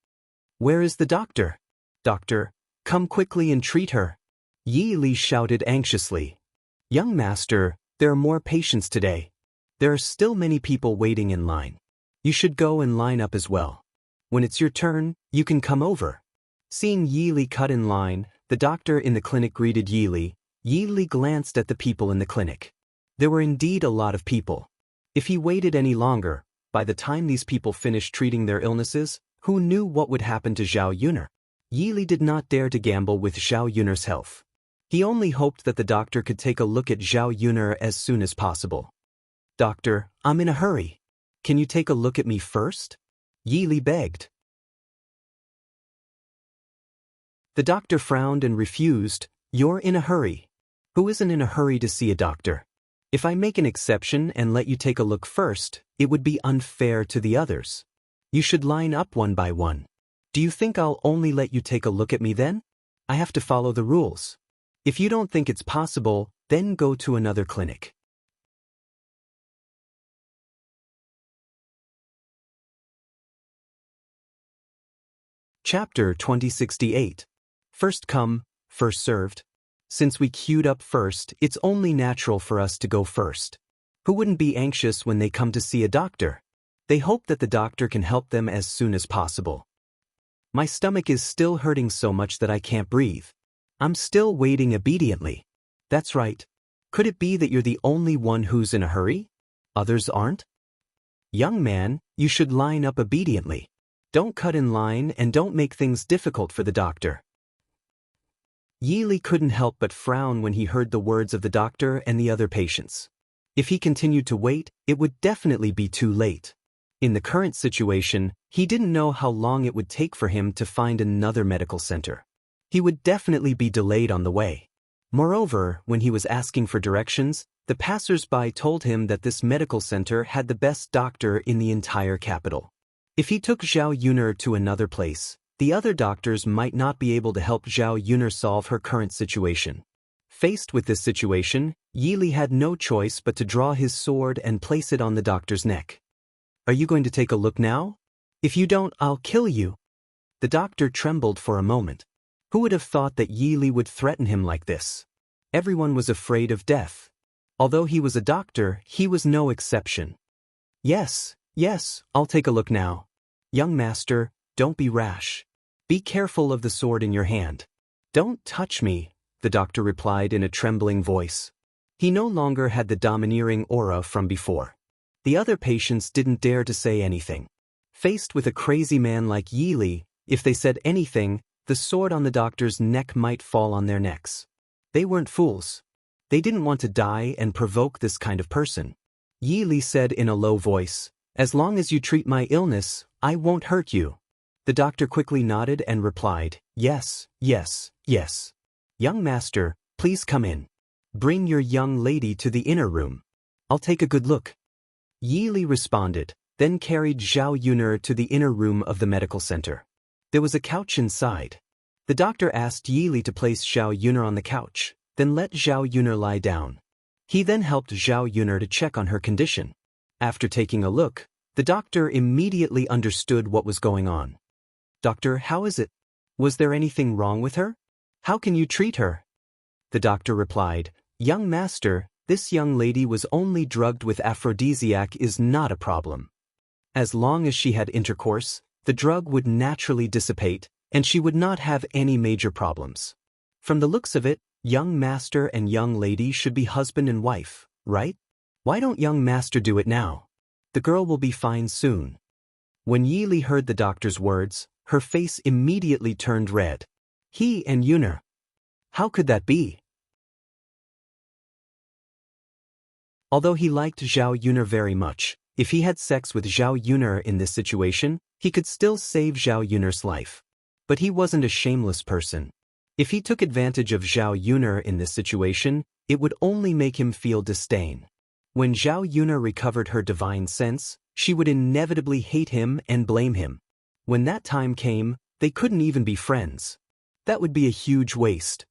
"Where is the doctor? Doctor, come quickly and treat her," Yi Li shouted anxiously. "Young master, there are more patients today. There are still many people waiting in line. You should go and line up as well. When it's your turn, you can come over." Seeing Yi Li cut in line, the doctor in the clinic greeted Yi Li. Yi Li glanced at the people in the clinic. There were indeed a lot of people. If he waited any longer, by the time these people finished treating their illnesses, who knew what would happen to Zhao Yuner? Yi Li did not dare to gamble with Zhao Yuner's health. He only hoped that the doctor could take a look at Zhao Yuner as soon as possible. "Doctor, I'm in a hurry. Can you take a look at me first?" Yi Li begged. The doctor frowned and refused. "You're in a hurry. Who isn't in a hurry to see a doctor? If I make an exception and let you take a look first, it would be unfair to the others. You should line up one by one. Do you think I'll only let you take a look at me then? I have to follow the rules. If you don't think it's possible, then go to another clinic." Chapter 2068. First come, first served. Since we queued up first, it's only natural for us to go first. Who wouldn't be anxious when they come to see a doctor? They hope that the doctor can help them as soon as possible. My stomach is still hurting so much that I can't breathe. I'm still waiting obediently. That's right. Could it be that you're the only one who's in a hurry? Others aren't? Young man, you should line up obediently. Don't cut in line and don't make things difficult for the doctor. Yi Li couldn't help but frown when he heard the words of the doctor and the other patients. If he continued to wait, it would definitely be too late. In the current situation, he didn't know how long it would take for him to find another medical center. He would definitely be delayed on the way. Moreover, when he was asking for directions, the passers-by told him that this medical center had the best doctor in the entire capital. If he took Zhao Yuner to another place, the other doctors might not be able to help Zhao Yuner solve her current situation. Faced with this situation, Yi Li had no choice but to draw his sword and place it on the doctor's neck. "Are you going to take a look now? If you don't, I'll kill you." The doctor trembled for a moment. Who would have thought that Yi Li would threaten him like this? Everyone was afraid of death. Although he was a doctor, he was no exception. Yes, I'll take a look now. Young master, don't be rash. Be careful of the sword in your hand." "Don't touch me," the doctor replied in a trembling voice. He no longer had the domineering aura from before. The other patients didn't dare to say anything. Faced with a crazy man like Yi Li, if they said anything, the sword on the doctor's neck might fall on their necks. They weren't fools. They didn't want to die and provoke this kind of person. Yi Li said in a low voice, "As long as you treat my illness, I won't hurt you." The doctor quickly nodded and replied, Yes. "Young master, please come in. Bring your young lady to the inner room. I'll take a good look." Yi Li responded, then carried Zhao Yuner to the inner room of the medical center. There was a couch inside. The doctor asked Yi Li to place Zhao Yuner on the couch, then let Zhao Yuner lie down. He then helped Zhao Yuner to check on her condition. After taking a look, the doctor immediately understood what was going on. "Doctor, how is it? Was there anything wrong with her? How can you treat her?" The doctor replied, "Young master, this young lady was only drugged with aphrodisiac is not a problem. As long as she had intercourse, the drug would naturally dissipate, and she would not have any major problems. From the looks of it, young master and young lady should be husband and wife, right? Why don't young master do it now? The girl will be fine soon." When Yi Li heard the doctor's words, her face immediately turned red. He and Yuner. How could that be? Although he liked Zhao Yuner very much, if he had sex with Zhao Yuner in this situation, he could still save Zhao Yuner's life. But he wasn't a shameless person. If he took advantage of Zhao Yuner in this situation, it would only make him feel disdain. When Zhao Yuner recovered her divine sense, she would inevitably hate him and blame him. When that time came, they couldn't even be friends. That would be a huge waste.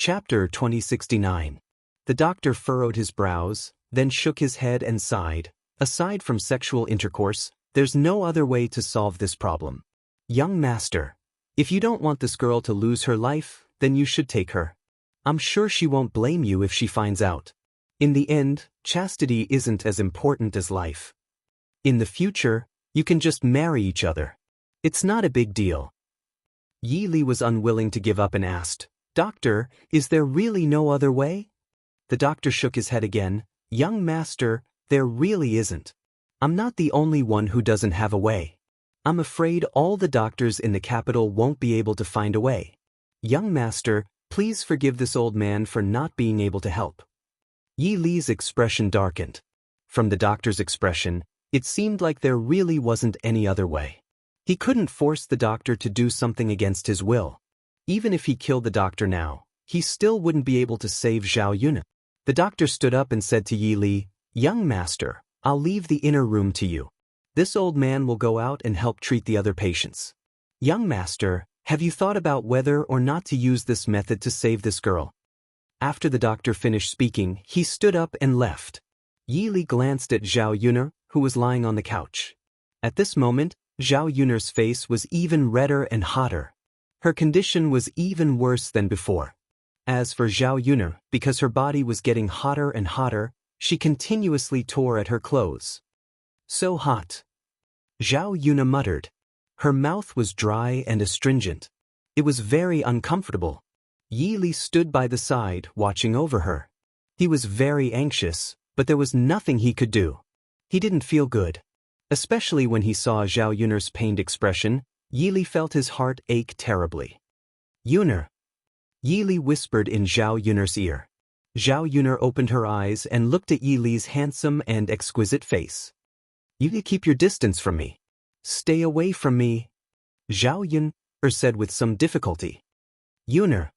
Chapter 2069. The doctor furrowed his brows, then shook his head and sighed. Aside from sexual intercourse, there's no other way to solve this problem. Young master, if you don't want this girl to lose her life, then you should take her. I'm sure she won't blame you if she finds out. In the end, chastity isn't as important as life. In the future, you can just marry each other. It's not a big deal. Yi Li was unwilling to give up and asked, "Doctor, is there really no other way?" The doctor shook his head again. "Young master, there really isn't. I'm not the only one who doesn't have a way. I'm afraid all the doctors in the capital won't be able to find a way. Young master, please forgive this old man for not being able to help." Yi Li's expression darkened. From the doctor's expression, it seemed like there really wasn't any other way. He couldn't force the doctor to do something against his will. Even if he killed the doctor now, he still wouldn't be able to save Zhao Yun. The doctor stood up and said to Yi Li, "Young master, I'll leave the inner room to you. This old man will go out and help treat the other patients. Young master, have you thought about whether or not to use this method to save this girl?" After the doctor finished speaking, he stood up and left. Yi Li glanced at Zhao Yun, who was lying on the couch. At this moment, Zhao Yun's face was even redder and hotter. Her condition was even worse than before. As for Zhao Yun, because her body was getting hotter and hotter, she continuously tore at her clothes. "So hot." Zhao Yun muttered. Her mouth was dry and astringent. It was very uncomfortable. Yi Li stood by the side, watching over her. He was very anxious, but there was nothing he could do. He didn't feel good. Especially when he saw Zhao Yun's pained expression, Yi Li felt his heart ache terribly. "Yun." Yi Li whispered in Zhao Yun's ear. Zhao Yun opened her eyes and looked at Yi Li's handsome and exquisite face. "You keep your distance from me. Stay away from me," Zhao Yun said with some difficulty. "Yun."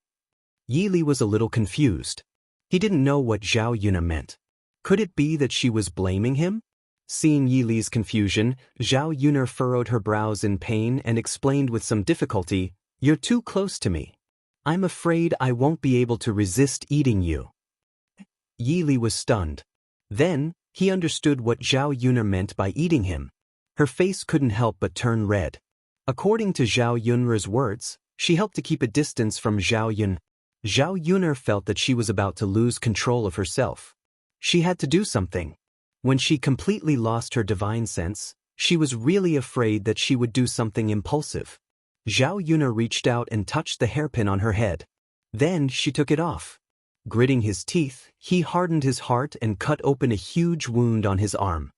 Yi Li was a little confused. He didn't know what Zhao Yun meant. Could it be that she was blaming him? Seeing Yi Li's confusion, Zhao Yun furrowed her brows in pain and explained with some difficulty, "You're too close to me. I'm afraid I won't be able to resist eating you." Yi Li was stunned. Then, he understood what Zhao Yun meant by eating him. Her face couldn't help but turn red. According to Zhao Yun's words, she helped to keep a distance from Zhao Yun. Zhao Yun felt that she was about to lose control of herself. She had to do something. When she completely lost her divine sense, she was really afraid that she would do something impulsive. Zhao Yun reached out and touched the hairpin on her head. Then she took it off. Gritting his teeth, he hardened his heart and cut open a huge wound on his arm.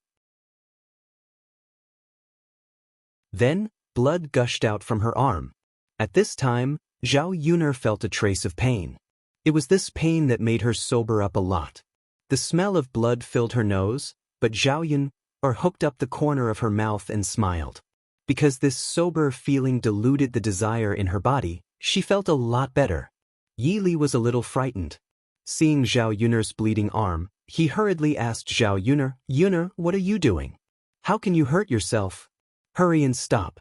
Then, blood gushed out from her arm. At this time, Zhao Yun felt a trace of pain. It was this pain that made her sober up a lot. The smell of blood filled her nose, but Zhao Yun hooked up the corner of her mouth and smiled. Because this sober feeling diluted the desire in her body, she felt a lot better. Yi Li was a little frightened. Seeing Zhao Yun's bleeding arm, he hurriedly asked Zhao Yun, "Yun, what are you doing? How can you hurt yourself? Hurry and stop."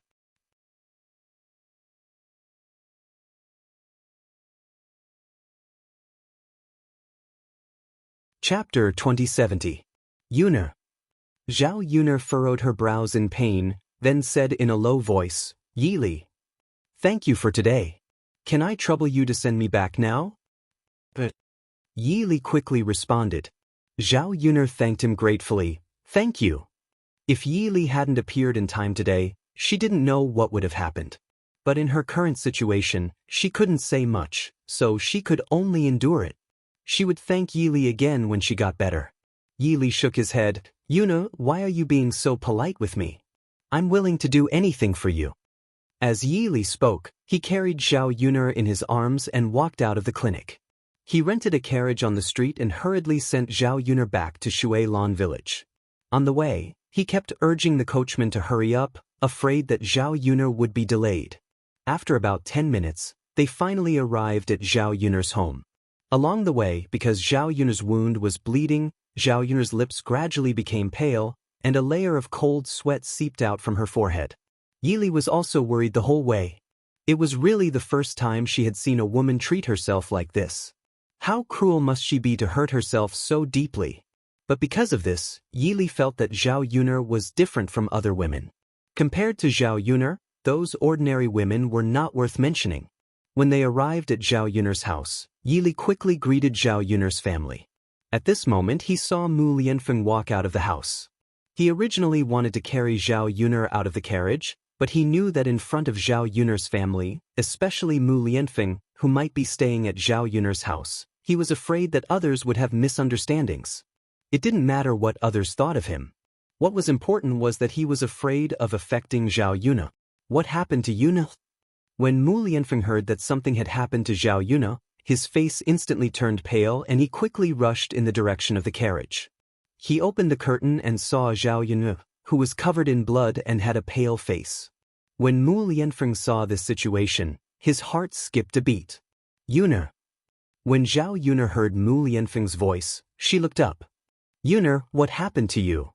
Chapter 2070. Yun. Zhao Yun furrowed her brows in pain, then said in a low voice, "Yi Li, thank you for today. Can I trouble you to send me back now?" But Yi Li quickly responded. Zhao Yun thanked him gratefully, "Thank you." If Yi Li hadn't appeared in time today, she didn't know what would have happened. But in her current situation, she couldn't say much, so she could only endure it. She would thank Yi Li again when she got better. Yi Li shook his head. "Yun, why are you being so polite with me? I'm willing to do anything for you." As Yi Li spoke, he carried Zhao Yun in his arms and walked out of the clinic. He rented a carriage on the street and hurriedly sent Zhao Yun back to Shuilan village. On the way, he kept urging the coachman to hurry up, afraid that Zhao Yun would be delayed. After about 10 minutes, they finally arrived at Zhao Yun's home. Along the way, because Zhao Yun's wound was bleeding, Zhao Yun's lips gradually became pale, and a layer of cold sweat seeped out from her forehead. Yi Li was also worried the whole way. It was really the first time she had seen a woman treat herself like this. How cruel must she be to hurt herself so deeply? But because of this, Yi Li felt that Zhao Yuner was different from other women. Compared to Zhao Yuner, those ordinary women were not worth mentioning. When they arrived at Zhao Yuner's house, Yi Li quickly greeted Zhao Yuner's family. At this moment he saw Mu Lianfeng walk out of the house. He originally wanted to carry Zhao Yuner out of the carriage, but he knew that in front of Zhao Yuner's family, especially Mu Lianfeng, who might be staying at Zhao Yuner's house, he was afraid that others would have misunderstandings. It didn't matter what others thought of him. What was important was that he was afraid of affecting Zhao Yuner. What happened to Yuner? When Mu Lianfeng heard that something had happened to Zhao Yuner, his face instantly turned pale and he quickly rushed in the direction of the carriage. He opened the curtain and saw Zhao Yuner, who was covered in blood and had a pale face. When Mu Lianfeng saw this situation, his heart skipped a beat. Yuner. When Zhao Yuner heard Mu Lianfeng's voice, she looked up. Yuner, what happened to you?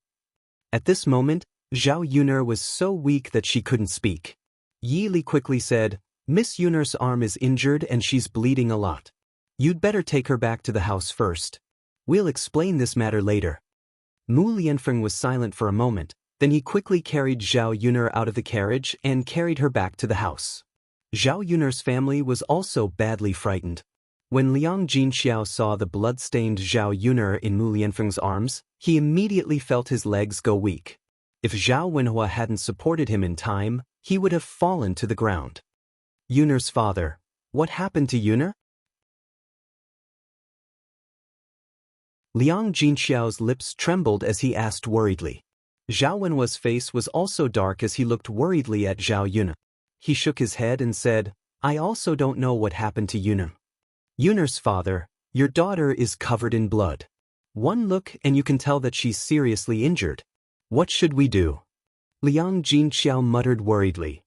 At this moment, Zhao Yuner was so weak that she couldn't speak. Yi Li quickly said, Miss Yuner's arm is injured and she's bleeding a lot. You'd better take her back to the house first. We'll explain this matter later. Mu Lianfeng was silent for a moment, then he quickly carried Zhao Yuner out of the carriage and carried her back to the house. Zhao Yuner's family was also badly frightened. When Liang Jinxiao saw the blood-stained Zhao Yuner in Mu Lianfeng's arms, he immediately felt his legs go weak. If Zhao Wenhua hadn't supported him in time, he would have fallen to the ground. Yuner's father. What happened to Yuner? Liang Jinxiao's lips trembled as he asked worriedly. Zhao Wenhua's face was also dark as he looked worriedly at Zhao Yuner. He shook his head and said, I also don't know what happened to Yuner. Yuner's father, your daughter is covered in blood. One look and you can tell that she's seriously injured. What should we do? Liang Jinxiao muttered worriedly.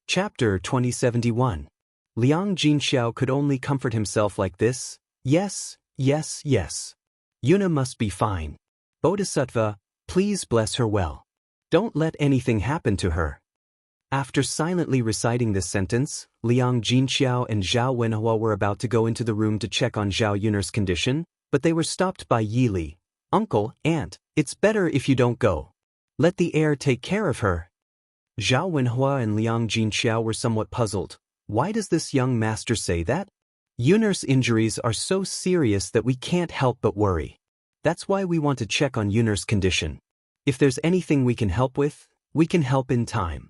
Chapter 2071. Liang Jinxiao could only comfort himself like this. Yes, yes, yes. Yuna must be fine. Bodhisattva, please bless her well. Don't let anything happen to her. After silently reciting this sentence, Liang Jinxiao and Zhao Wenhua were about to go into the room to check on Zhao Yuner's condition, but they were stopped by Yi Li. Uncle, aunt, it's better if you don't go. Let the heir take care of her. Zhao Wenhua and Liang Jinxiao were somewhat puzzled. Why does this young master say that? Yuner's injuries are so serious that we can't help but worry. That's why we want to check on Yuner's condition. If there's anything we can help with, we can help in time.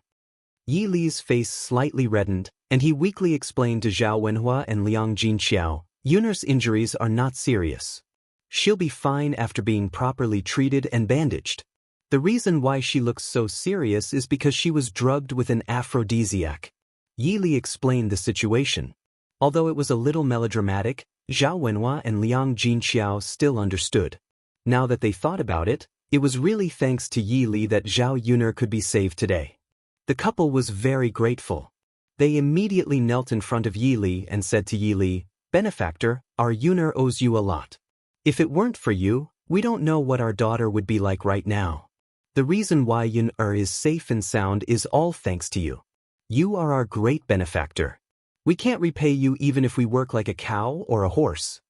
Yi Li's face slightly reddened, and he weakly explained to Zhao Wenhua and Liang Jinxiao, Yuner's injuries are not serious. She'll be fine after being properly treated and bandaged. The reason why she looks so serious is because she was drugged with an aphrodisiac. Yi Li explained the situation. Although it was a little melodramatic, Zhao Wenhua and Liang Jinxiao still understood. Now that they thought about it, it was really thanks to Yi Li that Zhao Yuner could be saved today. The couple was very grateful. They immediately knelt in front of Yi Li and said to Yi Li, Benefactor, our Yuner owes you a lot. If it weren't for you, we don't know what our daughter would be like right now. The reason why Yuner is safe and sound is all thanks to you. You are our great benefactor. We can't repay you even if we work like a cow or a horse.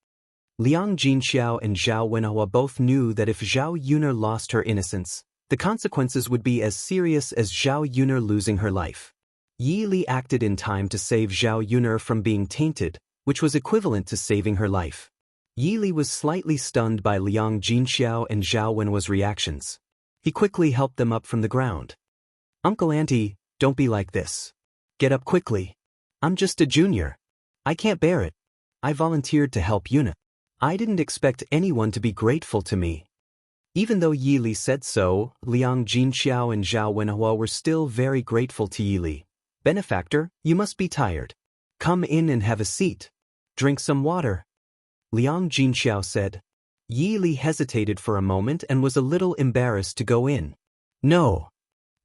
Liang Jinxiao and Zhao Wenhua both knew that if Zhao Yuner lost her innocence, the consequences would be as serious as Zhao Yuner losing her life. Yi Li acted in time to save Zhao Yuner from being tainted, which was equivalent to saving her life. Yi Li was slightly stunned by Liang Jinxiao and Zhao Wenhua's reactions. He quickly helped them up from the ground. Uncle Auntie, don't be like this. Get up quickly. I'm just a junior. I can't bear it. I volunteered to help Yuna. I didn't expect anyone to be grateful to me. Even though Yi Li said so, Liang Jinxiao and Zhao Wenhua were still very grateful to Yi Li. Benefactor, you must be tired. Come in and have a seat. Drink some water. Liang Jinxiao said. Yi Li hesitated for a moment and was a little embarrassed to go in. No.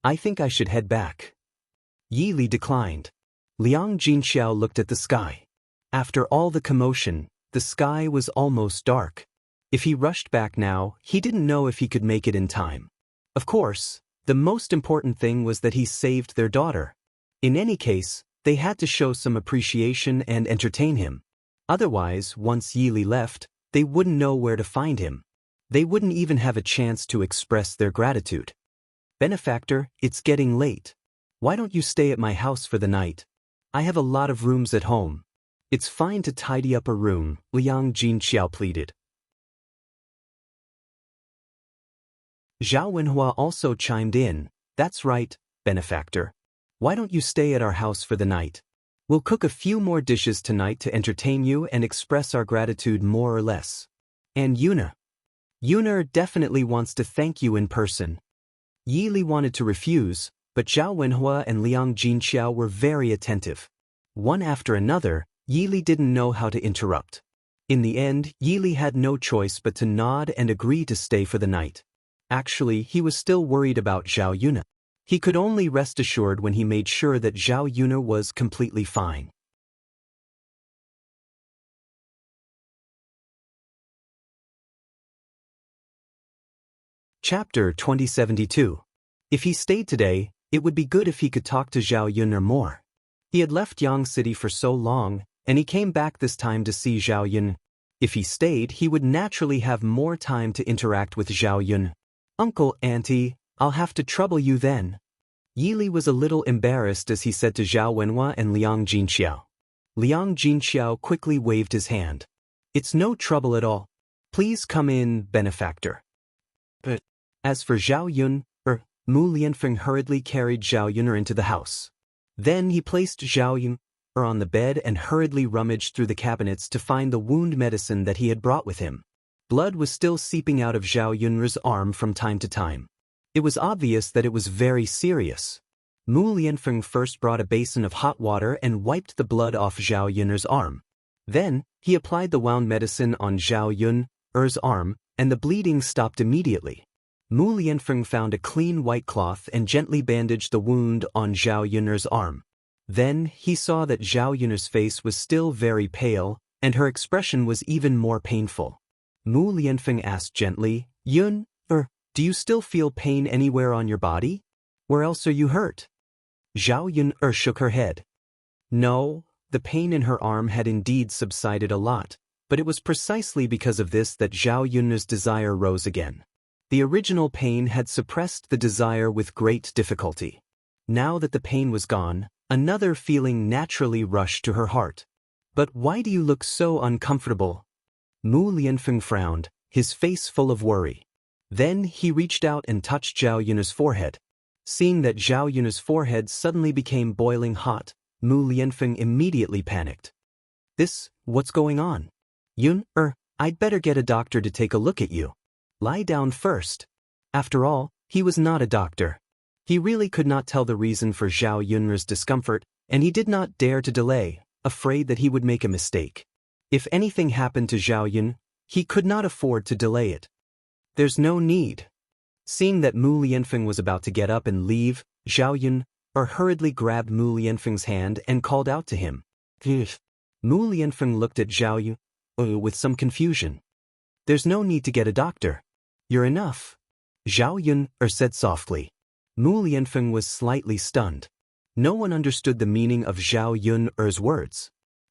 I think I should head back. Yi Li declined. Liang Jinxiao looked at the sky. After all the commotion, the sky was almost dark. If he rushed back now, he didn't know if he could make it in time. Of course, the most important thing was that he saved their daughter. In any case, they had to show some appreciation and entertain him. Otherwise, once Yili left, they wouldn't know where to find him. They wouldn't even have a chance to express their gratitude. "Benefactor, it's getting late. Why don't you stay at my house for the night? I have a lot of rooms at home. It's fine to tidy up a room," Liang Jinxiao pleaded. Zhao Wenhua also chimed in. "That's right, benefactor. Why don't you stay at our house for the night? We'll cook a few more dishes tonight to entertain you and express our gratitude more or less. And Yuna definitely wants to thank you in person." Yi Li wanted to refuse, but Zhao Wenhua and Liang Jinxiao were very attentive. One after another, Yi Li didn't know how to interrupt. In the end, Yi Li had no choice but to nod and agree to stay for the night. Actually, he was still worried about Zhao Yuna. He could only rest assured when he made sure that Zhao Yuna was completely fine. Chapter 2072. If he stayed today, it would be good if he could talk to Zhao Yun more. He had left Yang City for so long, and he came back this time to see Zhao Yun. If he stayed, he would naturally have more time to interact with Zhao Yun. "Uncle, Auntie, I'll have to trouble you then." Yi Li was a little embarrassed as he said to Zhao Wenhua and Liang Jinxiao. Liang Jinxiao quickly waved his hand. "It's no trouble at all. Please come in, benefactor." But as for Zhao Yun, Mu Lianfeng hurriedly carried Zhao Yun into the house. Then he placed Zhao Yun on the bed and hurriedly rummaged through the cabinets to find the wound medicine that he had brought with him. Blood was still seeping out of Zhao Yun's arm from time to time. It was obvious that it was very serious. Mu Lianfeng first brought a basin of hot water and wiped the blood off Zhao Yun's arm. Then, he applied the wound medicine on Zhao Yun's arm, and the bleeding stopped immediately. Mu Lianfeng found a clean white cloth and gently bandaged the wound on Zhao Yun's arm. Then, he saw that Zhao Yun's face was still very pale, and her expression was even more painful. Mu Lianfeng asked gently, "Yun, do you still feel pain anywhere on your body? Where else are you hurt?" Zhao Yun shook her head. No, the pain in her arm had indeed subsided a lot, but it was precisely because of this that Zhao Yun's desire rose again. The original pain had suppressed the desire with great difficulty. Now that the pain was gone, another feeling naturally rushed to her heart. "But why do you look so uncomfortable?" Mu Lianfeng frowned, his face full of worry. Then he reached out and touched Zhao Yun's forehead. Seeing that Zhao Yun's forehead suddenly became boiling hot, Mu Lianfeng immediately panicked. What's going on? "Yun, I'd better get a doctor to take a look at you. Lie down first." After all, he was not a doctor. He really could not tell the reason for Zhao Yun's discomfort, and he did not dare to delay, afraid that he would make a mistake. If anything happened to Zhao Yun, he could not afford to delay it. "There's no need." Seeing that Mu Lianfeng was about to get up and leave, Zhao Yun hurriedly grabbed Mu Lianfeng's hand and called out to him. Mu Lianfeng looked at Zhao Yun with some confusion. "There's no need to get a doctor. You're enough," Zhao Yun said softly. Mu Lianfeng was slightly stunned. No one understood the meaning of Zhao Yun's words.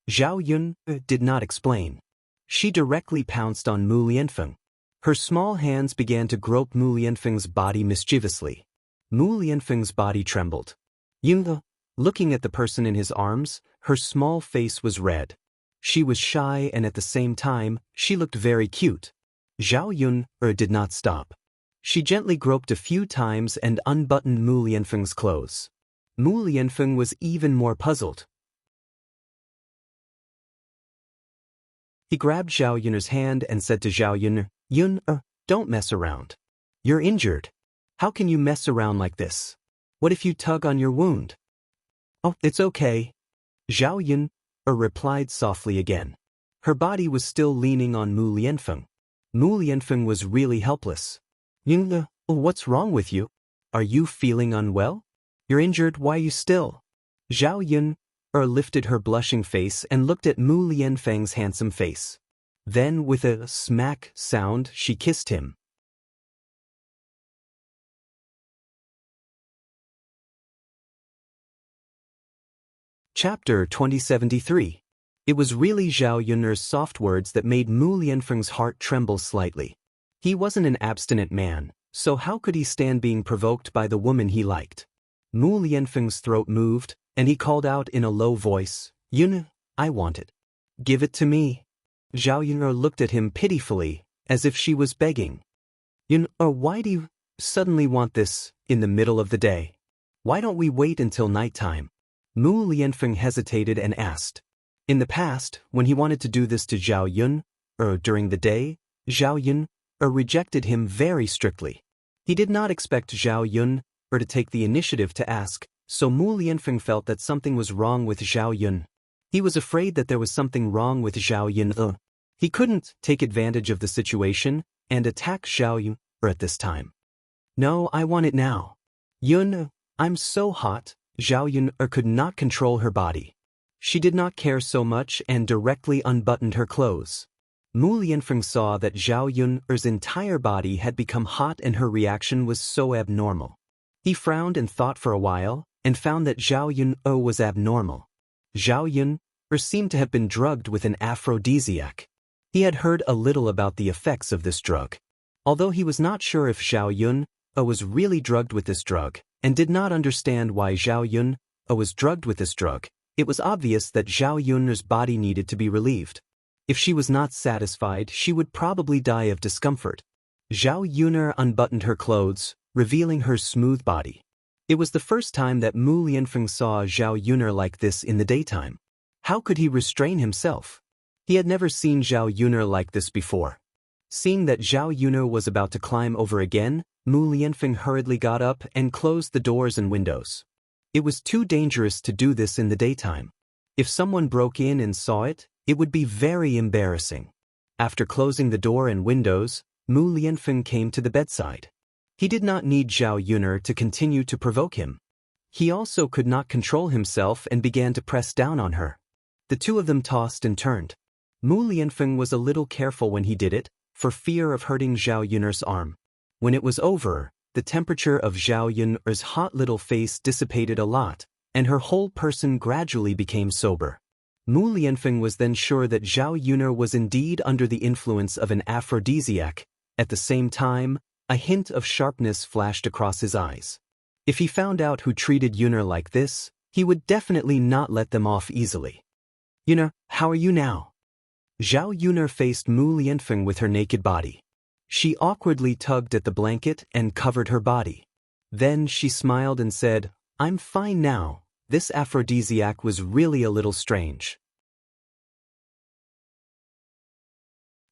Zhao Yun did not explain. She directly pounced on Mu Lianfeng. Her small hands began to grope Mu Lianfeng's body mischievously. Mu Lianfeng's body trembled. Yun, looking at the person in his arms, her small face was red. She was shy and at the same time, she looked very cute. Zhao Yun did not stop. She gently groped a few times and unbuttoned Mu Lianfeng's clothes. Mu Lianfeng was even more puzzled. He grabbed Zhao Yun's hand and said to Zhao Yun, "Yun, don't mess around. You're injured. How can you mess around like this? What if you tug on your wound?" "Oh, it's okay," Zhao Yun replied softly again. Her body was still leaning on Mu Lianfeng. Mu Lianfeng was really helpless. "Yun, what's wrong with you? Are you feeling unwell? You're injured, why you still?" Zhao Yun lifted her blushing face and looked at Mu Lianfeng's handsome face. Then with a smack sound she kissed him. Chapter 2073. It was really Zhao Yun'er's soft words that made Mu Lianfeng's heart tremble slightly. He wasn't an abstinent man, so how could he stand being provoked by the woman he liked? Mu Lianfeng's throat moved, and he called out in a low voice, "Yun, I want it. Give it to me." Zhao Yun'er looked at him pitifully, as if she was begging. "Yun, why do you suddenly want this in the middle of the day? Why don't we wait until nighttime?" Mu Lianfeng hesitated and asked. In the past, when he wanted to do this to Zhao Yun, during the day, Zhao Yun rejected him very strictly. He did not expect Zhao Yun to take the initiative to ask, so Mu Lianfeng felt that something was wrong with Zhao Yun. He was afraid that there was something wrong with Zhao Yun. He couldn't take advantage of the situation and attack Zhao Yun at this time. "No, I want it now. Yun, I'm so hot." Zhao Yun could not control her body. She did not care so much and directly unbuttoned her clothes. Mu Lianfeng saw that Zhao Yun's entire body had become hot and her reaction was so abnormal. He frowned and thought for a while, and found that Zhao Yun was abnormal. Zhao Yun seemed to have been drugged with an aphrodisiac. He had heard a little about the effects of this drug. Although he was not sure if Zhao Yun was really drugged with this drug, and did not understand why Zhao Yun was drugged with this drug, it was obvious that Zhao Yun's body needed to be relieved. If she was not satisfied, she would probably die of discomfort. Zhao Yun unbuttoned her clothes, revealing her smooth body. It was the first time that Mu Lianfeng saw Zhao Yun like this in the daytime. How could he restrain himself? He had never seen Zhao Yun like this before. Seeing that Zhao Yun was about to climb over again, Mu Lianfeng hurriedly got up and closed the doors and windows. It was too dangerous to do this in the daytime. If someone broke in and saw it, it would be very embarrassing. After closing the door and windows, Mu Lianfeng came to the bedside. He did not need Zhao Yun to continue to provoke him. He also could not control himself and began to press down on her. The two of them tossed and turned. Mu Lianfeng was a little careful when he did it, for fear of hurting Zhao Yun's arm. When it was over, the temperature of Zhao Yun's hot little face dissipated a lot, and her whole person gradually became sober. Mu Lianfeng was then sure that Zhao Yun was indeed under the influence of an aphrodisiac. At the same time, a hint of sharpness flashed across his eyes. If he found out who treated Yun like this, he would definitely not let them off easily. "Yun, how are you now?" Zhao Yun faced Mu Lianfeng with her naked body. She awkwardly tugged at the blanket and covered her body. Then she smiled and said, "I'm fine now. This aphrodisiac was really a little strange."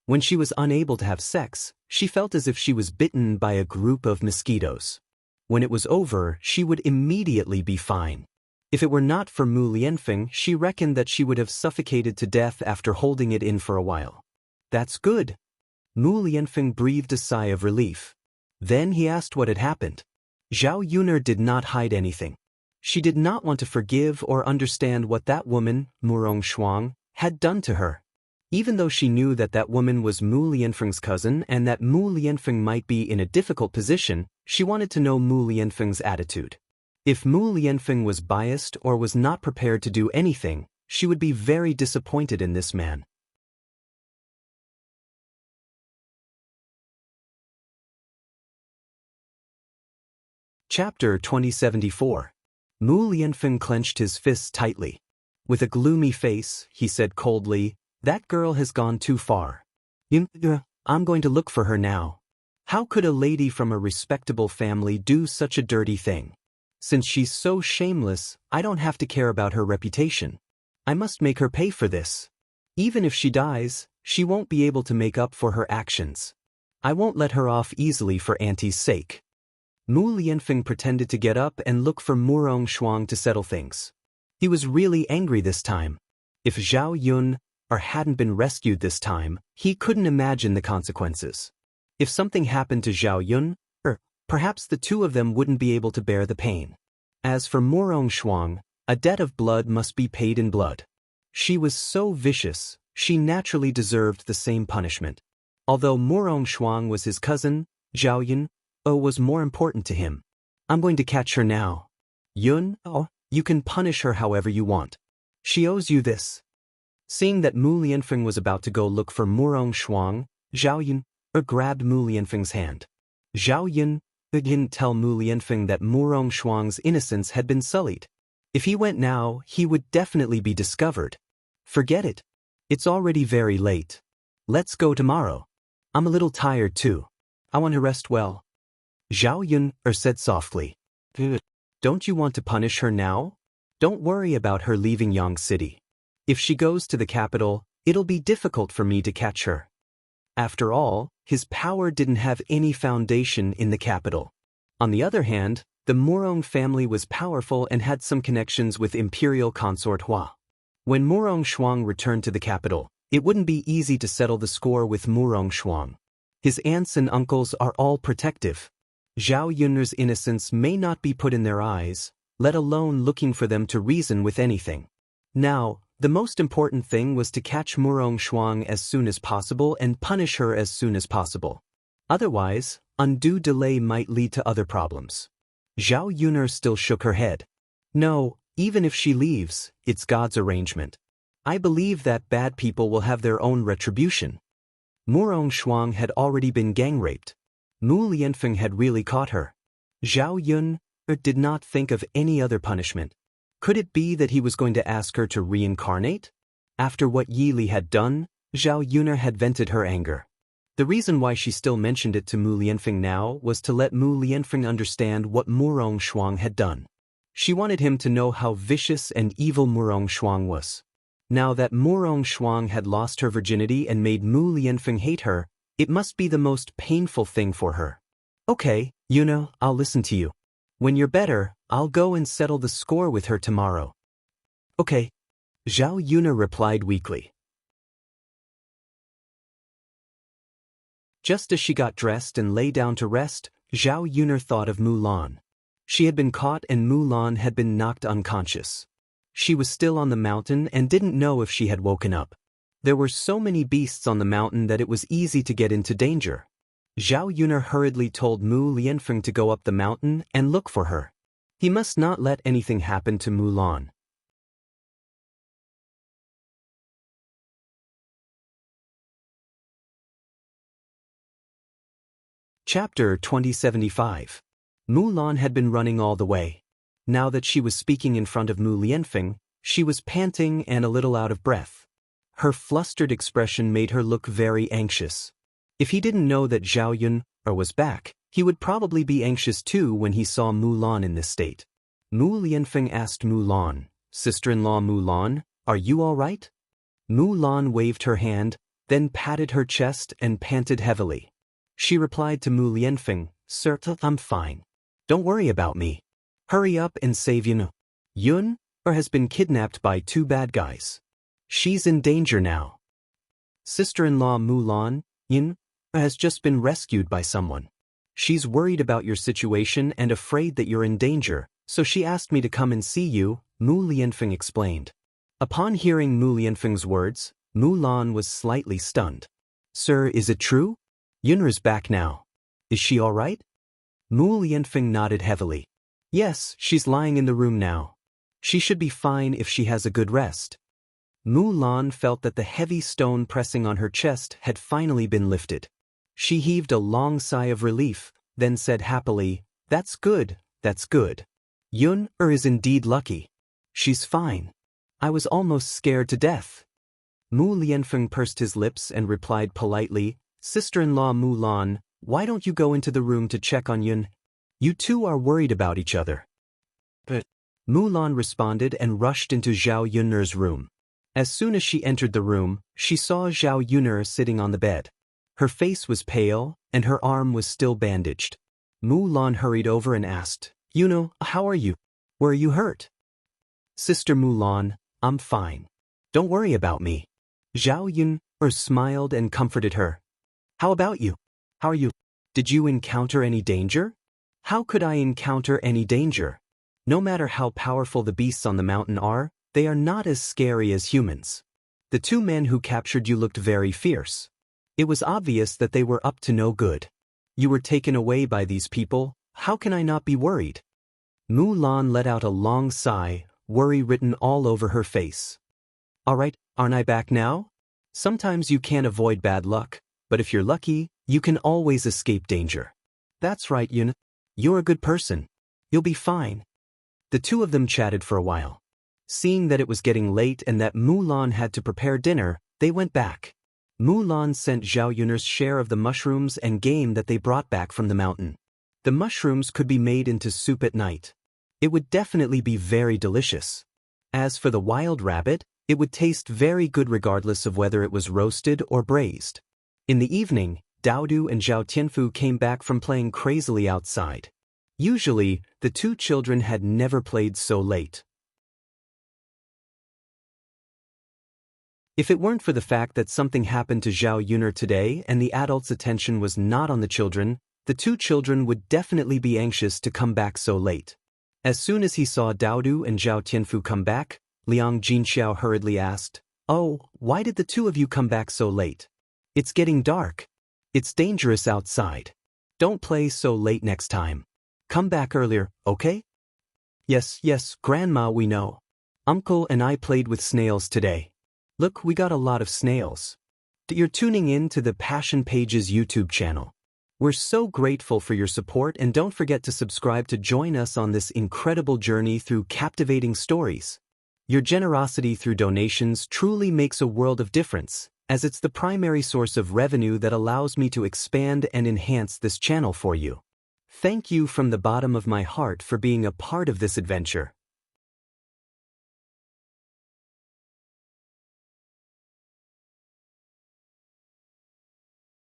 When she was unable to have sex, she felt as if she was bitten by a group of mosquitoes. When it was over, she would immediately be fine. If it were not for Mu Lianfeng, she reckoned that she would have suffocated to death after holding it in for a while. "That's good." Mu Lianfeng breathed a sigh of relief. Then he asked what had happened. Zhao Yun did not hide anything. She did not want to forgive or understand what that woman, Murong Shuang, had done to her. Even though she knew that that woman was Mu Lianfeng's cousin and that Mu Lianfeng might be in a difficult position, she wanted to know Mu Lianfeng's attitude. If Mu Lianfeng was biased or was not prepared to do anything, she would be very disappointed in this man. Chapter 2074. Mu Lianfeng clenched his fists tightly. With a gloomy face, he said coldly, "That girl has gone too far. I'm going to look for her now. How could a lady from a respectable family do such a dirty thing? Since she's so shameless, I don't have to care about her reputation. I must make her pay for this. Even if she dies, she won't be able to make up for her actions. I won't let her off easily for Auntie's sake." Mu Lianfeng pretended to get up and look for Murong Shuang to settle things. He was really angry this time. If Zhao Yun hadn't been rescued this time, he couldn't imagine the consequences. If something happened to Zhao Yun, perhaps the two of them wouldn't be able to bear the pain. As for Murong Shuang, a debt of blood must be paid in blood. She was so vicious, She naturally deserved the same punishment. Although Murong Shuang was his cousin, Zhao Yun was more important to him. I'm going to catch her now. Yun, you can punish her however you want. She owes you this. Seeing that Mu Lianfeng was about to go look for Murong Shuang, Zhao Yun grabbed Mu Lianfeng's hand. Zhao Yun didn't tell Mu Lianfeng that Murong Shuang's innocence had been sullied. If he went now, he would definitely be discovered. Forget it. It's already very late. Let's go tomorrow. I'm a little tired too. I want to rest well. Zhao Yun said softly. Don't you want to punish her now? Don't worry about her leaving Yang City. If she goes to the capital, it'll be difficult for me to catch her. After all, his power didn't have any foundation in the capital. On the other hand, the Murong family was powerful and had some connections with Imperial Consort Hua. When Murong Shuang returned to the capital, it wouldn't be easy to settle the score with Murong Shuang. His aunts and uncles are all protective. Zhao Yun's innocence may not be put in their eyes, let alone looking for them to reason with anything. Now, the most important thing was to catch Murong Shuang as soon as possible and punish her as soon as possible. Otherwise, undue delay might lead to other problems. Zhao Yun still shook her head. No, even if she leaves, it's God's arrangement. I believe that bad people will have their own retribution. Murong Shuang had already been gang-raped. Mu Lianfeng had really caught her. Zhao Yun did not think of any other punishment. Could it be that he was going to ask her to reincarnate? After what Yi Li had done, Zhao Yun had vented her anger. The reason why she still mentioned it to Mu Lianfeng now was to let Mu Lianfeng understand what Murong Shuang had done. She wanted him to know how vicious and evil Murong Shuang was. Now that Murong Shuang had lost her virginity and made Mu Lianfeng hate her, it must be the most painful thing for her. Okay, Yuna, I'll listen to you. When you're better, I'll go and settle the score with her tomorrow. Okay. Zhao Yuna replied weakly. Just as she got dressed and lay down to rest, Zhao Yuna thought of Mulan. She had been caught and Mulan had been knocked unconscious. She was still on the mountain and didn't know if she had woken up. There were so many beasts on the mountain that it was easy to get into danger. Zhao Yun hurriedly told Mu Lianfeng to go up the mountain and look for her. He must not let anything happen to Mulan. Chapter 2075. Mulan had been running all the way. Now that she was speaking in front of Mu Lianfeng, she was panting and a little out of breath. Her flustered expression made her look very anxious. If he didn't know that Zhao Yun was back, he would probably be anxious too when he saw Mulan in this state. Mu Lianfeng asked Mulan, "Sister-in-law Mulan, are you all right?" Mulan waved her hand, then patted her chest and panted heavily. She replied to Mu Lianfeng, "Sir, I'm fine. Don't worry about me. Hurry up and save Yun. Yun has been kidnapped by two bad guys. She's in danger now. Sister-in-law Mulan, Yun has just been rescued by someone. She's worried about your situation and afraid that you're in danger, so she asked me to come and see you," Mu Lianfeng explained. Upon hearing Mu Lianfeng's words, Mulan was slightly stunned. "Sir, is it true? Yun's back now. Is she all right?" Mu Lianfeng nodded heavily. "Yes, she's lying in the room now. She should be fine if she has a good rest." Mulan felt that the heavy stone pressing on her chest had finally been lifted. She heaved a long sigh of relief, then said happily, "That's good, that's good. Yun is indeed lucky. She's fine. I was almost scared to death." Mu Lianfeng pursed his lips and replied politely, "Sister-in-law Mulan, why don't you go into the room to check on Yun? You two are worried about each other." But Mulan responded and rushed into Zhao Yun's room. As soon as she entered the room, she saw Zhao Yun sitting on the bed. Her face was pale, and her arm was still bandaged. Mulan hurried over and asked, "Yun, how are you? Where are you hurt?" "Sister Mulan, I'm fine. Don't worry about me." Zhao Yun smiled and comforted her. "How about you? How are you? Did you encounter any danger?" "How could I encounter any danger? No matter how powerful the beasts on the mountain are, they are not as scary as humans. The two men who captured you looked very fierce. It was obvious that they were up to no good. You were taken away by these people, how can I not be worried? Mulan let out a long sigh, worry written all over her face. Alright, aren't I back now? Sometimes you can't avoid bad luck, but if you're lucky, you can always escape danger. That's right, Yun. You're a good person. You'll be fine. The two of them chatted for a while. Seeing that it was getting late and that Mulan had to prepare dinner, they went back. Mulan sent Zhao Yun'er's share of the mushrooms and game that they brought back from the mountain. The mushrooms could be made into soup at night. It would definitely be very delicious. As for the wild rabbit, it would taste very good regardless of whether it was roasted or braised. In the evening, Daodu and Zhao Tianfu came back from playing crazily outside. Usually, the two children had never played so late. If it weren't for the fact that something happened to Zhao Yun'er today and the adults' attention was not on the children, the two children would definitely be anxious to come back so late. As soon as he saw Daodu and Zhao Tianfu come back, Liang Jinxiao hurriedly asked, "Oh, why did the two of you come back so late? It's getting dark. It's dangerous outside. Don't play so late next time. Come back earlier, okay?" Yes, Grandma, we know. Uncle and I played with snails today. Look, we got a lot of snails. You're tuning in to the Passion Pages YouTube channel. We're so grateful for your support and don't forget to subscribe to join us on this incredible journey through captivating stories. Your generosity through donations truly makes a world of difference, as it's the primary source of revenue that allows me to expand and enhance this channel for you. Thank you from the bottom of my heart for being a part of this adventure.